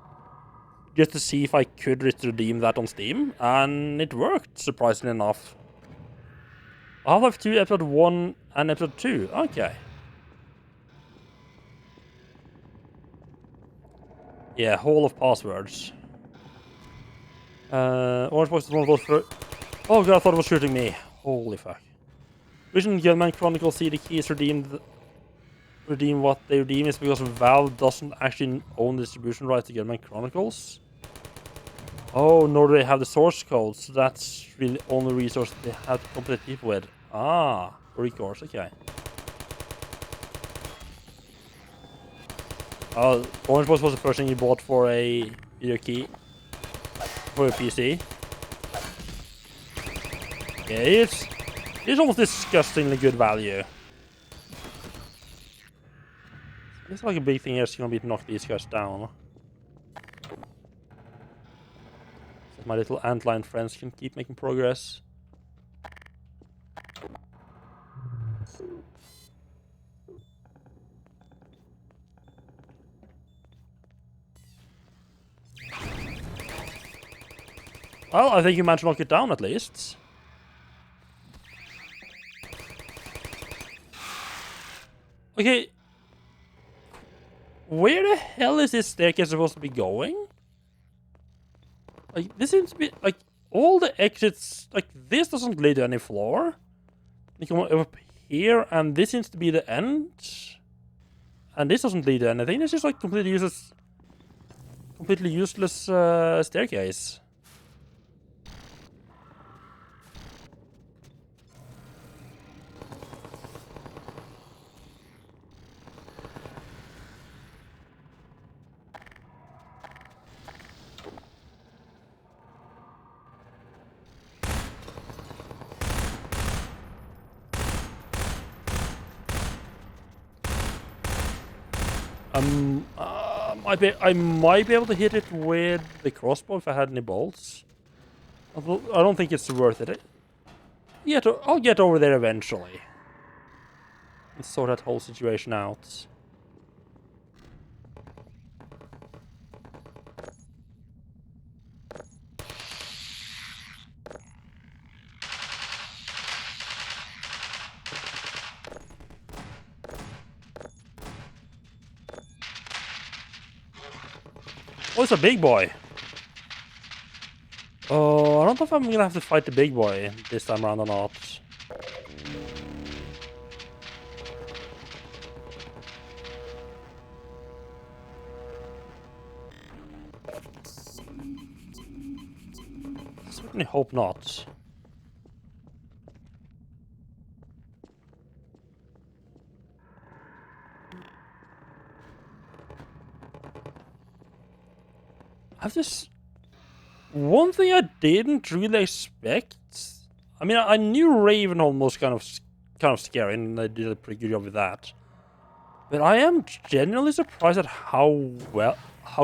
Just to see if I could redeem that on Steam. And it worked, surprisingly enough. Half-Life 2, Episode 1 and Episode 2. Okay. Yeah, Hall of Passwords. Orange Box is one of those for... Oh god, I thought it was shooting me. Holy fuck. Vision Gunman Chronicle CD keys redeem what they redeem is because Valve doesn't actually own distribution rights to Gunman Chronicles. Oh, nor do they have the source code, so that's really the only resource they have to compete people with. Ah, recourse, okay. Orange Box was the first thing you bought for a video key for a PC. Yeah, it's almost disgustingly good value. It's like a big thing here is gonna be to knock these guys down. So my little antlion friends can keep making progress. Well, I think you managed to knock it down at least. Okay. Where the hell is this staircase supposed to be going? Like, this seems to be, like, all the exits, like, this doesn't lead to any floor. You come up here, and this seems to be the end. And this doesn't lead to anything. It's just, like, completely useless staircase. I might be able to hit it with the crossbow if I had any bolts. Although I don't think it's worth it. I'll get over there eventually. And sort that whole situation out. Oh, it's a big boy. Oh, I don't know if I'm gonna have to fight the big boy this time around or not. Certainly hope not. I have this one thing I didn't really expect. I mean, I knew Ravenholm was kind of scary, and they did a pretty good job with that. But I am genuinely surprised at how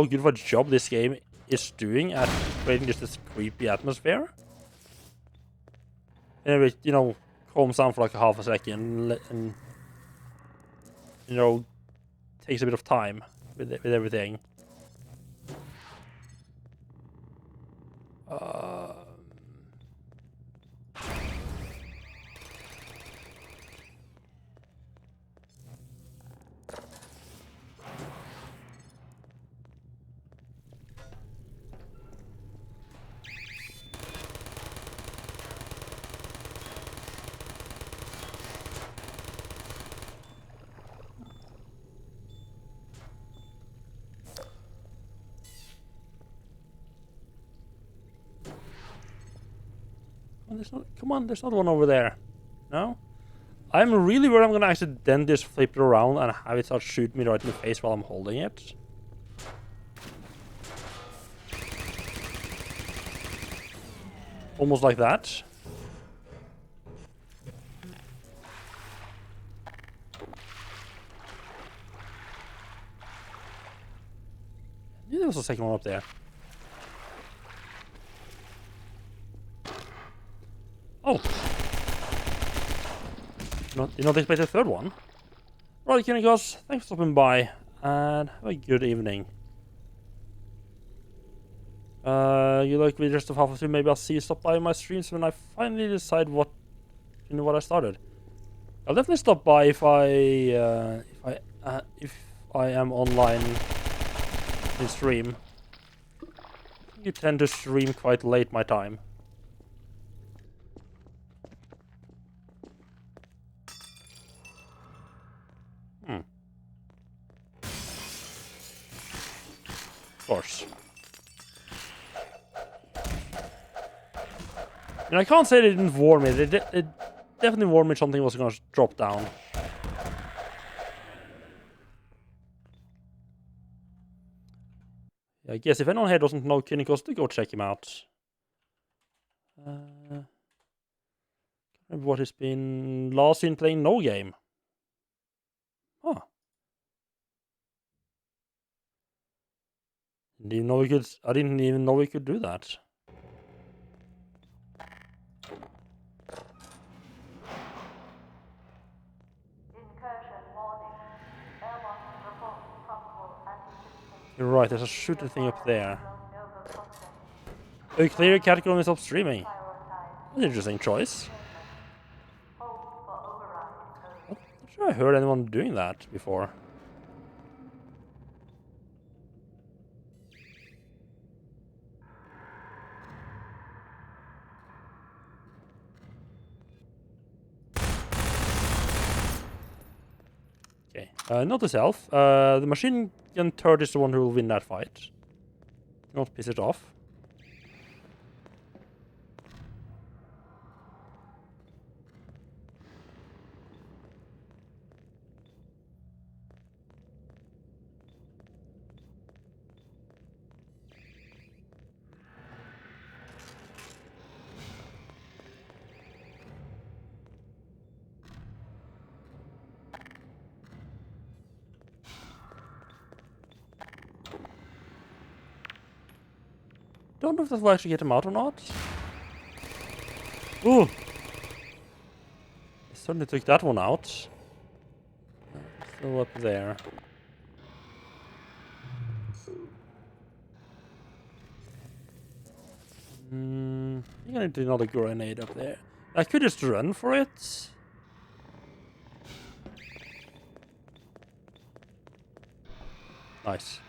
good of a job this game is doing at creating just this creepy atmosphere. Anyway, calms down for like a half a second, and takes a bit of time with everything. Come on, there's not one over there. No? I'm really worried I'm gonna accidentally just flip it around and have it start shooting me right in the face while I'm holding it. Almost like that. Yeah, there was a second one up there. Oh. You know, this place a third one? Right, guys, thanks for stopping by, and have a good evening. You like the rest of half of two? Maybe I'll see you stop by my streams when I finally decide what I started. I'll definitely stop by if I am online in stream. You tend to stream quite late my time. Of course. And I can't say they didn't warn me. They definitely warned me something was going to drop down. I guess if anyone here doesn't know Kynikos, go check him out. What has been last seen playing No Game? Huh. I didn't even know we could do that. Incursion warning. Airlock report probable anti-system. You're right, there's a shooter thing up there. Nova content. Oh, clear Catacomb is up streaming. Prioritize. That's an interesting choice. Hold for override code. I'm not sure I heard anyone doing that before. Okay, note to self. The machine gun turret is the one who will win that fight. Not piss it off. don't know if that will actually get him out or not. Ooh! He certainly took that one out. Still up there. I'm gonna do another grenade up there. I could just run for it. Nice.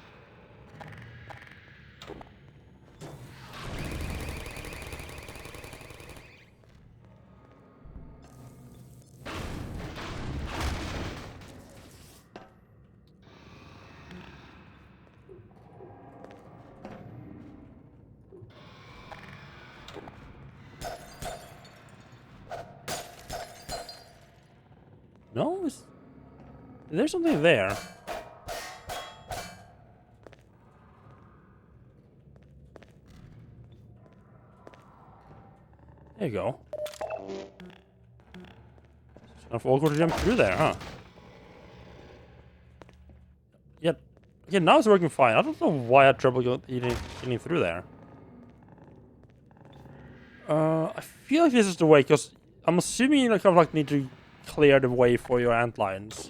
No? Is there something there? There you go. It's kind of awkward to jump through there, huh? Yeah. Okay, now it's working fine. I don't know why I had trouble getting through there. I feel like this is the way, because I'm assuming you kind of like need to clear the way for your antlions.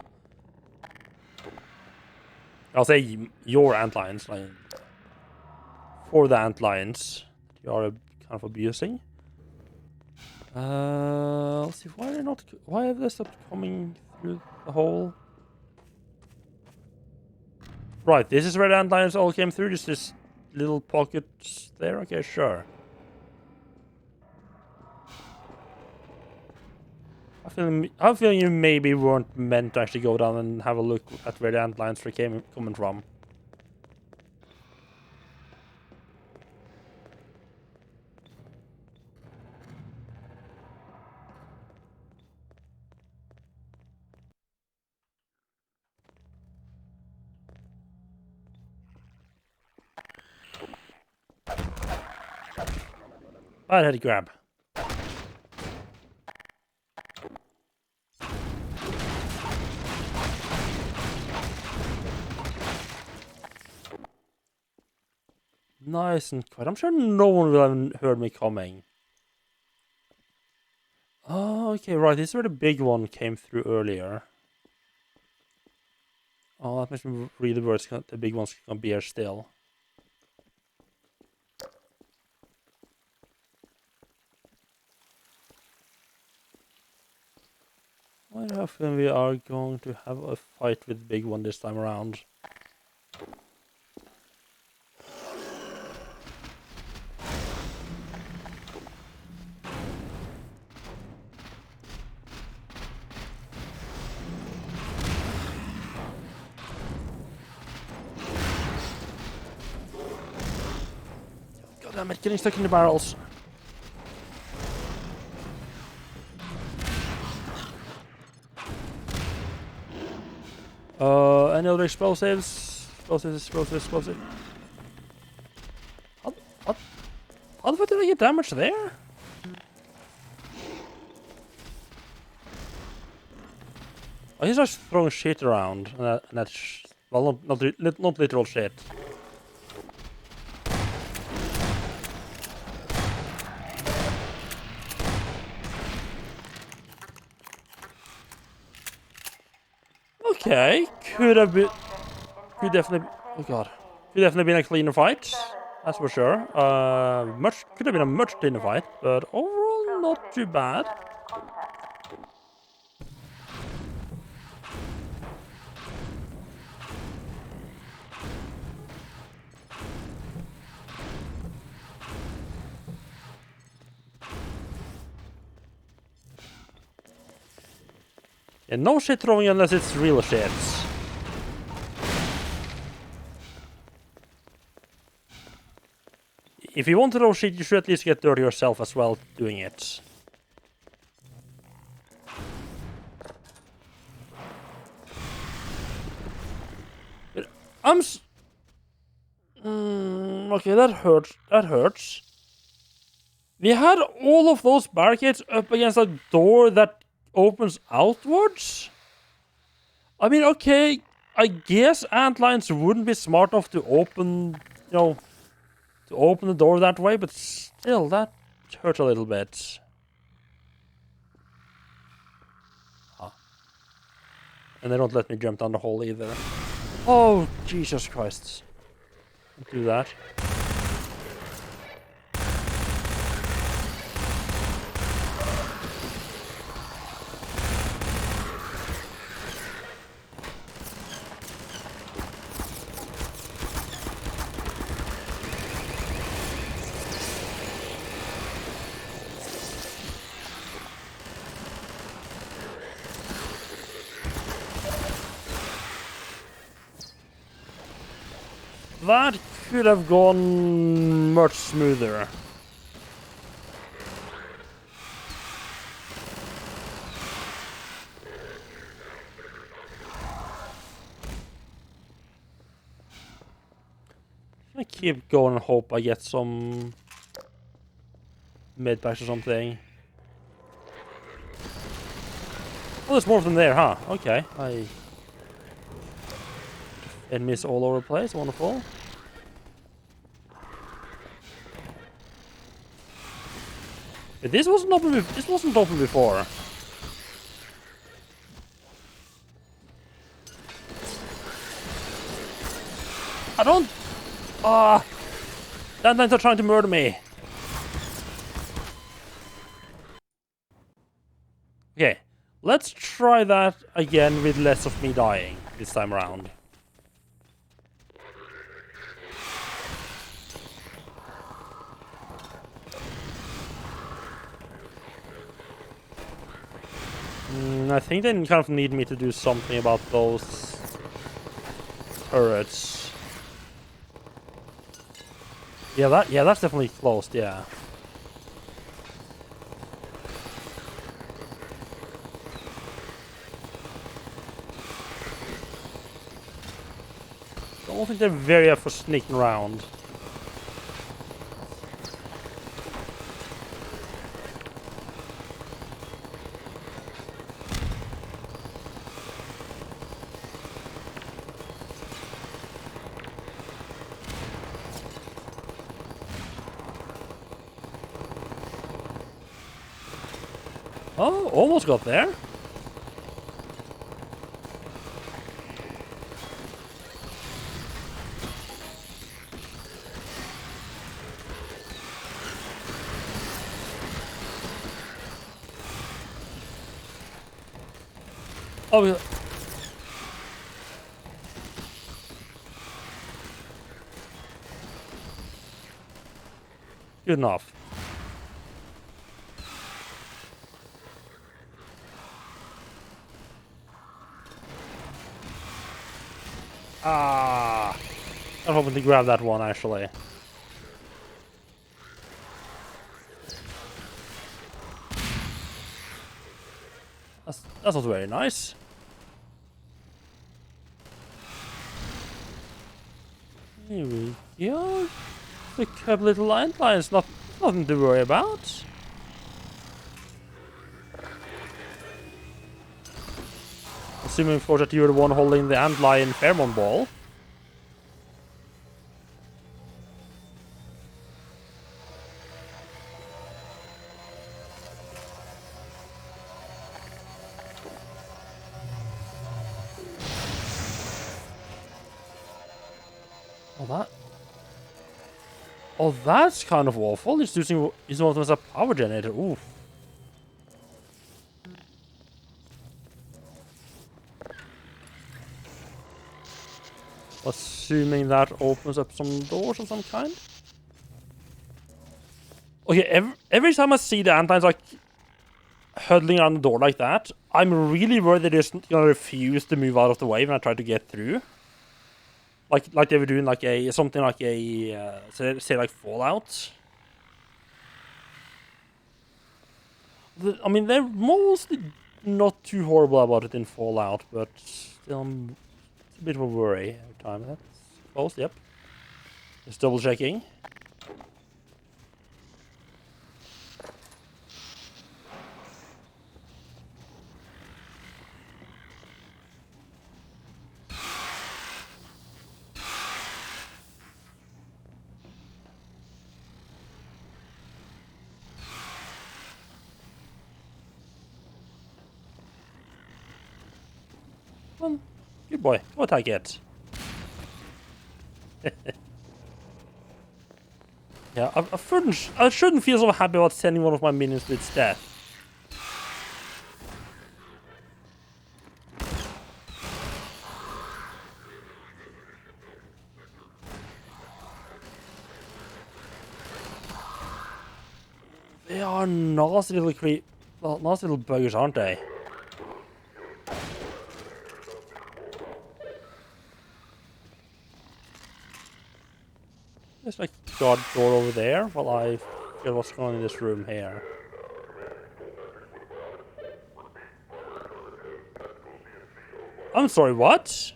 I'll say your antlions, like for the antlions you are kind of abusing. Let's see, why have they stopped coming through the hole? Right, this is where the antlions all came through, just this little pockets there. Okay, sure. I have a feeling you maybe weren't meant to actually go down and have a look at where the antlions were coming from. Bad head grab. Nice and quiet. I'm sure no one will have heard me coming. Oh, okay, right. This is where the big one came through earlier. Oh, that makes me really worried the big one's gonna be here still. I have a feeling we are going to have a fight with the big one this time around. God damn it, getting stuck in the barrels. Any other explosives? Explosive. How the fuck did I get damaged there? Oh, he's just throwing shit around, and that's well, not literal shit. Okay, could definitely, oh god, could definitely been a cleaner fight, that's for sure. Could have been a much cleaner fight, but overall not too bad. And no shit throwing unless it's real shit. If you want to throw shit, you should at least get dirty yourself as well doing it. Okay, that hurts. We had all of those barricades up against a door that opens outwards? I mean, okay, I guess antlions wouldn't be smart enough to open, to to open the door that way, but still, that hurt a little bit. Ah. And they don't let me jump down the hole either. Oh, Jesus Christ. Don't do that. That could have gone much smoother. I keep going and hope I get some med packs or something. Oh, there's more of them there, huh? Okay. Enemies all over the place. Wonderful. But this wasn't open. This wasn't open before. I don't. Ah, they're trying to murder me. Okay, let's try that again with less of me dying this time around. I think they kind of need me to do something about those turrets. Yeah, that's definitely closed, yeah. I don't think they're very up for sneaking around. Oh, almost got there. Oh, yeah. Good enough. Ah, I'm hoping to grab that one actually. That's not very nice. Here we go. A couple little landlines, nothing to worry about. Assuming for that you're the one holding the antlion pheromone ball. Oh, that's kind of awful. He's using his one as a power generator. Ooh. Assuming that opens up some doors of some kind. Okay, every time I see the Antlines like huddling around the door like that, I'm really worried they're just gonna refuse to move out of the way when I try to get through. Like they were doing like something like say like Fallout. I mean, they're mostly not too horrible about it in Fallout, but still it's a bit of a worry every time. That's close, yep. Just double checking. Well, good boy. Go attack it. Yeah, I shouldn't feel so happy about sending one of my minions to its death. They are nasty little nasty little buggers, aren't they? There's like a guard door over there while I figure what's going on in this room here. I'm sorry, what?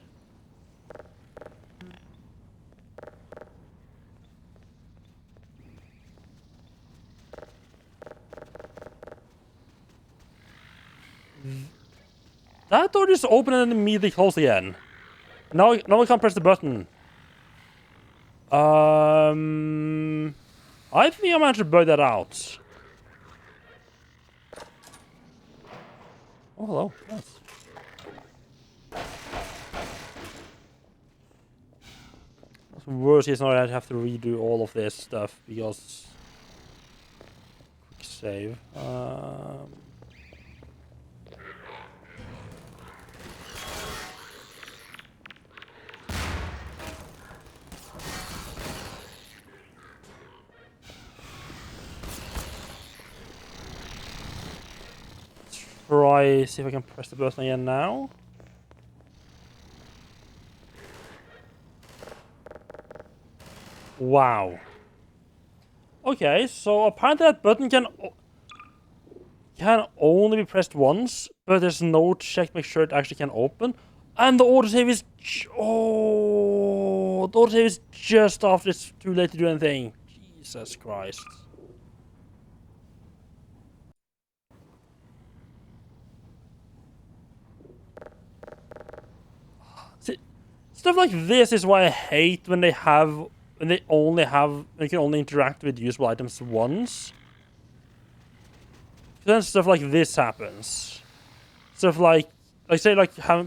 That door just opened and immediately closed again. Now I can't press the button. I think I managed to bug that out. Oh, hello. Nice. What's worse is now I have to redo all of this stuff because... Quick save. Try, see if I can press the button again now. Wow. Okay, so apparently that button can only be pressed once, but there's no check to make sure it actually can open. And the autosave is... Oh, the autosave is just after it's too late to do anything. Jesus Christ. Stuff like this is why I hate when they can only interact with usable items once. Then stuff like this happens. Stuff like say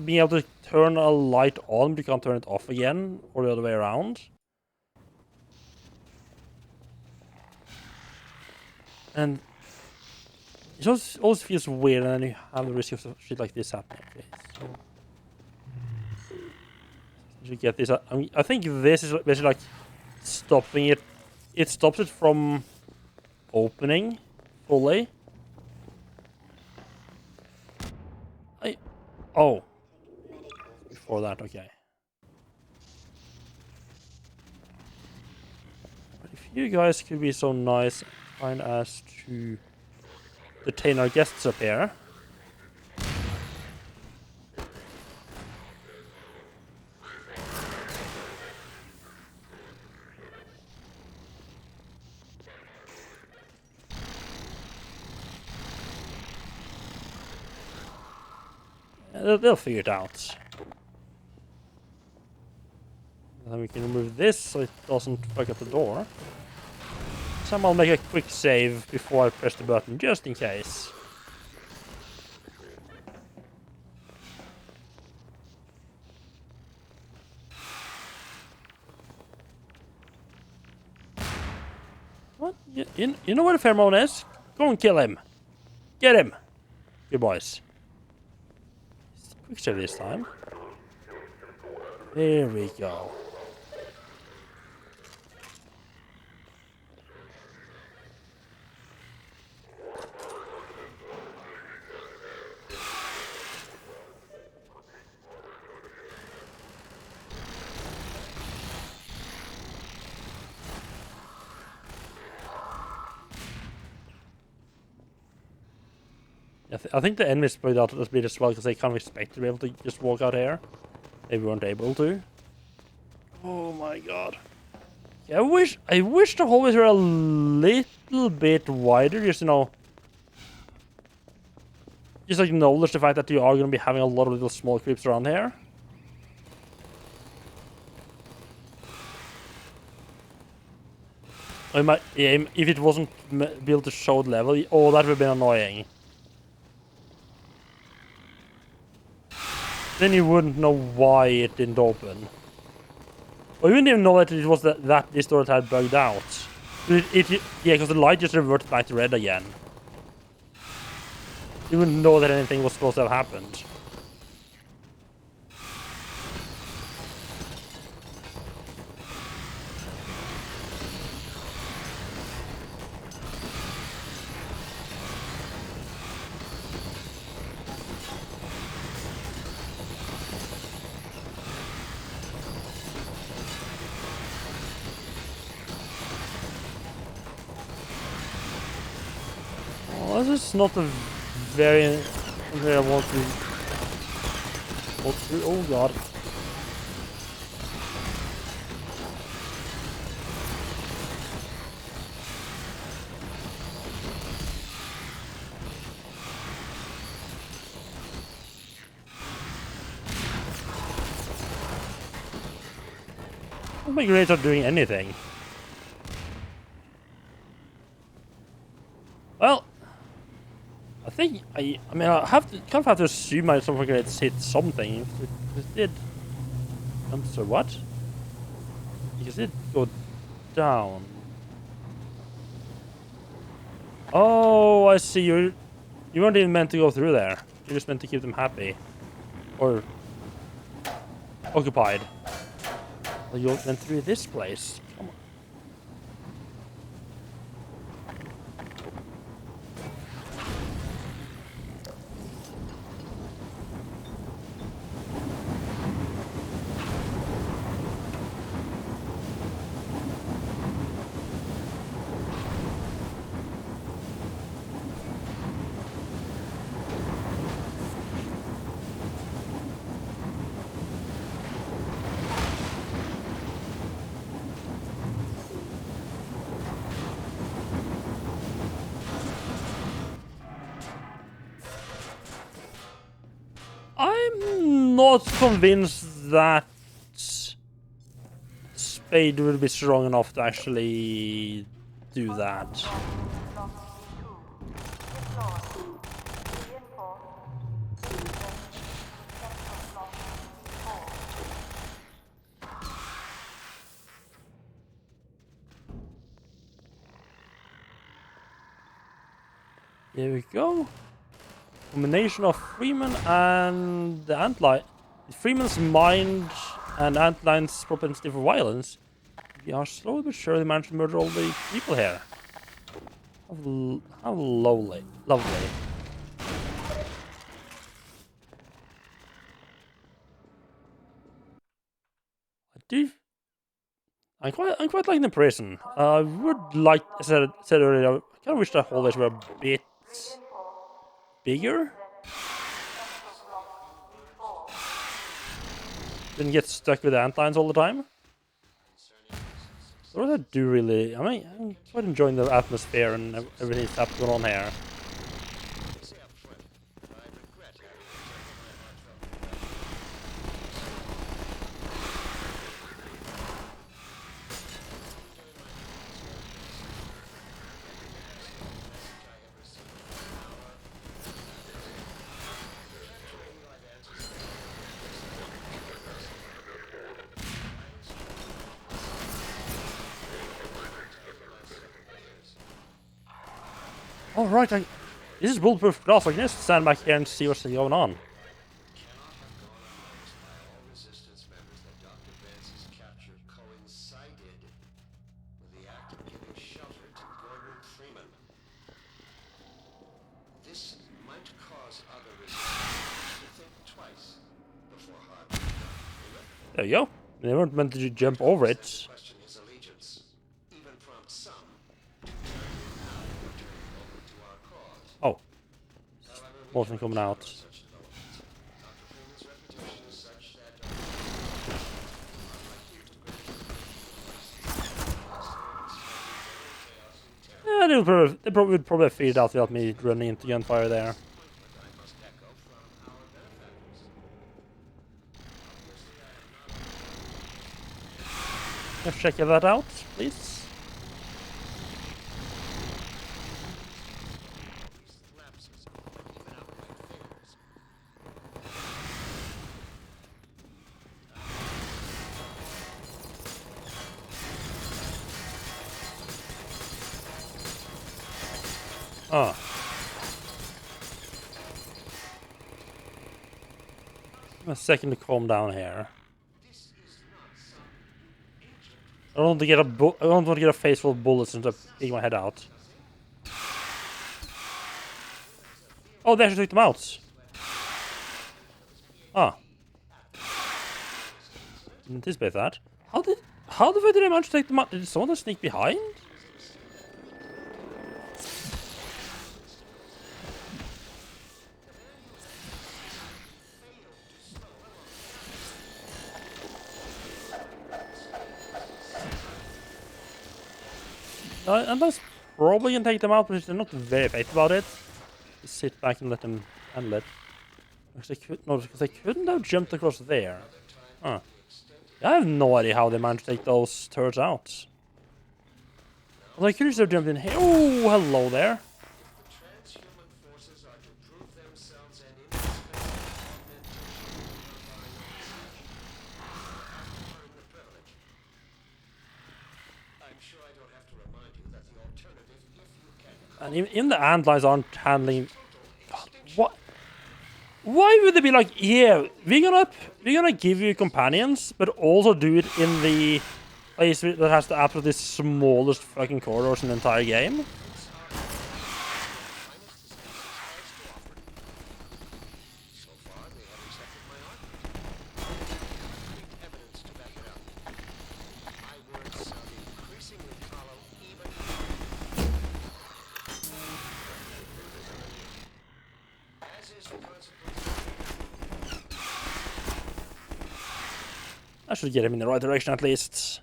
being able to turn a light on, but you can't turn it off again, or the other way around. And it always feels weird, and then you have the risk of shit like this happening. Okay, so you get this. I think this is basically like stopping it. It stops it from opening fully. Oh. Before that, okay. But if you guys could be so nice and kind as to detain our guests up here. They'll figure it out. And then we can remove this so it doesn't fuck up the door. So I'll make a quick save before I press the button, just in case. What? You know where the pheromone is? Go and kill him. Get him. Good boys. Quick save this time. There we go. I think the enemies played out this bit as well because they can't expect to be able to just walk out here. They weren't able to. Oh my god. Yeah, I wish the hallways were a little bit wider, just just acknowledge the fact that you are going to be having a lot of little small creeps around here. I might aim if it wasn't built to show the level. Oh, that would have been annoying. then you wouldn't know why it didn't open. Or you wouldn't even know that it was that this door had bugged out. Yeah, because the light just reverted back to red again. You wouldn't know that anything was supposed to have happened. Well, this is not a very where I want to go through. Oh god. My grenades aren't doing anything. Well, I think I mean I kind of have to assume my some grenades hit something. It did. I'm sorry, what? Because it go down. Oh, I see. You weren't even meant to go through there. You're just meant to keep them happy, or occupied. Well, you went through this place. Come on. I'm not convinced that Spade will be strong enough to actually do that. Here we go. Combination of Freeman and the Antlion. Freeman's mind and Antlion's propensity for violence. We are slowly but surely managed to murder all the people here. How lovely. Lovely. I'm quite liking the prison. I would like, as I said earlier, I kind of wish the hallways were a bit bigger. Didn't get stuck with antlions all the time. What does that do really? I mean, I'm quite enjoying the atmosphere and everything that's going on here. Oh, right, this is bulletproof glass. I can just stand back here and see what's going on. This might cause other resistance to think twice before harming. There you go. They weren't meant to jump over it. Question his allegiance, even prompt some Oh. Motion coming out. Yeah, they would probably have figured out without me running into gunfire there. Let's check that out, please. Ah. A second to calm down here. I don't want to get I don't want to get a face full of bullets and take my head out. Oh, they actually took them out. Ah. Didn't anticipate that. How the fuck did they manage to take them out? Did someone just sneak behind? And that's probably gonna take them out, but they're not very effective about it. Just sit back and let them handle it. Actually, because they couldn't have jumped across there. Huh. I have no idea how they managed to take those turrets out. Well, I could just have jumped in here. Oh, hello there. Transhuman forces are to prove themselves an indispensable earn the privilege. I'm sure I don't have to remind you that the alternative, if you can, And even the Antlines aren't handling. God, what? Why would they be like, yeah, we're gonna give you companions, but also do it in the place that has the absolutely smallest fucking corridors in the entire game? so far they have accepted my argument. Complete evidence to back it up. My words sound increasingly hollow even as is the consequence. I should get him in the right direction at least.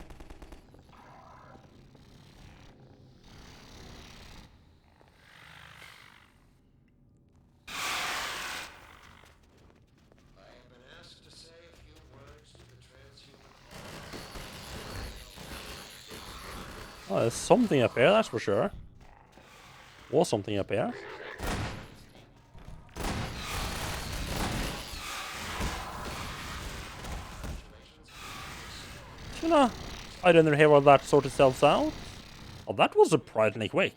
I have been asked to say a few words to the transhuman. Oh, there's something up here, that's for sure. Was something up here. You know, I don't know how that sort itself out. Oh, that was surprisingly quick.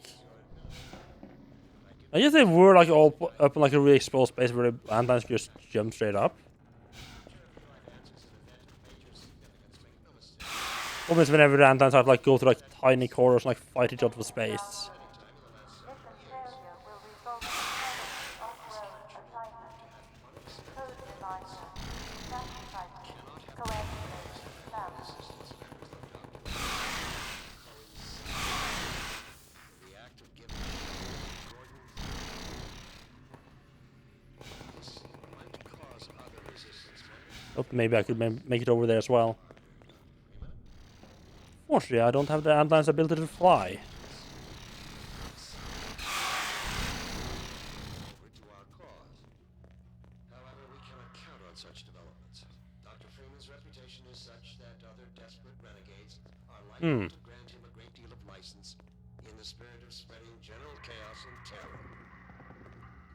I guess they were like all up in like a really exposed space where the Antlines just jump straight up. Almost whenever the Antlines have to like go through like tiny corridors and like fight each other for space. Mission failure will result in permanent off-road assignment. Code reminder. Sacrifice. Coagulate. Sound. The act of giving Gordon this might cause other resistance. Oh, maybe I could make it over there as well. Fortunately, I don't have the Antlines' ability to fly. To our cause. However, we cannot count on such developments. Dr. Freeman's reputation is such that other desperate renegades are likely to grant him a great deal of license in the spirit of spreading general chaos and terror.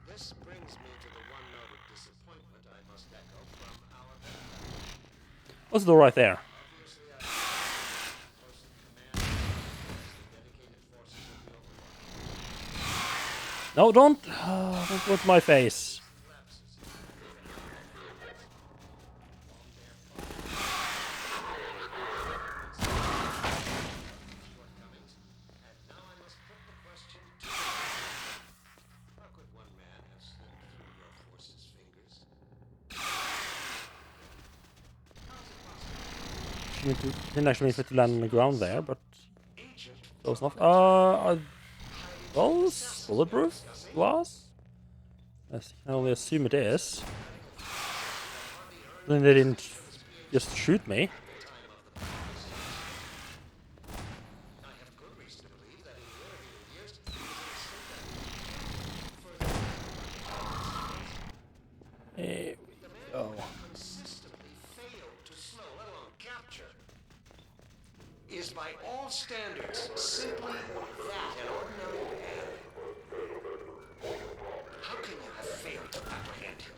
This brings me to the one note of disappointment I must echo from our benefactor. What's the door right there? Obviously, I close in command of the dedicated forces of the Overwatch. No, don't go to my face. Shortcomings, and now I must put the question to you. How could one man have slipped through your forces' fingers? Didn't actually mean for it to land on the ground there, but Agent close enough. Are those bulletproof glass? Yes, I can only assume it is. Then they didn't just shoot me. I have good reason to believe that in the intervening years, Here we go. consistently failed to slow, let alone capture, is by all standards simply that, an ordinary man. How can you have failed to apprehend him?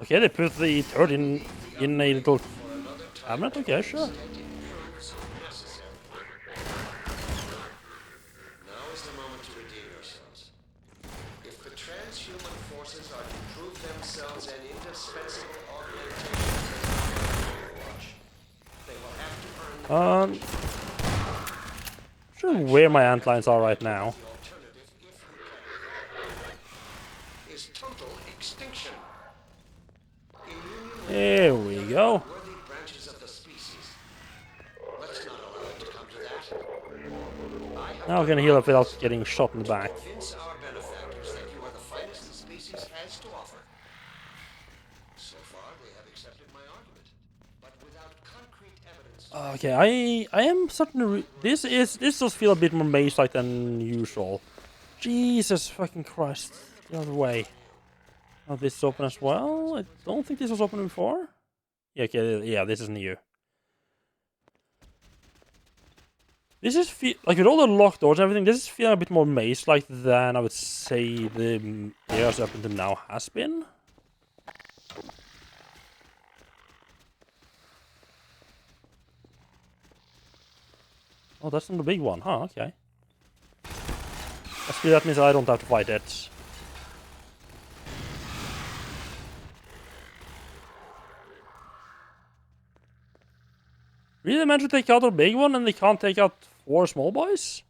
Okay, they put the turret in a little cabinet. Okay, sure. Proves necessary. Now is the moment to redeem human forces are to prove themselves an indispensable augmentation of Overwatch. They will have to earn the Not sure where my antlines are right now. The alternative, if you can, is total extinction. In union with There we go. worthy branches of the species. Let's not allow it to come to that. I have Now I can heal up without getting shot in the back. convince our benefactors that you are the finest the species has to offer. So far, they have accepted my argument, but without concrete evidence. Okay, I am starting to this does feel a bit more maze-like than usual. Jesus fucking Christ! The other way. Oh, this is open as well. I don't think this was open before. Yeah, okay, yeah, this is new. This is like with all the locked doors and everything. This is feeling a bit more maze-like than I would say the areas up until now has been. Oh, that's not the big one, huh? Okay. That's good, that means I don't have to fight it. Really managed to take out a big one and they can't take out 4 small boys?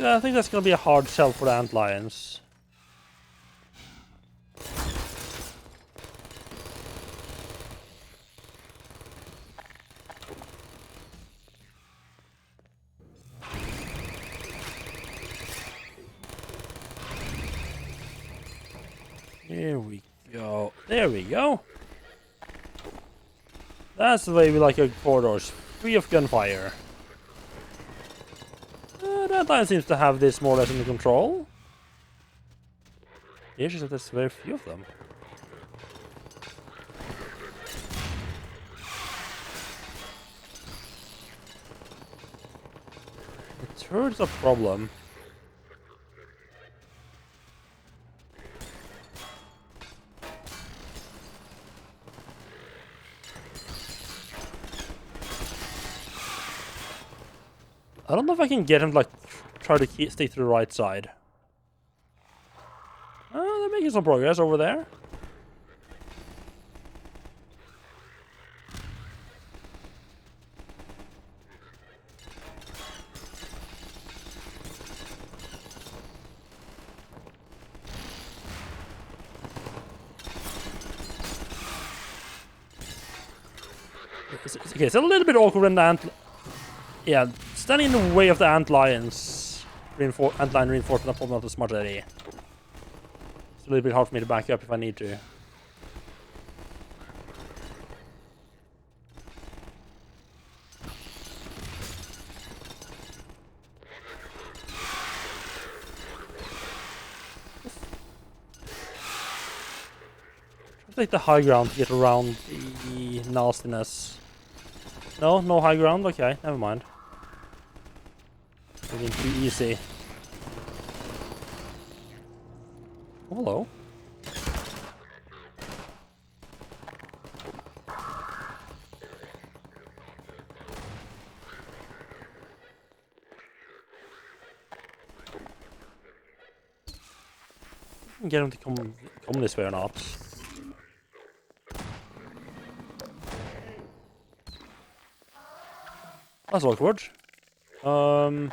I think that's gonna be a hard sell for the Antlions. There we go. There we go. That's the way we like our corridors. Free of gunfire. That line seems to have this more or less under control. The issue is that there's very few of them. The turret's a problem. I don't know if I can get him to like try to stay to the right side. They're making some progress over there. Okay, it's a little bit awkward when the yeah, standing in the way of the Antlions Antlion reinforcement are probably not a smart idea. It's a little bit hard for me to back up if I need to. Take the high ground to get around the nastiness. No high ground? Okay, never mind. It's getting too easy. Oh, hello. Get him to come this way or not. That's awkward. I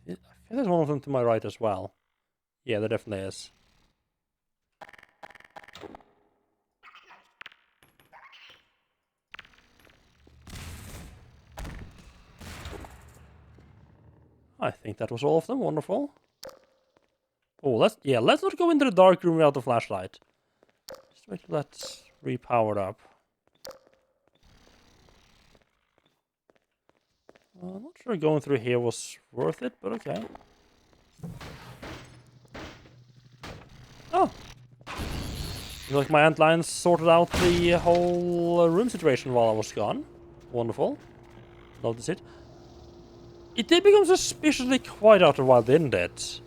think there's one of them to my right as well. Yeah, there definitely is. I think that was all of them. Wonderful. Oh, let's not go into the dark room without the flashlight. Just wait till that's repowered up. I'm not sure going through here was worth it, but okay. Oh! Like my antlions sorted out the whole room situation while I was gone. Wonderful. Love to see it. It did become suspiciously quiet after a while, didn't it?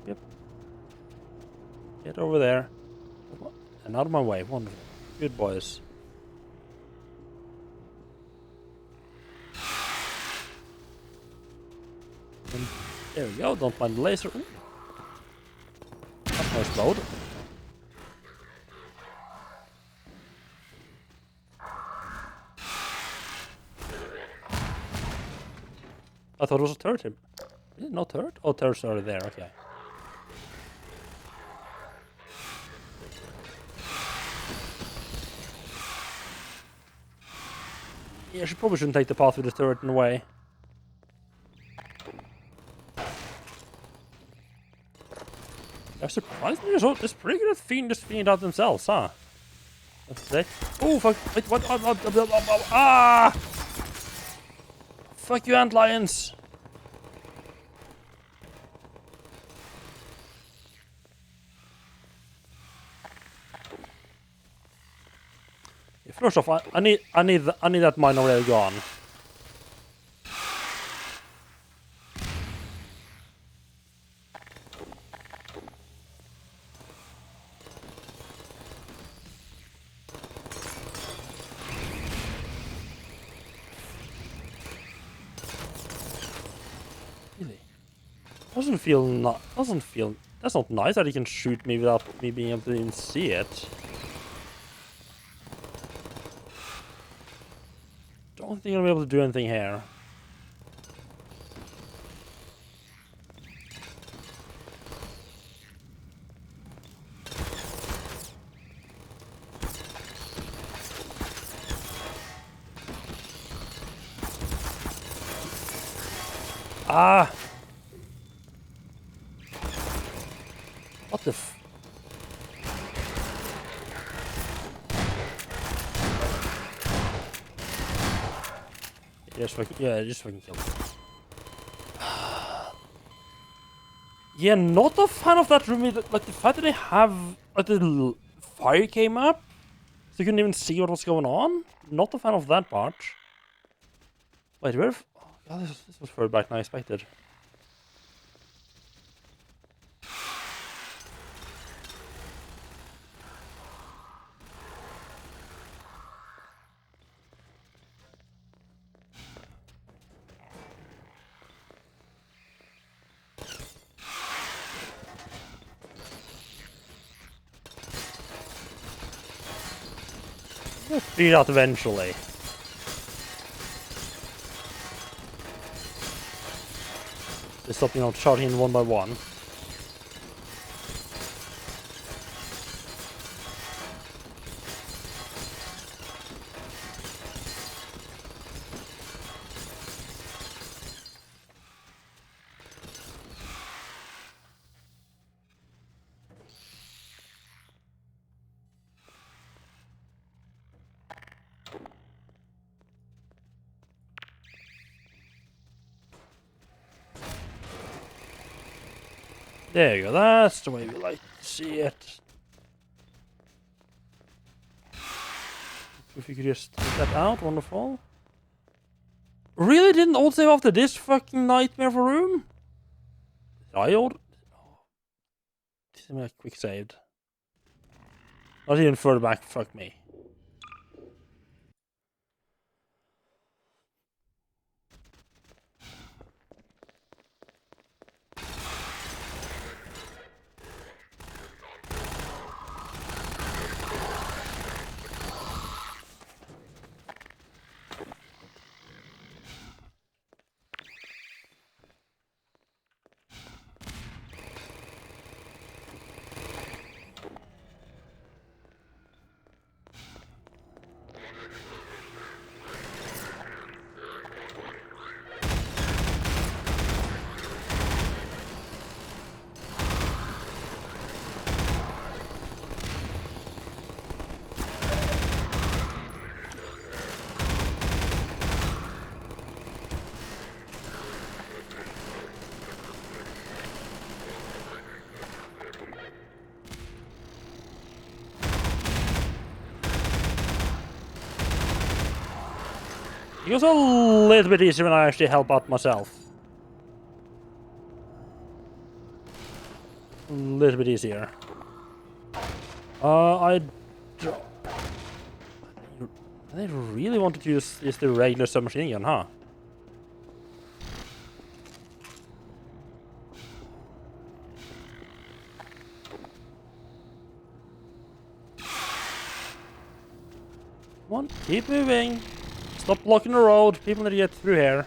Yep. Get over there. And out of my way. Wonderful. Good boys. And there we go. Don't mind the laser. Ooh. That's nice load. I thought it was a turret here. Is it no turret? Oh, turret's already there. Okay. Yeah, she probably shouldn't take the path with the turret in the way. They're surprisingly so. It's pretty good at just figuring it out themselves, huh? That's it. Oh, fuck. Wait, what? Ah! Fuck you, antlions! First off, I need that mine already gone. Really? Doesn't feel. That's not nice that he can shoot me without me being able to even see it. Don't think I'll be able to do anything here. Ah! What the f... Just fucking kill him. Yeah, not a fan of that room. Like the fact that they have like the fire came up, so you couldn't even see what was going on. Not a fan of that part. Wait, where? Oh god, this was further back than I expected. We'll figure it out eventually. They stop, charging in one by one. There you go, that's the way we like to see it. If you could just take that out, wonderful. Really didn't old save after this fucking nightmare of a room? I old... Oh. Quick saved. Not even further back, fuck me. It goes a little bit easier when I actually help out myself. A little bit easier. They really wanted to use the regular submachine gun, huh? Come on, keep moving. Stop blocking the road. People need to get through here.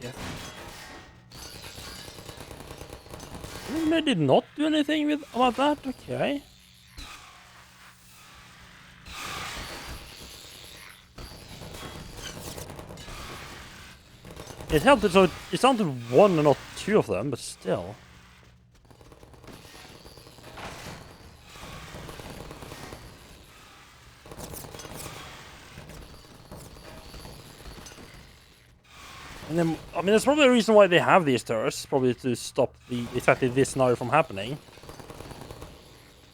Yeah. They did not do anything with about that. Okay. It helped it, so it's down to one and not two of them, but still. And then, I mean, there's probably a reason why they have these turrets, probably to stop exactly this scenario from happening.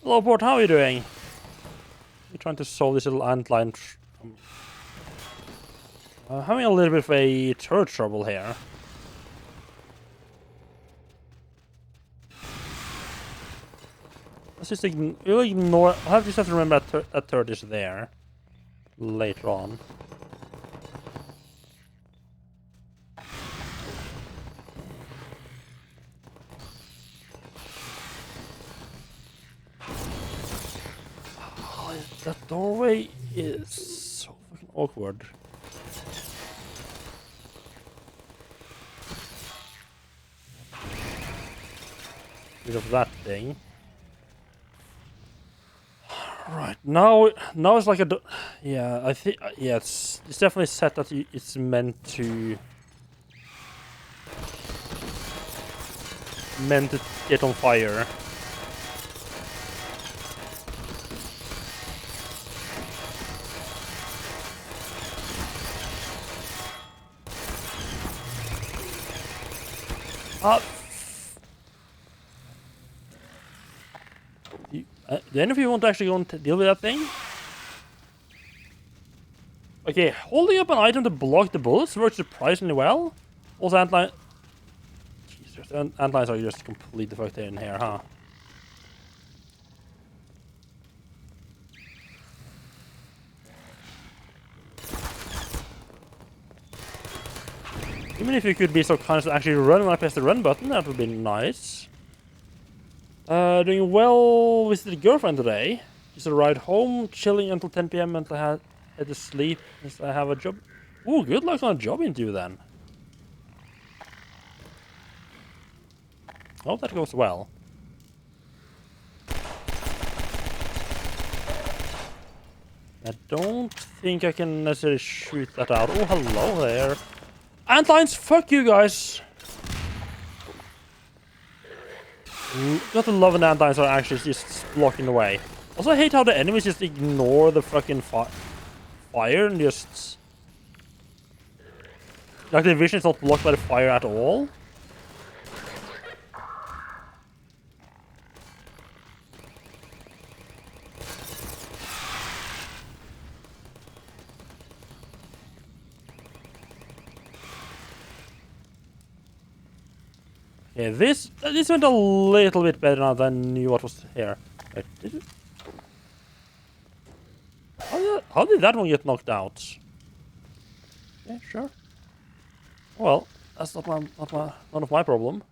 Hello, Port, how are you doing? You're trying to solve this little antline. Having a little bit of a turret trouble here. Let's just we'll ignore. I'll just have to remember that turret is there later on. That doorway is so fucking awkward. Rid of that thing. Right, now it's like a yeah, I think yeah, it's definitely set that it's meant to get on fire. Do any of you want to actually go and deal with that thing? Okay, holding up an item to block the bullets works surprisingly well. Also, antline. Jesus, antlines are just completely fucked in here, huh? Even if you could be so kind as to actually run when I press the run button, that would be nice. Doing well with the girlfriend today. Just arrived home, chilling until 10 PM until I had to sleep since I have a job. Ooh, good luck on a job interview then. I hope that goes well. I don't think I can necessarily shoot that out. Oh, hello there. Antlines, fuck you guys! Got to love when antlines are actually just blocking the way. Also, I hate how the enemies just ignore the fucking fire and just... Like, the vision is not blocked by the fire at all. Yeah, this went a little bit better now than I knew what was here. Wait, did it? How did that one get knocked out? Yeah, sure. Well, that's none of my problem.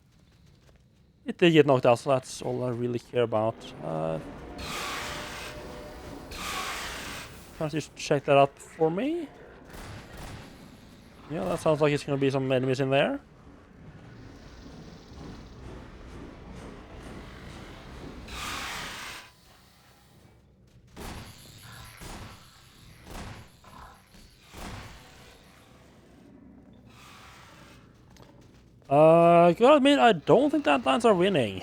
It did get knocked out, so that's all I really care about. Can you just check that out for me? Yeah, that sounds like it's gonna be some enemies in there. Gotta admit, I don't think that lands are winning.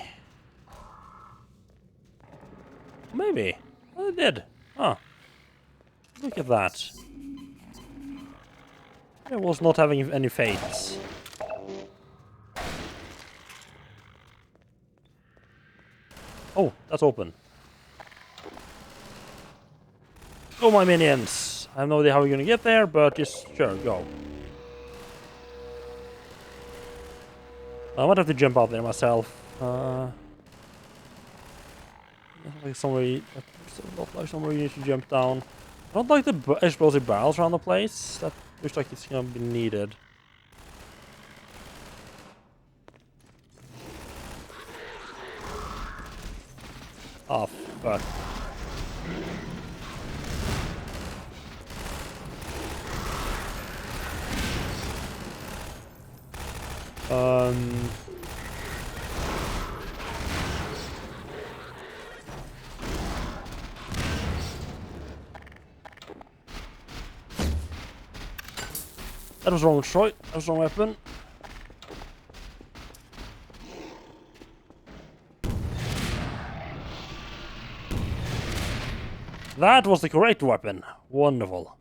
Maybe. Oh, they did. Huh. Look at that. It was not having any fates. Oh, that's open. Go, my minions! I have no idea how we're gonna get there, but just sure, go. I might have to jump out there myself. Like somewhere, not like somewhere you need to jump down. I don't like the explosive barrels around the place. That looks like it's gonna be needed. Oh, fuck. That was wrong choice. That was wrong weapon. That was the correct weapon. Wonderful.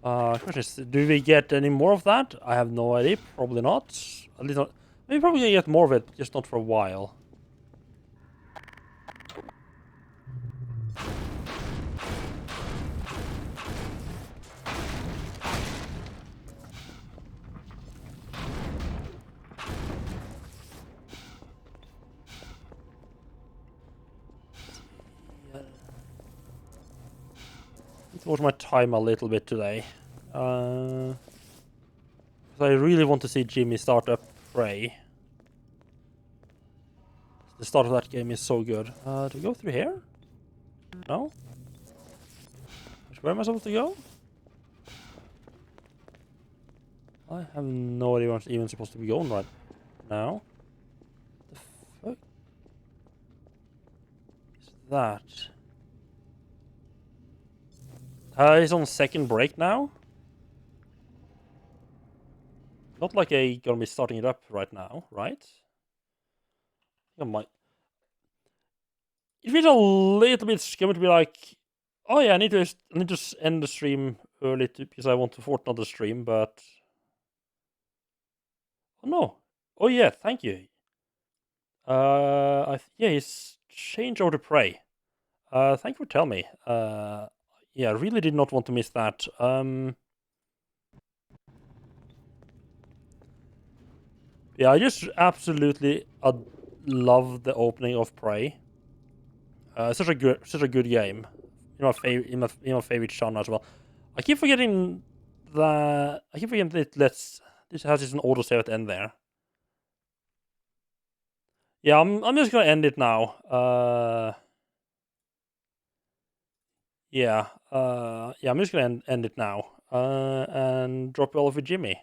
Question is, do we get any more of that? I have no idea. Probably not. At least not. Maybe probably gonna get more of it, just not for a while. Towards my time a little bit today. I really want to see Jimmy start up Prey. The start of that game is so good. Do we go through here? No? Where am I supposed to go? I have no idea where I'm even supposed to be going right now. The fuck is that? He's on second break now. Not like I gonna be starting it up right now, right? I might. It feels a little bit scary to be like, oh yeah, I need to end the stream early because I want to Fortnite the stream, but oh no, oh yeah, thank you. Yeah, he's changed over to Prey. Thank you for telling me. Yeah, I really did not want to miss that. Yeah, I just absolutely love the opening of Prey. Such a good game. In my favorite genre as well. I keep forgetting that this has an autosave at the end there. Yeah, I'm just gonna end it now. Yeah, I'm just gonna end it now. And drop you all off with Jimmy.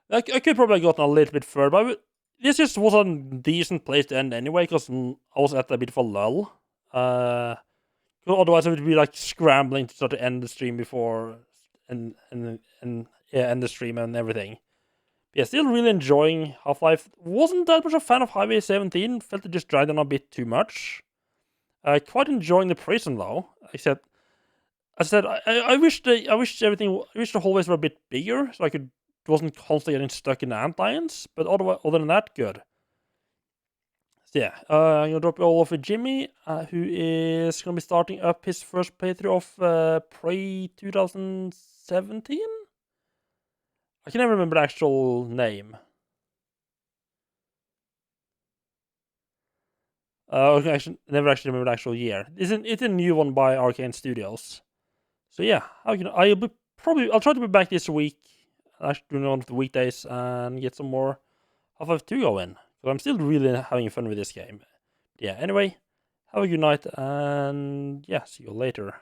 I could probably have gotten a little bit further, but this just was a decent place to end anyway, because I was at a bit of a lull. Otherwise I would be like scrambling to start to end the stream before and end the stream and everything. But yeah, still really enjoying Half-Life. Wasn't that much a fan of Highway 17. Felt it just dragged on a bit too much. Quite enjoying the prison though. Except, as I said, I wish the hallways were a bit bigger, so I wasn't constantly getting stuck in the antlions. But other than that, good. So yeah, I'm gonna drop you all off with Jimmy, who is gonna be starting up his first playthrough of Prey 2017. I can never remember the actual name. I never actually remember the actual year. It's a new one by Arcane Studios. So yeah, I'll try to be back this week, actually doing one of the weekdays, and get some more Half-Life 2 going. But I'm still really having fun with this game. Yeah, anyway, have a good night, and yeah, see you later.